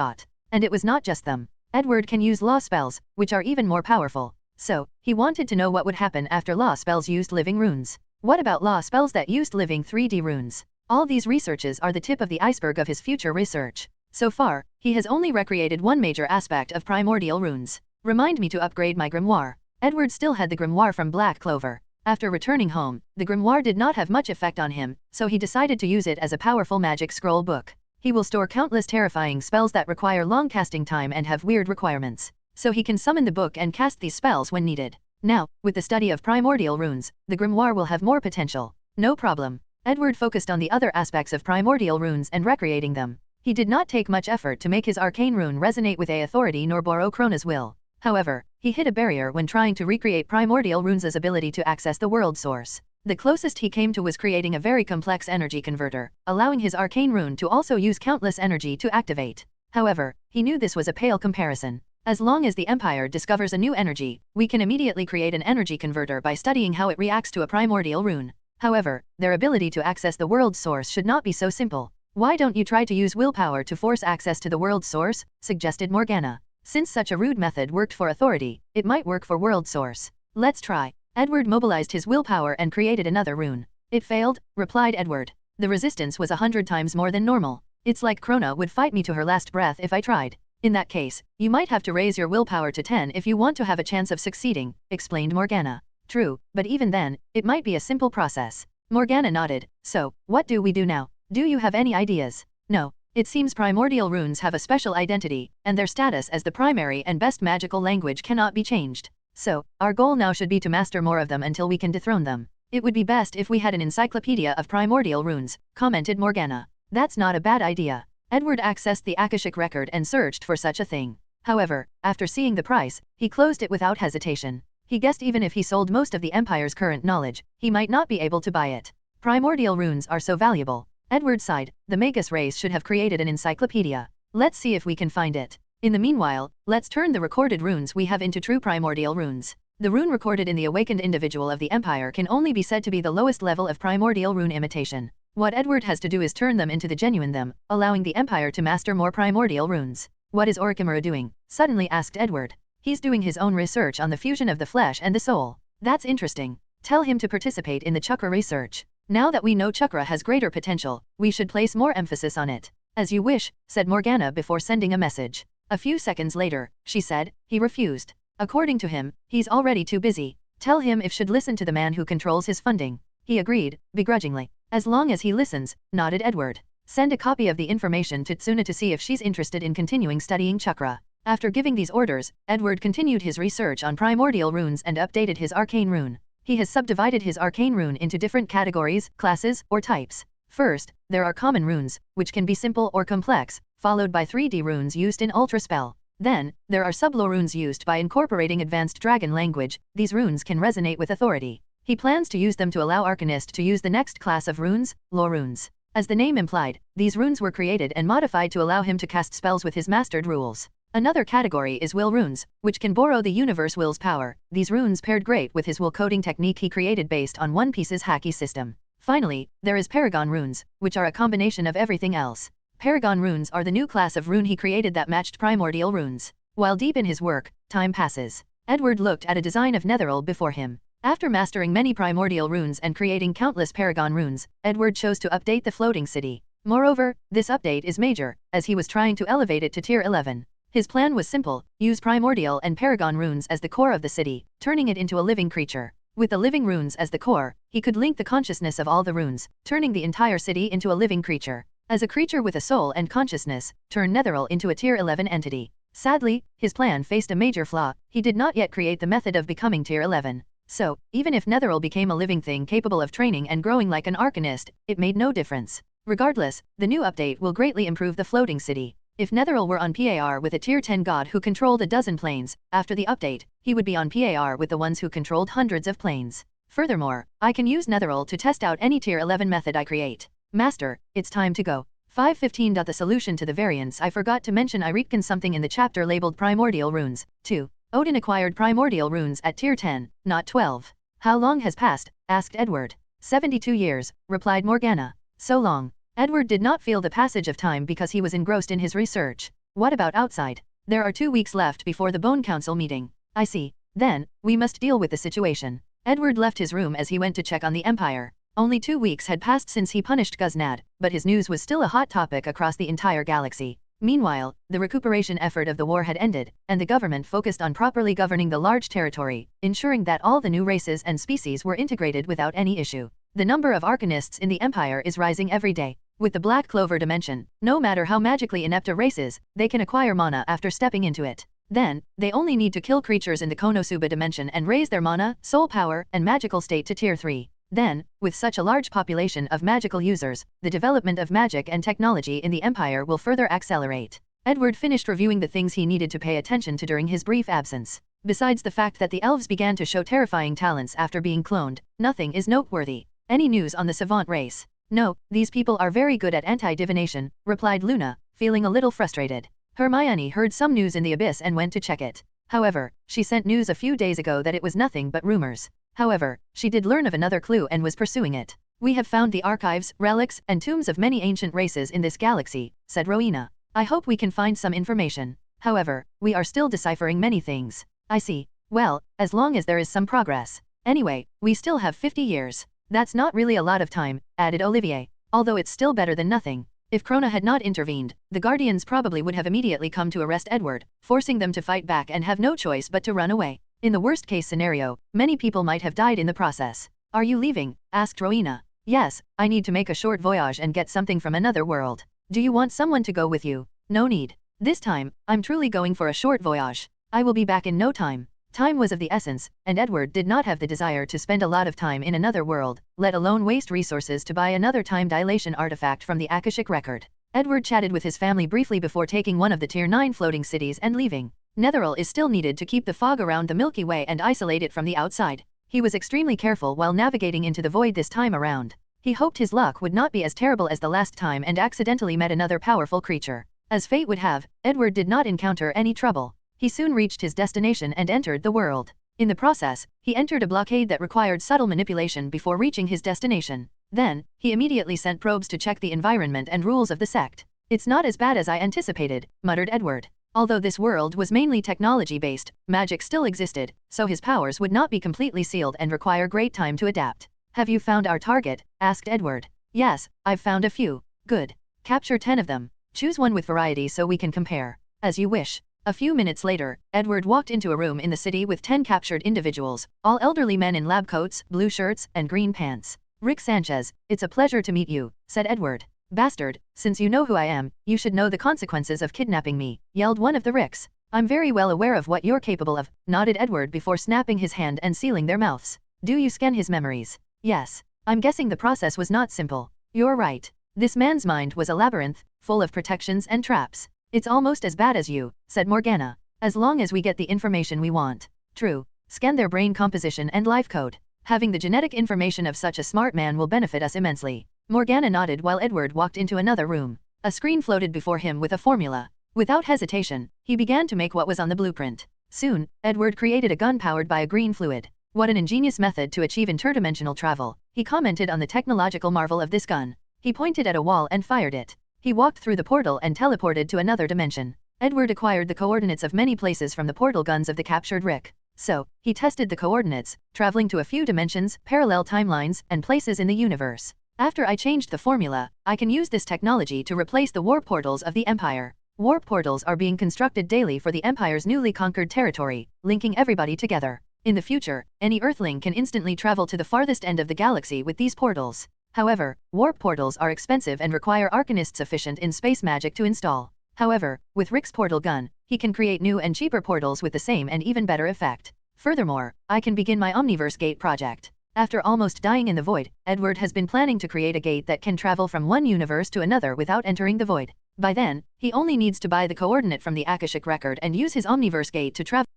And it was not just them. Edward can use law spells, which are even more powerful. So, he wanted to know what would happen after law spells used living runes. What about law spells that used living 3D runes? All these researches are the tip of the iceberg of his future research. So far, he has only recreated one major aspect of primordial runes. Remind me to upgrade my grimoire. Edward still had the grimoire from Black Clover. After returning home, the grimoire did not have much effect on him, so he decided to use it as a powerful magic scroll book. He will store countless terrifying spells that require long casting time and have weird requirements, so he can summon the book and cast these spells when needed. Now, with the study of primordial runes, the grimoire will have more potential. No problem. Edward focused on the other aspects of primordial runes and recreating them. He did not take much effort to make his arcane rune resonate with a authority nor borrow Krona's will. However, he hit a barrier when trying to recreate primordial runes' ability to access the world source. The closest he came to was creating a very complex energy converter, allowing his arcane rune to also use countless energy to activate. However, he knew this was a pale comparison. As long as the Empire discovers a new energy, we can immediately create an energy converter by studying how it reacts to a primordial rune. However, their ability to access the world source should not be so simple. Why don't you try to use willpower to force access to the world source? Suggested Morgana. Since such a rude method worked for authority, it might work for world source. Let's try. Edward mobilized his willpower and created another rune. It failed, replied Edward. The resistance was 100 times more than normal. It's like Krona would fight me to her last breath if I tried. In that case, you might have to raise your willpower to 10 if you want to have a chance of succeeding, explained Morgana. True, but even then, it might be a simple process. Morgana nodded. So, what do we do now? Do you have any ideas? No. It seems primordial runes have a special identity, and their status as the primary and best magical language cannot be changed. So, our goal now should be to master more of them until we can dethrone them. It would be best if we had an encyclopedia of primordial runes, commented Morgana. That's not a bad idea. Edward accessed the Akashic record and searched for such a thing. However, after seeing the price, he closed it without hesitation. He guessed even if he sold most of the Empire's current knowledge, he might not be able to buy it. Primordial runes are so valuable. Edward sighed. The Magus race should have created an encyclopedia. Let's see if we can find it. In the meanwhile, let's turn the recorded runes we have into true primordial runes. The rune recorded in the awakened individual of the Empire can only be said to be the lowest level of primordial rune imitation. What Edward has to do is turn them into the genuine them, allowing the Empire to master more primordial runes. What is Orikimura doing? Suddenly asked Edward. He's doing his own research on the fusion of the flesh and the soul. That's interesting. Tell him to participate in the chakra research. Now that we know chakra has greater potential, we should place more emphasis on it. As you wish, said Morgana before sending a message. A few seconds later, she said, he refused. According to him, he's already too busy. Tell him if should listen to the man who controls his funding. He agreed, begrudgingly. As long as he listens, nodded Edward. Send a copy of the information to Tsuna to see if she's interested in continuing studying chakra. After giving these orders, Edward continued his research on primordial runes and updated his arcane rune. He has subdivided his arcane rune into different categories, classes, or types. First, there are common runes, which can be simple or complex, followed by 3D runes used in Ultra Spell. Then, there are sub-law runes used by incorporating advanced dragon language. These runes can resonate with authority. He plans to use them to allow Arcanist to use the next class of runes, law runes. As the name implied, these runes were created and modified to allow him to cast spells with his mastered rules. Another category is will runes, which can borrow the universe will's power. These runes paired great with his will coding technique he created based on One Piece's Haki system. Finally, there is paragon runes, which are a combination of everything else. Paragon runes are the new class of rune he created that matched primordial runes. While deep in his work, time passes. Edward looked at a design of Netheril before him. After mastering many primordial runes and creating countless paragon runes, Edward chose to update the floating city. Moreover, this update is major, as he was trying to elevate it to tier 11. His plan was simple, use primordial and paragon runes as the core of the city, turning it into a living creature. With the living runes as the core, he could link the consciousness of all the runes, turning the entire city into a living creature. As a creature with a soul and consciousness, turn Netheril into a tier 11 entity. Sadly, his plan faced a major flaw. He did not yet create the method of becoming tier 11. So, even if Netheril became a living thing capable of training and growing like an Arcanist, it made no difference. Regardless, the new update will greatly improve the floating city. If Netheril were on PAR with a tier 10 god who controlled a dozen planes, after the update, he would be on PAR with the ones who controlled hundreds of planes. Furthermore, I can use Netheril to test out any tier 11 method I create. Master, it's time to go. 515. The solution to the variance I forgot to mention. I retcon something in the chapter labeled Primordial Runes. 2. Odin acquired Primordial Runes at tier 10, not 12. How long has passed? Asked Edward. 72 years, replied Morgana. So long. Edward did not feel the passage of time because he was engrossed in his research. What about outside? There are 2 weeks left before the Bone Council meeting. I see. Then, we must deal with the situation. Edward left his room as he went to check on the Empire. Only 2 weeks had passed since he punished Guznad, but his news was still a hot topic across the entire galaxy. Meanwhile, the recuperation effort of the war had ended, and the government focused on properly governing the large territory, ensuring that all the new races and species were integrated without any issue. The number of Arcanists in the Empire is rising every day. With the Black Clover dimension, no matter how magically inept a race is, they can acquire mana after stepping into it. Then, they only need to kill creatures in the Konosuba dimension and raise their mana, soul power, and magical state to tier 3. Then, with such a large population of magical users, the development of magic and technology in the Empire will further accelerate. Edward finished reviewing the things he needed to pay attention to during his brief absence. Besides the fact that the elves began to show terrifying talents after being cloned, nothing is noteworthy. Any news on the savant race? No, these people are very good at anti-divination, replied Luna, feeling a little frustrated. Hermione heard some news in the abyss and went to check it. However, she sent news a few days ago that it was nothing but rumors. However, she did learn of another clue and was pursuing it. We have found the archives, relics, and tombs of many ancient races in this galaxy, said Rowena. I hope we can find some information. However, we are still deciphering many things. I see. Well, as long as there is some progress. Anyway, we still have 50 years. That's not really a lot of time, added Olivier. Although it's still better than nothing. If Krona had not intervened, the Guardians probably would have immediately come to arrest Edward, forcing them to fight back and have no choice but to run away. In the worst-case scenario, many people might have died in the process. Are you leaving? Asked Rowena. Yes, I need to make a short voyage and get something from another world. Do you want someone to go with you? No need. This time, I'm truly going for a short voyage. I will be back in no time. Time was of the essence, and Edward did not have the desire to spend a lot of time in another world, let alone waste resources to buy another time dilation artifact from the Akashic record. Edward chatted with his family briefly before taking one of the tier 9 floating cities and leaving. Netheril is still needed to keep the fog around the Milky Way and isolate it from the outside. He was extremely careful while navigating into the void this time around. He hoped his luck would not be as terrible as the last time and accidentally met another powerful creature. As fate would have, Edward did not encounter any trouble. He soon reached his destination and entered the world. In the process, he entered a blockade that required subtle manipulation before reaching his destination. Then, he immediately sent probes to check the environment and rules of the sect. It's not as bad as I anticipated, muttered Edward. Although this world was mainly technology-based, magic still existed, so his powers would not be completely sealed and require great time to adapt. Have you found our target? Asked Edward. Yes, I've found a few. Good. Capture 10 of them. Choose one with variety so we can compare. As you wish. A few minutes later, Edward walked into a room in the city with 10 captured individuals, all elderly men in lab coats, blue shirts, and green pants. Rick Sanchez, it's a pleasure to meet you, said Edward. Bastard, since you know who I am, you should know the consequences of kidnapping me, yelled one of the Ricks. I'm very well aware of what you're capable of, nodded Edward before snapping his hand and sealing their mouths. Do you scan his memories? Yes. I'm guessing the process was not simple. You're right. This man's mind was a labyrinth, full of protections and traps. It's almost as bad as you, said Morgana. As long as we get the information we want. True. Scan their brain composition and life code. Having the genetic information of such a smart man will benefit us immensely. Morgana nodded while Edward walked into another room. A screen floated before him with a formula. Without hesitation, he began to make what was on the blueprint. Soon, Edward created a gun powered by a green fluid. What an ingenious method to achieve interdimensional travel. He commented on the technological marvel of this gun. He pointed at a wall and fired it. He walked through the portal and teleported to another dimension. Edward acquired the coordinates of many places from the portal guns of the captured Rick. So, he tested the coordinates, traveling to a few dimensions, parallel timelines, and places in the universe. After I changed the formula, I can use this technology to replace the warp portals of the Empire. Warp portals are being constructed daily for the Empire's newly conquered territory, linking everybody together. In the future, any Earthling can instantly travel to the farthest end of the galaxy with these portals. However, warp portals are expensive and require arcanists efficient in space magic to install. However, with Rick's portal gun, he can create new and cheaper portals with the same and even better effect. Furthermore, I can begin my Omniverse Gate project. After almost dying in the void, Edward has been planning to create a gate that can travel from one universe to another without entering the void. By then, he only needs to buy the coordinate from the Akashic record and use his Omniverse Gate to travel.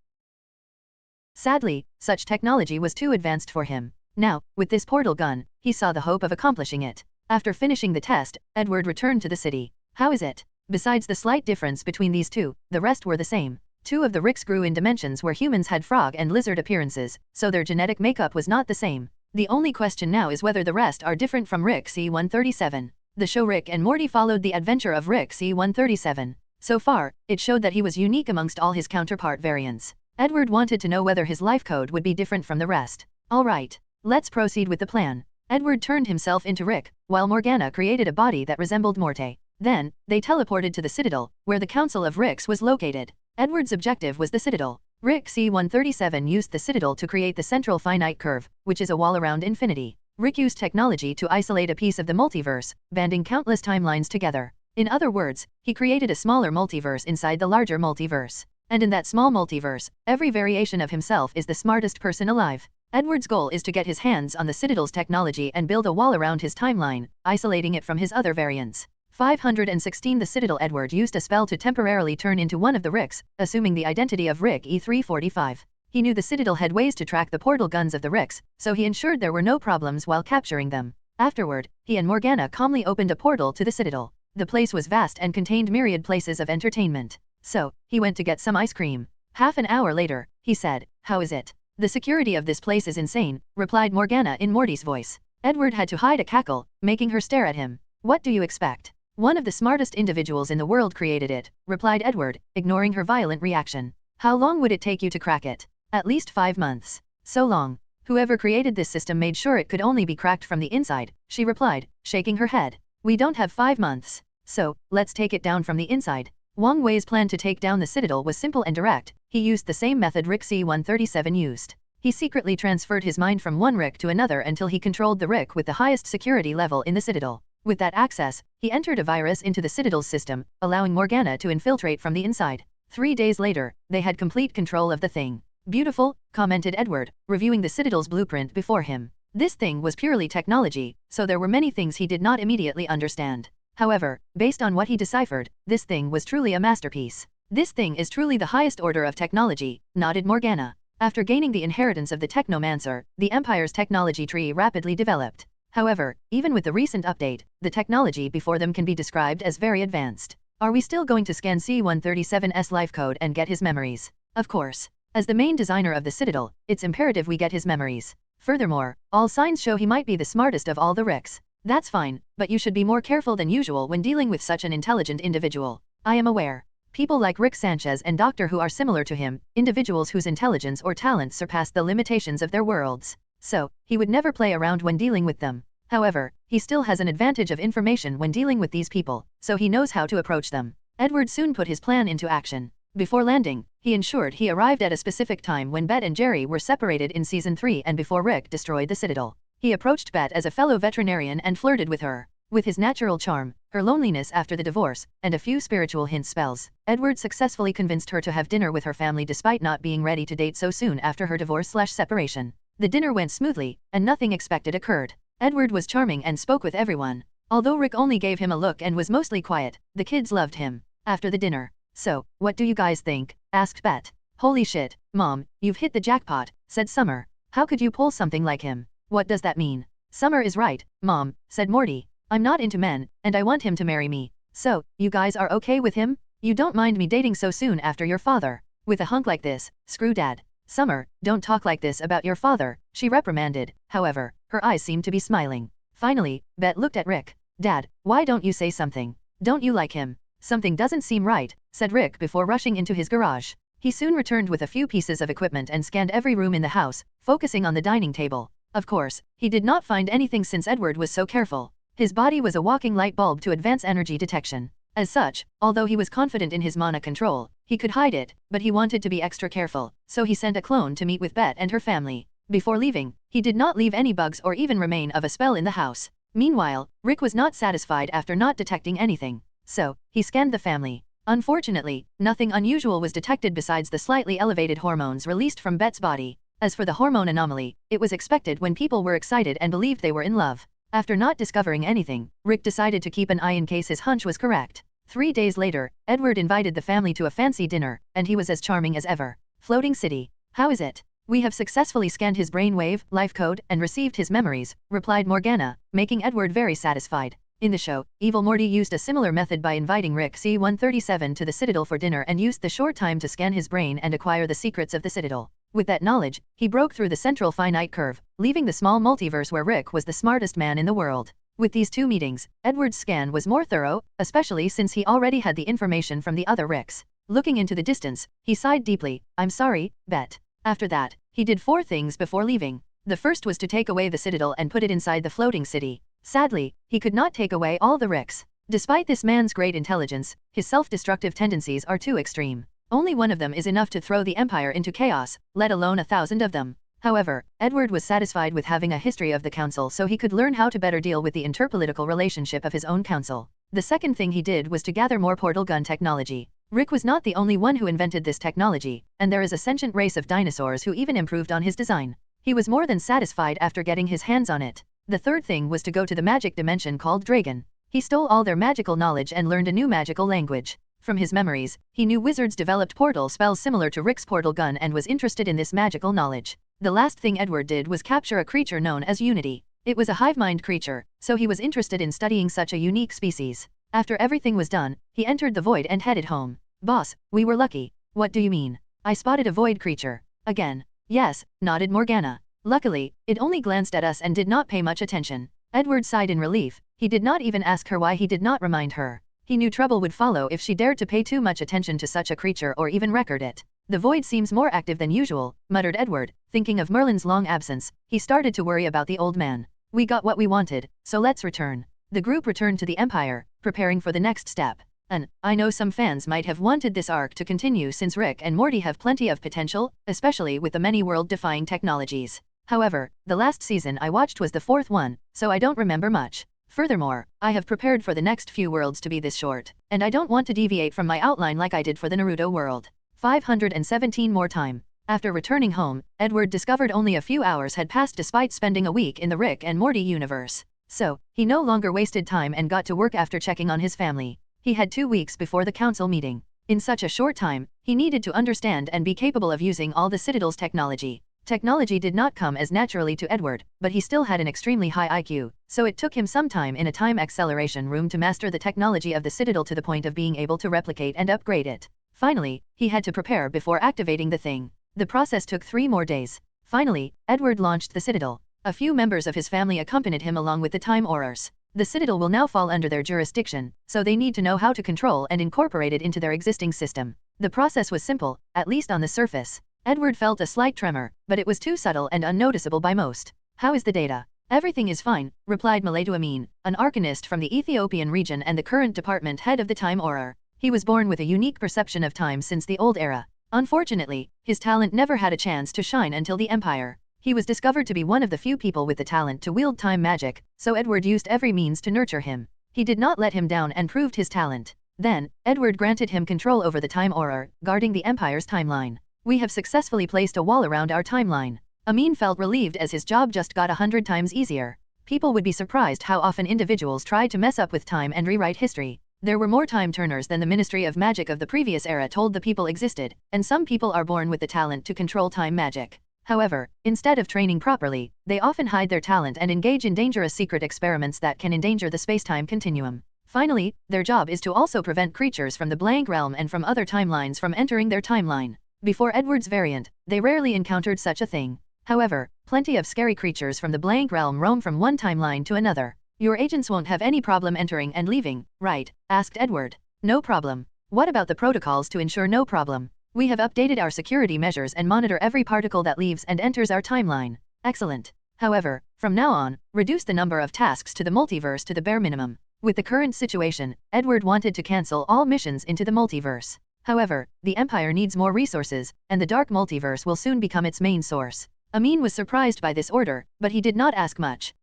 Sadly, such technology was too advanced for him. Now, with this portal gun, he saw the hope of accomplishing it. After finishing the test, Edward returned to the city. How is it? Besides the slight difference between these two, the rest were the same. Two of the Ricks grew in dimensions where humans had frog and lizard appearances, so their genetic makeup was not the same. The only question now is whether the rest are different from Rick C-137. The show Rick and Morty followed the adventure of Rick C-137. So far, it showed that he was unique amongst all his counterpart variants. Edward wanted to know whether his life code would be different from the rest. Alright, let's proceed with the plan. Edward turned himself into Rick, while Morgana created a body that resembled Morty. Then, they teleported to the Citadel, where the Council of Ricks was located. Edward's objective was the Citadel. Rick C-137 used the Citadel to create the central finite curve, which is a wall around infinity. Rick used technology to isolate a piece of the multiverse, banding countless timelines together. In other words, he created a smaller multiverse inside the larger multiverse. And in that small multiverse, every variation of himself is the smartest person alive. Edward's goal is to get his hands on the Citadel's technology and build a wall around his timeline, isolating it from his other variants. 516 The Citadel. Edward used a spell to temporarily turn into one of the Ricks, assuming the identity of Rick E345. He knew the Citadel had ways to track the portal guns of the Ricks, so he ensured there were no problems while capturing them. Afterward, he and Morgana calmly opened a portal to the Citadel. The place was vast and contained myriad places of entertainment. So, he went to get some ice cream. Half an hour later, he said, "How is it?" "The security of this place is insane," replied Morgana in Morty's voice. Edward had to hide a cackle, making her stare at him. "What do you expect? One of the smartest individuals in the world created it," replied Edward, ignoring her violent reaction. "How long would it take you to crack it?" "At least 5 months. So long. Whoever created this system made sure it could only be cracked from the inside," she replied, shaking her head. "We don't have 5 months. So, let's take it down from the inside." Wang Wei's plan to take down the Citadel was simple and direct. He used the same method Rick C-137 used. He secretly transferred his mind from one Rick to another until he controlled the Rick with the highest security level in the Citadel. With that access, he entered a virus into the Citadel's system, allowing Morgana to infiltrate from the inside. 3 days later, they had complete control of the thing. "Beautiful," commented Edward, reviewing the Citadel's blueprint before him. This thing was purely technology, so there were many things he did not immediately understand. However, based on what he deciphered, this thing was truly a masterpiece. "This thing is truly the highest order of technology," nodded Morgana. After gaining the inheritance of the Technomancer, the Empire's technology tree rapidly developed. However, even with the recent update, the technology before them can be described as very advanced. Are we still going to scan C-137's life code and get his memories? Of course. As the main designer of the Citadel, it's imperative we get his memories. Furthermore, all signs show he might be the smartest of all the Ricks. That's fine, but you should be more careful than usual when dealing with such an intelligent individual. I am aware. People like Rick Sanchez and Doctor Who are similar to him, individuals whose intelligence or talents surpass the limitations of their worlds. So, he would never play around when dealing with them. However, he still has an advantage of information when dealing with these people, so he knows how to approach them. Edward soon put his plan into action. Before landing, he ensured he arrived at a specific time when Bet and Jerry were separated in Season 3 and before Rick destroyed the Citadel. He approached Bet as a fellow veterinarian and flirted with her. With his natural charm, her loneliness after the divorce, and a few spiritual hint spells, Edward successfully convinced her to have dinner with her family despite not being ready to date so soon after her divorce/separation. The dinner went smoothly, and nothing expected occurred. Edward was charming and spoke with everyone. Although Rick only gave him a look and was mostly quiet, the kids loved him. After the dinner, "So, what do you guys think?" asked Bet. "Holy shit, Mom, you've hit the jackpot," said Summer. "How could you pull something like him? What does that mean?" "Summer is right, Mom," said Morty. "I'm not into men, and I want him to marry me. So, you guys are okay with him? You don't mind me dating so soon after your father? With a hunk like this, screw Dad." "Summer, don't talk like this about your father," she reprimanded. However, her eyes seemed to be smiling. Finally, Bet looked at Rick. "Dad, why don't you say something? Don't you like him?" "Something doesn't seem right," said Rick before rushing into his garage. He soon returned with a few pieces of equipment and scanned every room in the house, focusing on the dining table. Of course, he did not find anything since Edward was so careful. His body was a walking light bulb to advance energy detection. As such, although he was confident in his mana control, he could hide it, but he wanted to be extra careful, so he sent a clone to meet with Bet and her family. Before leaving, he did not leave any bugs or even remain of a spell in the house. Meanwhile, Rick was not satisfied after not detecting anything. So, he scanned the family. Unfortunately, nothing unusual was detected besides the slightly elevated hormones released from Bet's body. As for the hormone anomaly, it was expected when people were excited and believed they were in love. After not discovering anything, Rick decided to keep an eye in case his hunch was correct. 3 days later, Edward invited the family to a fancy dinner, and he was as charming as ever. Floating City. How is it? "We have successfully scanned his brainwave, life code, and received his memories," replied Morgana, making Edward very satisfied. In the show, Evil Morty used a similar method by inviting Rick C-137 to the Citadel for dinner and used the short time to scan his brain and acquire the secrets of the Citadel. With that knowledge, he broke through the central finite curve, leaving the small multiverse where Rick was the smartest man in the world. With these two meetings, Edward's scan was more thorough, especially since he already had the information from the other Ricks. Looking into the distance, he sighed deeply. "I'm sorry, Bet." After that, he did 4 things before leaving. The first was to take away the Citadel and put it inside the floating city. Sadly, he could not take away all the Ricks. Despite this man's great intelligence, his self-destructive tendencies are too extreme. Only one of them is enough to throw the Empire into chaos, let alone 1,000 of them. However, Edward was satisfied with having a history of the Council so he could learn how to better deal with the interpolitical relationship of his own Council. The second thing he did was to gather more portal gun technology. Rick was not the only one who invented this technology, and there is a sentient race of dinosaurs who even improved on his design. He was more than satisfied after getting his hands on it. The third thing was to go to the magic dimension called Dragon. He stole all their magical knowledge and learned a new magical language. From his memories, he knew wizards developed portal spells similar to Rick's portal gun and was interested in this magical knowledge. The last thing Edward did was capture a creature known as Unity. It was a hive-mind creature, so he was interested in studying such a unique species. After everything was done, he entered the void and headed home. "Boss, we were lucky." "What do you mean?" "I spotted a void creature." "Again?" "Yes," nodded Morgana. "Luckily, it only glanced at us and did not pay much attention." Edward sighed in relief. He did not even ask her why he did not remind her. He knew trouble would follow if she dared to pay too much attention to such a creature or even record it. "The void seems more active than usual," muttered Edward. Thinking of Merlin's long absence, he started to worry about the old man. "We got what we wanted, so let's return." The group returned to the Empire, preparing for the next step. And I know some fans might have wanted this arc to continue since Rick and Morty have plenty of potential, especially with the many world-defying technologies. However, the last season I watched was the 4th one, so I don't remember much. Furthermore, I have prepared for the next few worlds to be this short, and I don't want to deviate from my outline like I did for the Naruto world. 517 more time. After returning home, Edward discovered only a few hours had passed despite spending a week in the Rick and Morty universe. So, he no longer wasted time and got to work after checking on his family. He had 2 weeks before the council meeting. In such a short time, he needed to understand and be capable of using all the Citadel's technology. Technology did not come as naturally to Edward, but he still had an extremely high IQ, so it took him some time in a time acceleration room to master the technology of the Citadel to the point of being able to replicate and upgrade it. Finally, he had to prepare before activating the thing. The process took 3 more days. Finally, Edward launched the Citadel. A few members of his family accompanied him along with the Time Aurors. The Citadel will now fall under their jurisdiction, so they need to know how to control and incorporate it into their existing system. The process was simple, at least on the surface. Edward felt a slight tremor, but it was too subtle and unnoticeable by most. "How is the data?" "Everything is fine," replied Malatu Amin, an arcanist from the Ethiopian region and the current department head of the Time Auror. He was born with a unique perception of time since the old era. Unfortunately, his talent never had a chance to shine until the Empire. He was discovered to be one of the few people with the talent to wield time magic, so Edward used every means to nurture him. He did not let him down and proved his talent. Then, Edward granted him control over the Time Auror, guarding the Empire's timeline. "We have successfully placed a wall around our timeline." Amin felt relieved as his job just got 100 times easier. People would be surprised how often individuals tried to mess up with time and rewrite history. There were more time turners than the Ministry of Magic of the previous era told the people existed, and some people are born with the talent to control time magic. However, instead of training properly, they often hide their talent and engage in dangerous secret experiments that can endanger the space-time continuum. Finally, their job is to also prevent creatures from the blank realm and from other timelines from entering their timeline. Before Edward's variant, they rarely encountered such a thing. However, plenty of scary creatures from the blank realm roam from one timeline to another. "Your agents won't have any problem entering and leaving, right?" asked Edward. "No problem. What about the protocols to ensure no problem?" "We have updated our security measures and monitor every particle that leaves and enters our timeline." "Excellent. However, from now on, reduce the number of tasks to the multiverse to the bare minimum." With the current situation, Edward wanted to cancel all missions into the multiverse. However, the Empire needs more resources, and the Dark Multiverse will soon become its main source. Amin was surprised by this order, but he did not ask much.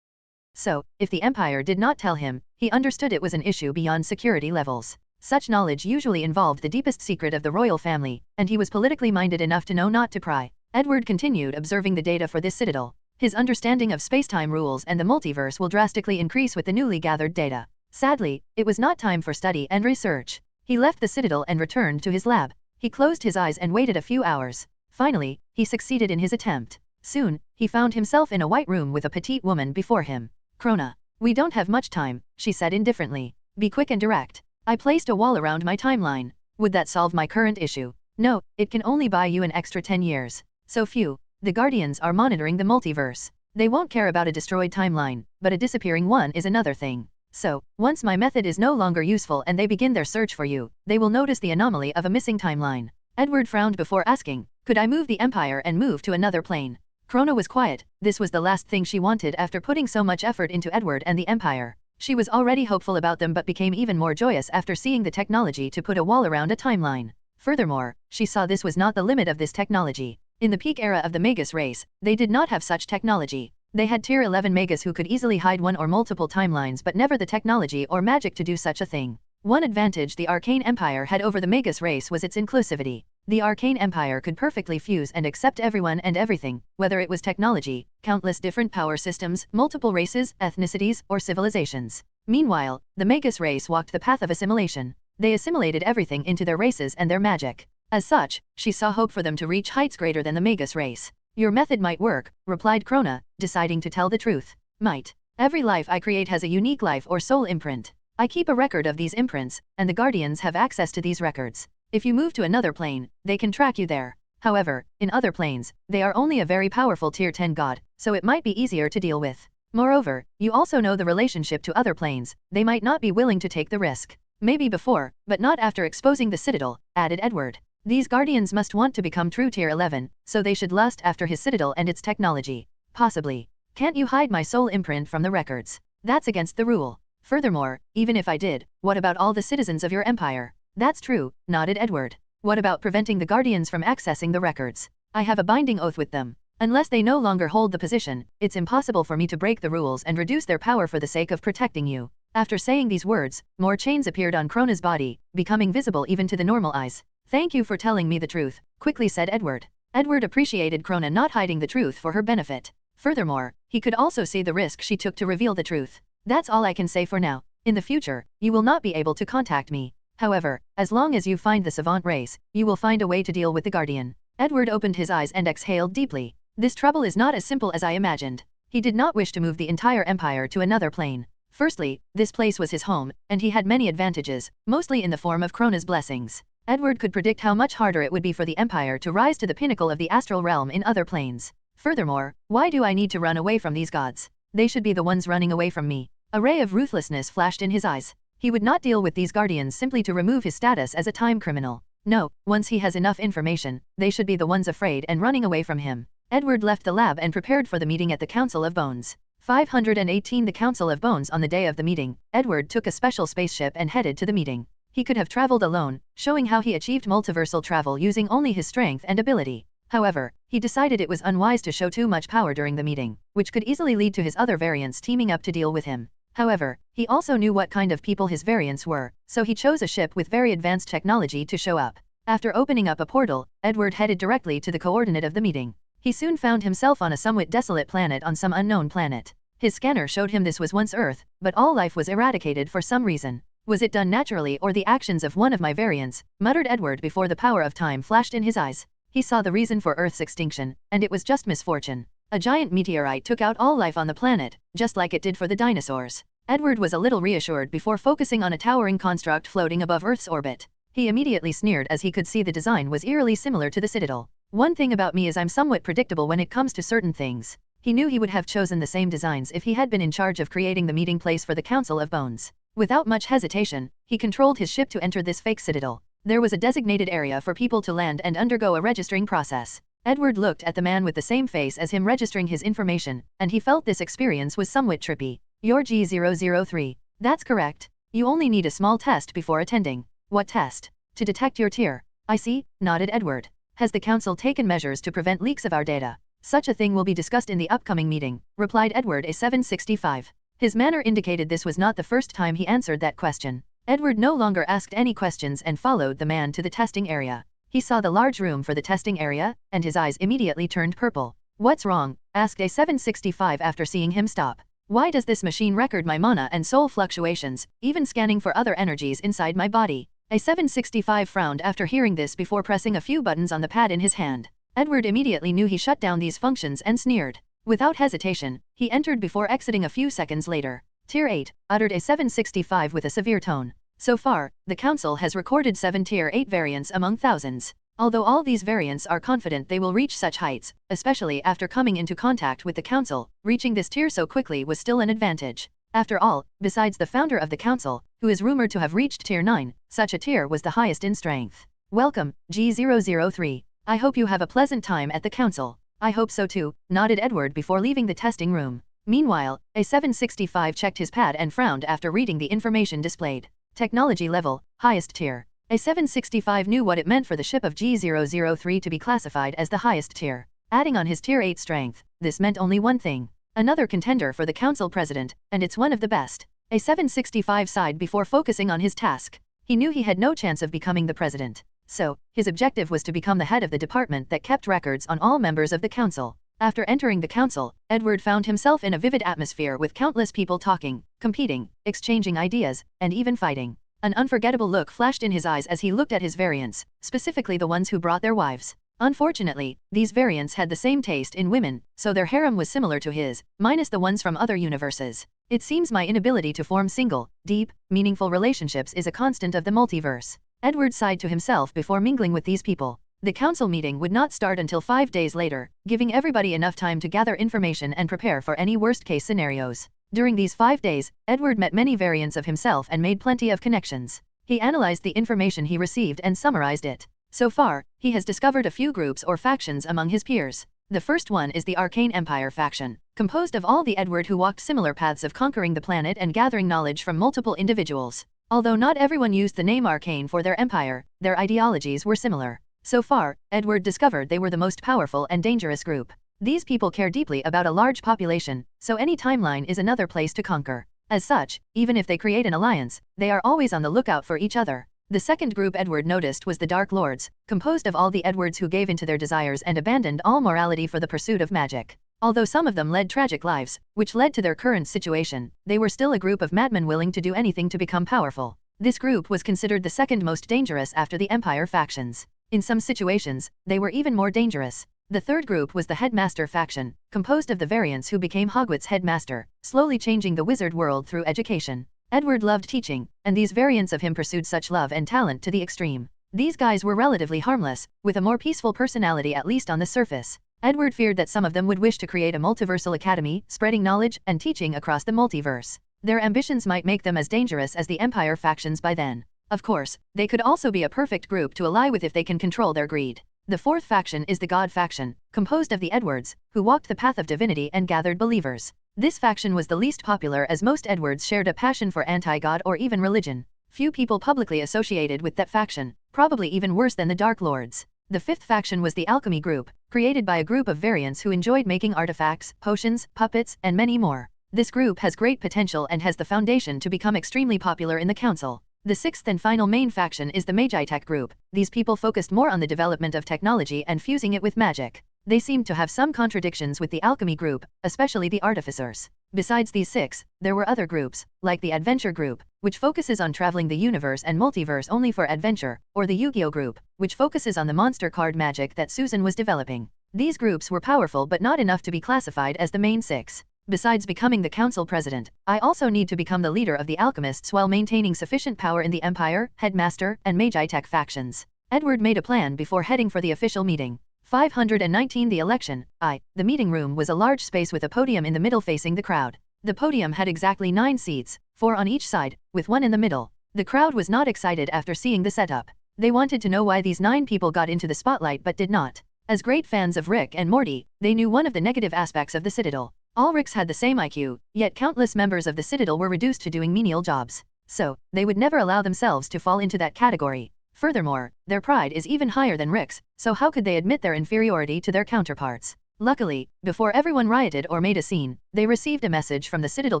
So, if the Empire did not tell him, he understood it was an issue beyond security levels. Such knowledge usually involved the deepest secret of the royal family, and he was politically minded enough to know not to pry. Edward continued observing the data for this Citadel. His understanding of space-time rules and the multiverse will drastically increase with the newly gathered data. Sadly, it was not time for study and research. He left the Citadel and returned to his lab. He closed his eyes and waited a few hours. Finally, he succeeded in his attempt. Soon, he found himself in a white room with a petite woman before him. Krona. We don't have much time, she said indifferently. Be quick and direct. I placed a wall around my timeline. Would that solve my current issue? No, it can only buy you an extra 10 years. So few. The Guardians are monitoring the multiverse. They won't care about a destroyed timeline, but a disappearing one is another thing. So, once my method is no longer useful and they begin their search for you, they will notice the anomaly of a missing timeline. Edward frowned before asking, could I move the Empire and move to another plane? Krona was quiet. This was the last thing she wanted after putting so much effort into Edward and the Empire. She was already hopeful about them but became even more joyous after seeing the technology to put a wall around a timeline. Furthermore, she saw this was not the limit of this technology. In the peak era of the Magus race, they did not have such technology. They had tier 11 Magus who could easily hide one or multiple timelines but never the technology or magic to do such a thing. One advantage the Arcane Empire had over the Magus race was its inclusivity. The Arcane Empire could perfectly fuse and accept everyone and everything, whether it was technology, countless different power systems, multiple races, ethnicities, or civilizations. Meanwhile, the Magus race walked the path of assimilation. They assimilated everything into their races and their magic. As such, she saw hope for them to reach heights greater than the Magus race. Your method might work, replied Krona, deciding to tell the truth. Might. Every life I create has a unique life or soul imprint. I keep a record of these imprints, and the Guardians have access to these records. If you move to another plane, they can track you there. However, in other planes, they are only a very powerful tier 10 god, so it might be easier to deal with. Moreover, you also know the relationship to other planes, they might not be willing to take the risk. Maybe before, but not after exposing the Citadel, added Edward. These Guardians must want to become true tier 11, so they should lust after his Citadel and its technology. Possibly. Can't you hide my soul imprint from the records? That's against the rule. Furthermore, even if I did, what about all the citizens of your empire? That's true, nodded Edward. What about preventing the Guardians from accessing the records? I have a binding oath with them. Unless they no longer hold the position, it's impossible for me to break the rules and reduce their power for the sake of protecting you. After saying these words, more chains appeared on Krona's body, becoming visible even to the normal eyes. Thank you for telling me the truth, quickly said Edward. Edward appreciated Krona not hiding the truth for her benefit. Furthermore, he could also see the risk she took to reveal the truth. That's all I can say for now. In the future, you will not be able to contact me. However, as long as you find the savant race, you will find a way to deal with the Guardian. Edward opened his eyes and exhaled deeply. This trouble is not as simple as I imagined. He did not wish to move the entire empire to another plane. Firstly, this place was his home, and he had many advantages, mostly in the form of Krona's blessings. Edward could predict how much harder it would be for the empire to rise to the pinnacle of the astral realm in other planes. Furthermore, why do I need to run away from these gods? They should be the ones running away from me. A ray of ruthlessness flashed in his eyes. He would not deal with these Guardians simply to remove his status as a time criminal. No, once he has enough information, they should be the ones afraid and running away from him. Edward left the lab and prepared for the meeting at the Council of Bones. 518 The Council of Bones. On the day of the meeting, Edward took a special spaceship and headed to the meeting. He could have traveled alone, showing how he achieved multiversal travel using only his strength and ability. However, he decided it was unwise to show too much power during the meeting, which could easily lead to his other variants teaming up to deal with him. However, he also knew what kind of people his variants were, so he chose a ship with very advanced technology to show up. After opening up a portal, Edward headed directly to the coordinate of the meeting. He soon found himself on a somewhat desolate planet on some unknown planet. His scanner showed him this was once Earth, but all life was eradicated for some reason. Was it done naturally or the actions of one of my variants? Muttered Edward before the power of time flashed in his eyes. He saw the reason for Earth's extinction, and it was just misfortune. A giant meteorite took out all life on the planet, just like it did for the dinosaurs. Edward was a little reassured before focusing on a towering construct floating above Earth's orbit. He immediately sneered as he could see the design was eerily similar to the Citadel. One thing about me is I'm somewhat predictable when it comes to certain things. He knew he would have chosen the same designs if he had been in charge of creating the meeting place for the Council of Bones. Without much hesitation, he controlled his ship to enter this fake citadel. There was a designated area for people to land and undergo a registering process. Edward looked at the man with the same face as him registering his information, and he felt this experience was somewhat trippy. You're G003. That's correct. You only need a small test before attending. What test? To detect your tier. I see, nodded Edward. Has the council taken measures to prevent leaks of our data? Such a thing will be discussed in the upcoming meeting, replied Edward A765. His manner indicated this was not the first time he answered that question. Edward no longer asked any questions and followed the man to the testing area. He saw the large room for the testing area, and his eyes immediately turned purple. What's wrong? Asked A765 after seeing him stop. Why does this machine record my mana and soul fluctuations, even scanning for other energies inside my body? A765 frowned after hearing this before pressing a few buttons on the pad in his hand. Edward immediately knew he shut down these functions and sneered. Without hesitation, he entered before exiting a few seconds later. Tier 8, uttered A765 with a severe tone. So far, the Council has recorded 7 Tier 8 variants among thousands. Although all these variants are confident they will reach such heights, especially after coming into contact with the Council, reaching this tier so quickly was still an advantage. After all, besides the founder of the Council, who is rumored to have reached Tier 9, such a tier was the highest in strength. Welcome, G003. I hope you have a pleasant time at the Council. I hope so too, nodded Edward before leaving the testing room. Meanwhile, A765 checked his pad and frowned after reading the information displayed. Technology level, highest tier. A765 knew what it meant for the ship of G003 to be classified as the highest tier. Adding on his Tier 8 strength, this meant only one thing. Another contender for the Council President, and it's one of the best. A765 sighed before focusing on his task. He knew he had no chance of becoming the president. So, his objective was to become the head of the department that kept records on all members of the Council. After entering the Council, Edward found himself in a vivid atmosphere with countless people talking, competing, exchanging ideas, and even fighting. An unforgettable look flashed in his eyes as he looked at his variants, specifically the ones who brought their wives. Unfortunately, these variants had the same taste in women, so their harem was similar to his, minus the ones from other universes. It seems my inability to form single, deep, meaningful relationships is a constant of the multiverse. Edward sighed to himself before mingling with these people. The council meeting would not start until 5 days later, giving everybody enough time to gather information and prepare for any worst-case scenarios. During these 5 days, Edward met many variants of himself and made plenty of connections. He analyzed the information he received and summarized it. So far, he has discovered a few groups or factions among his peers. The first one is the Arcane Empire faction, composed of all the Edward who walked similar paths of conquering the planet and gathering knowledge from multiple individuals. Although not everyone used the name Arcane for their empire, their ideologies were similar. So far, Edward discovered they were the most powerful and dangerous group. These people care deeply about a large population, so any timeline is another place to conquer. As such, even if they create an alliance, they are always on the lookout for each other. The second group Edward noticed was the Dark Lords, composed of all the Edwards who gave in to their desires and abandoned all morality for the pursuit of magic. Although some of them led tragic lives, which led to their current situation, they were still a group of madmen willing to do anything to become powerful. This group was considered the second most dangerous after the Empire factions. In some situations, they were even more dangerous. The third group was the Headmaster faction, composed of the variants who became Hogwarts headmaster, slowly changing the wizard world through education. Edward loved teaching, and these variants of him pursued such love and talent to the extreme. These guys were relatively harmless, with a more peaceful personality at least on the surface. Edward feared that some of them would wish to create a multiversal academy, spreading knowledge and teaching across the multiverse. Their ambitions might make them as dangerous as the Empire factions by then. Of course, they could also be a perfect group to ally with if they can control their greed. The fourth faction is the God faction, composed of the Edwards, who walked the path of divinity and gathered believers. This faction was the least popular as most Edwards shared a passion for anti-God or even religion. Few people publicly associated with that faction, probably even worse than the Dark Lords. The fifth faction was the Alchemy group, created by a group of variants who enjoyed making artifacts, potions, puppets, and many more. This group has great potential and has the foundation to become extremely popular in the council. The sixth and final main faction is the Magitech group. These people focused more on the development of technology and fusing it with magic. They seemed to have some contradictions with the Alchemy group, especially the Artificers. Besides these six, there were other groups, like the Adventure group, which focuses on traveling the universe and multiverse only for adventure, or the Yu-Gi-Oh group, which focuses on the monster card magic that Susan was developing. These groups were powerful but not enough to be classified as the main six. Besides becoming the council president, I also need to become the leader of the alchemists while maintaining sufficient power in the Empire, Headmaster, and Magitech factions. Edward made a plan before heading for the official meeting. 519 The election. The meeting room was a large space with a podium in the middle facing the crowd. The podium had exactly 9 seats, 4 on each side, with 1 in the middle. The crowd was not excited after seeing the setup. They wanted to know why these 9 people got into the spotlight but did not. As great fans of Rick and Morty, they knew one of the negative aspects of the Citadel. All Ricks had the same IQ, yet countless members of the Citadel were reduced to doing menial jobs. So, they would never allow themselves to fall into that category. Furthermore, their pride is even higher than Rick's, so how could they admit their inferiority to their counterparts? Luckily, before everyone rioted or made a scene, they received a message from the Citadel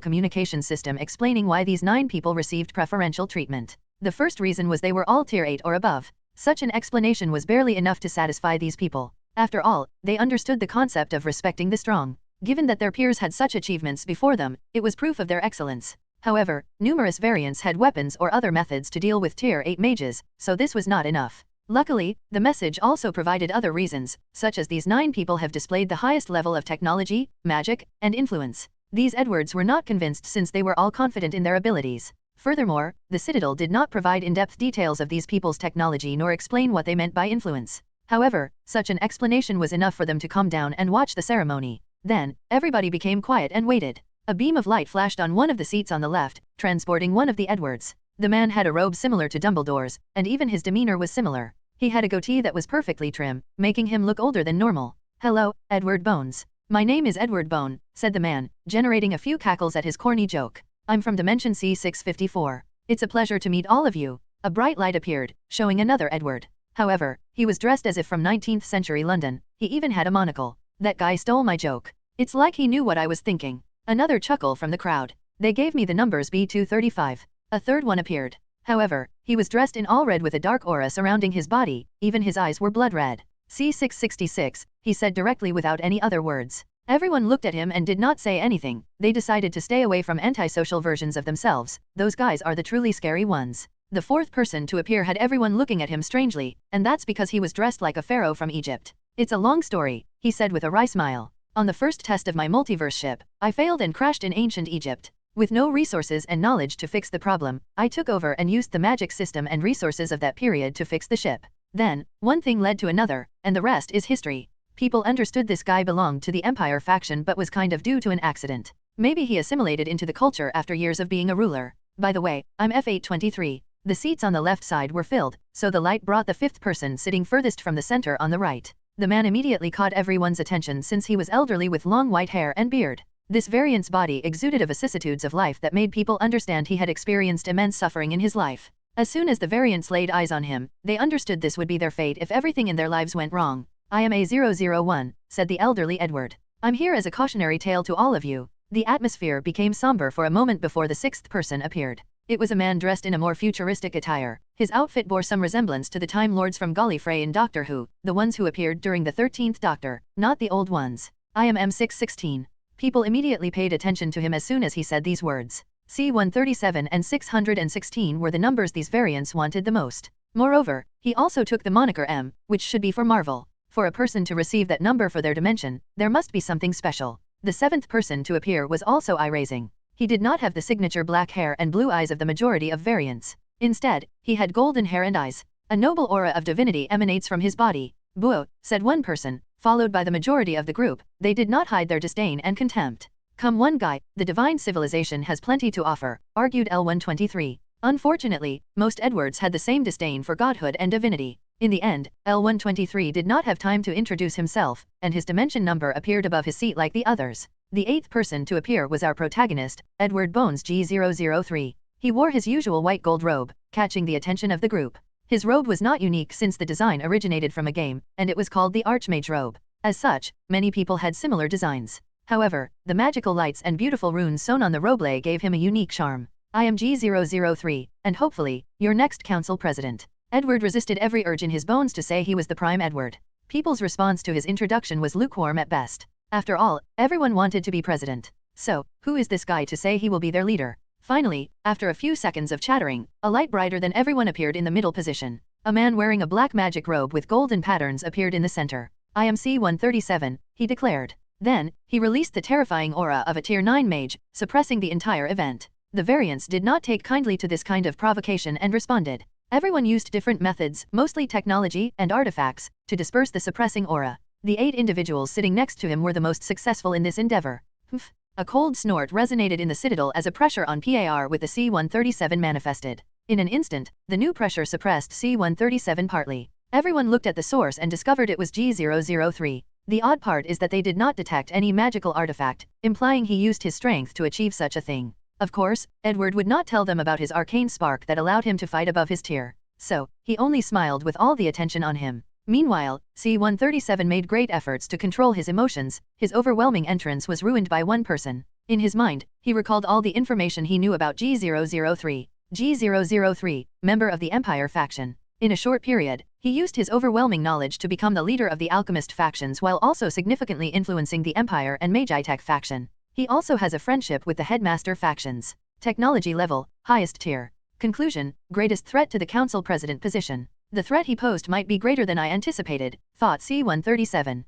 communication system explaining why these 9 people received preferential treatment. The first reason was they were all Tier 8 or above. Such an explanation was barely enough to satisfy these people. After all, they understood the concept of respecting the strong. Given that their peers had such achievements before them, it was proof of their excellence. However, numerous variants had weapons or other methods to deal with Tier 8 mages, so this was not enough. Luckily, the message also provided other reasons, such as these 9 people have displayed the highest level of technology, magic, and influence. These Edwards were not convinced since they were all confident in their abilities. Furthermore, the Citadel did not provide in-depth details of these people's technology nor explain what they meant by influence. However, such an explanation was enough for them to calm down and watch the ceremony. Then, everybody became quiet and waited. A beam of light flashed on one of the seats on the left, transporting one of the Edwards. The man had a robe similar to Dumbledore's, and even his demeanor was similar. He had a goatee that was perfectly trim, making him look older than normal. "Hello, Edward Bones. My name is Edward Bone," said the man, generating a few cackles at his corny joke. "I'm from Dimension C654. It's a pleasure to meet all of you." A bright light appeared, showing another Edward. However, he was dressed as if from 19th century London. He even had a monocle. "That guy stole my joke. It's like he knew what I was thinking." Another chuckle from the crowd. "They gave me the numbers B235. A third one appeared. However, he was dressed in all red with a dark aura surrounding his body, even his eyes were blood red. "C666, he said directly without any other words. Everyone looked at him and did not say anything. They decided to stay away from antisocial versions of themselves. Those guys are the truly scary ones. The fourth person to appear had everyone looking at him strangely, and that's because he was dressed like a pharaoh from Egypt. "It's a long story," he said with a wry smile. "On the first test of my multiverse ship, I failed and crashed in ancient Egypt. With no resources and knowledge to fix the problem, I took over and used the magic system and resources of that period to fix the ship. Then, one thing led to another, and the rest is history. People understood this guy belonged to the Empire faction but was kind of due to an accident. Maybe he assimilated into the culture after years of being a ruler. By the way, I'm F823. The seats on the left side were filled, so the light brought the fifth person sitting furthest from the center on the right. The man immediately caught everyone's attention since he was elderly with long white hair and beard. This variant's body exuded a vicissitudes of life that made people understand he had experienced immense suffering in his life. As soon as the variants laid eyes on him, they understood this would be their fate if everything in their lives went wrong. "I am A001, said the elderly Edward. "I'm here as a cautionary tale to all of you." The atmosphere became somber for a moment before the sixth person appeared. It was a man dressed in a more futuristic attire. His outfit bore some resemblance to the Time Lords from Gallifrey in Doctor Who, the ones who appeared during the 13th Doctor, not the old ones. "I am M616. People immediately paid attention to him as soon as he said these words. C137 and 616 were the numbers these variants wanted the most. Moreover, he also took the moniker M, which should be for Marvel. For a person to receive that number for their dimension, there must be something special. The seventh person to appear was also eye-raising. He did not have the signature black hair and blue eyes of the majority of variants. Instead, he had golden hair and eyes. A noble aura of divinity emanates from his body. "Buo," said one person, followed by the majority of the group. They did not hide their disdain and contempt. "Come one guy, the divine civilization has plenty to offer," argued L123. Unfortunately, most Edwards had the same disdain for godhood and divinity. In the end, L123 did not have time to introduce himself, and his dimension number appeared above his seat like the others. The eighth person to appear was our protagonist, Edward Bones G003. He wore his usual white gold robe, catching the attention of the group. His robe was not unique since the design originated from a game, and it was called the Archmage robe. As such, many people had similar designs. However, the magical lights and beautiful runes sewn on the robe gave him a unique charm. "I am G003, and hopefully, your next council president." Edward resisted every urge in his bones to say he was the prime Edward. People's response to his introduction was lukewarm at best. After all, everyone wanted to be president. So, who is this guy to say he will be their leader? Finally, after a few seconds of chattering, a light brighter than everyone appeared in the middle position. A man wearing a black magic robe with golden patterns appeared in the center. "I am C137, he declared. Then, he released the terrifying aura of a Tier 9 mage, suppressing the entire event. The variants did not take kindly to this kind of provocation and responded. Everyone used different methods, mostly technology and artifacts, to disperse the suppressing aura. The 8 individuals sitting next to him were the most successful in this endeavor. Humph. A cold snort resonated in the citadel as a pressure on PAR with the C137 manifested. In an instant, the new pressure suppressed C137 partly. Everyone looked at the source and discovered it was G003. The odd part is that they did not detect any magical artifact, implying he used his strength to achieve such a thing. Of course, Edward would not tell them about his arcane spark that allowed him to fight above his tier. So, he only smiled with all the attention on him. Meanwhile, C137 made great efforts to control his emotions. His overwhelming entrance was ruined by one person. In his mind, he recalled all the information he knew about G003. G003, member of the Empire faction. In a short period, he used his overwhelming knowledge to become the leader of the alchemist factions while also significantly influencing the Empire and Magitech faction. He also has a friendship with the headmaster factions. Technology level, highest tier. Conclusion, greatest threat to the council president position. The threat he posed might be greater than I anticipated, thought C-137.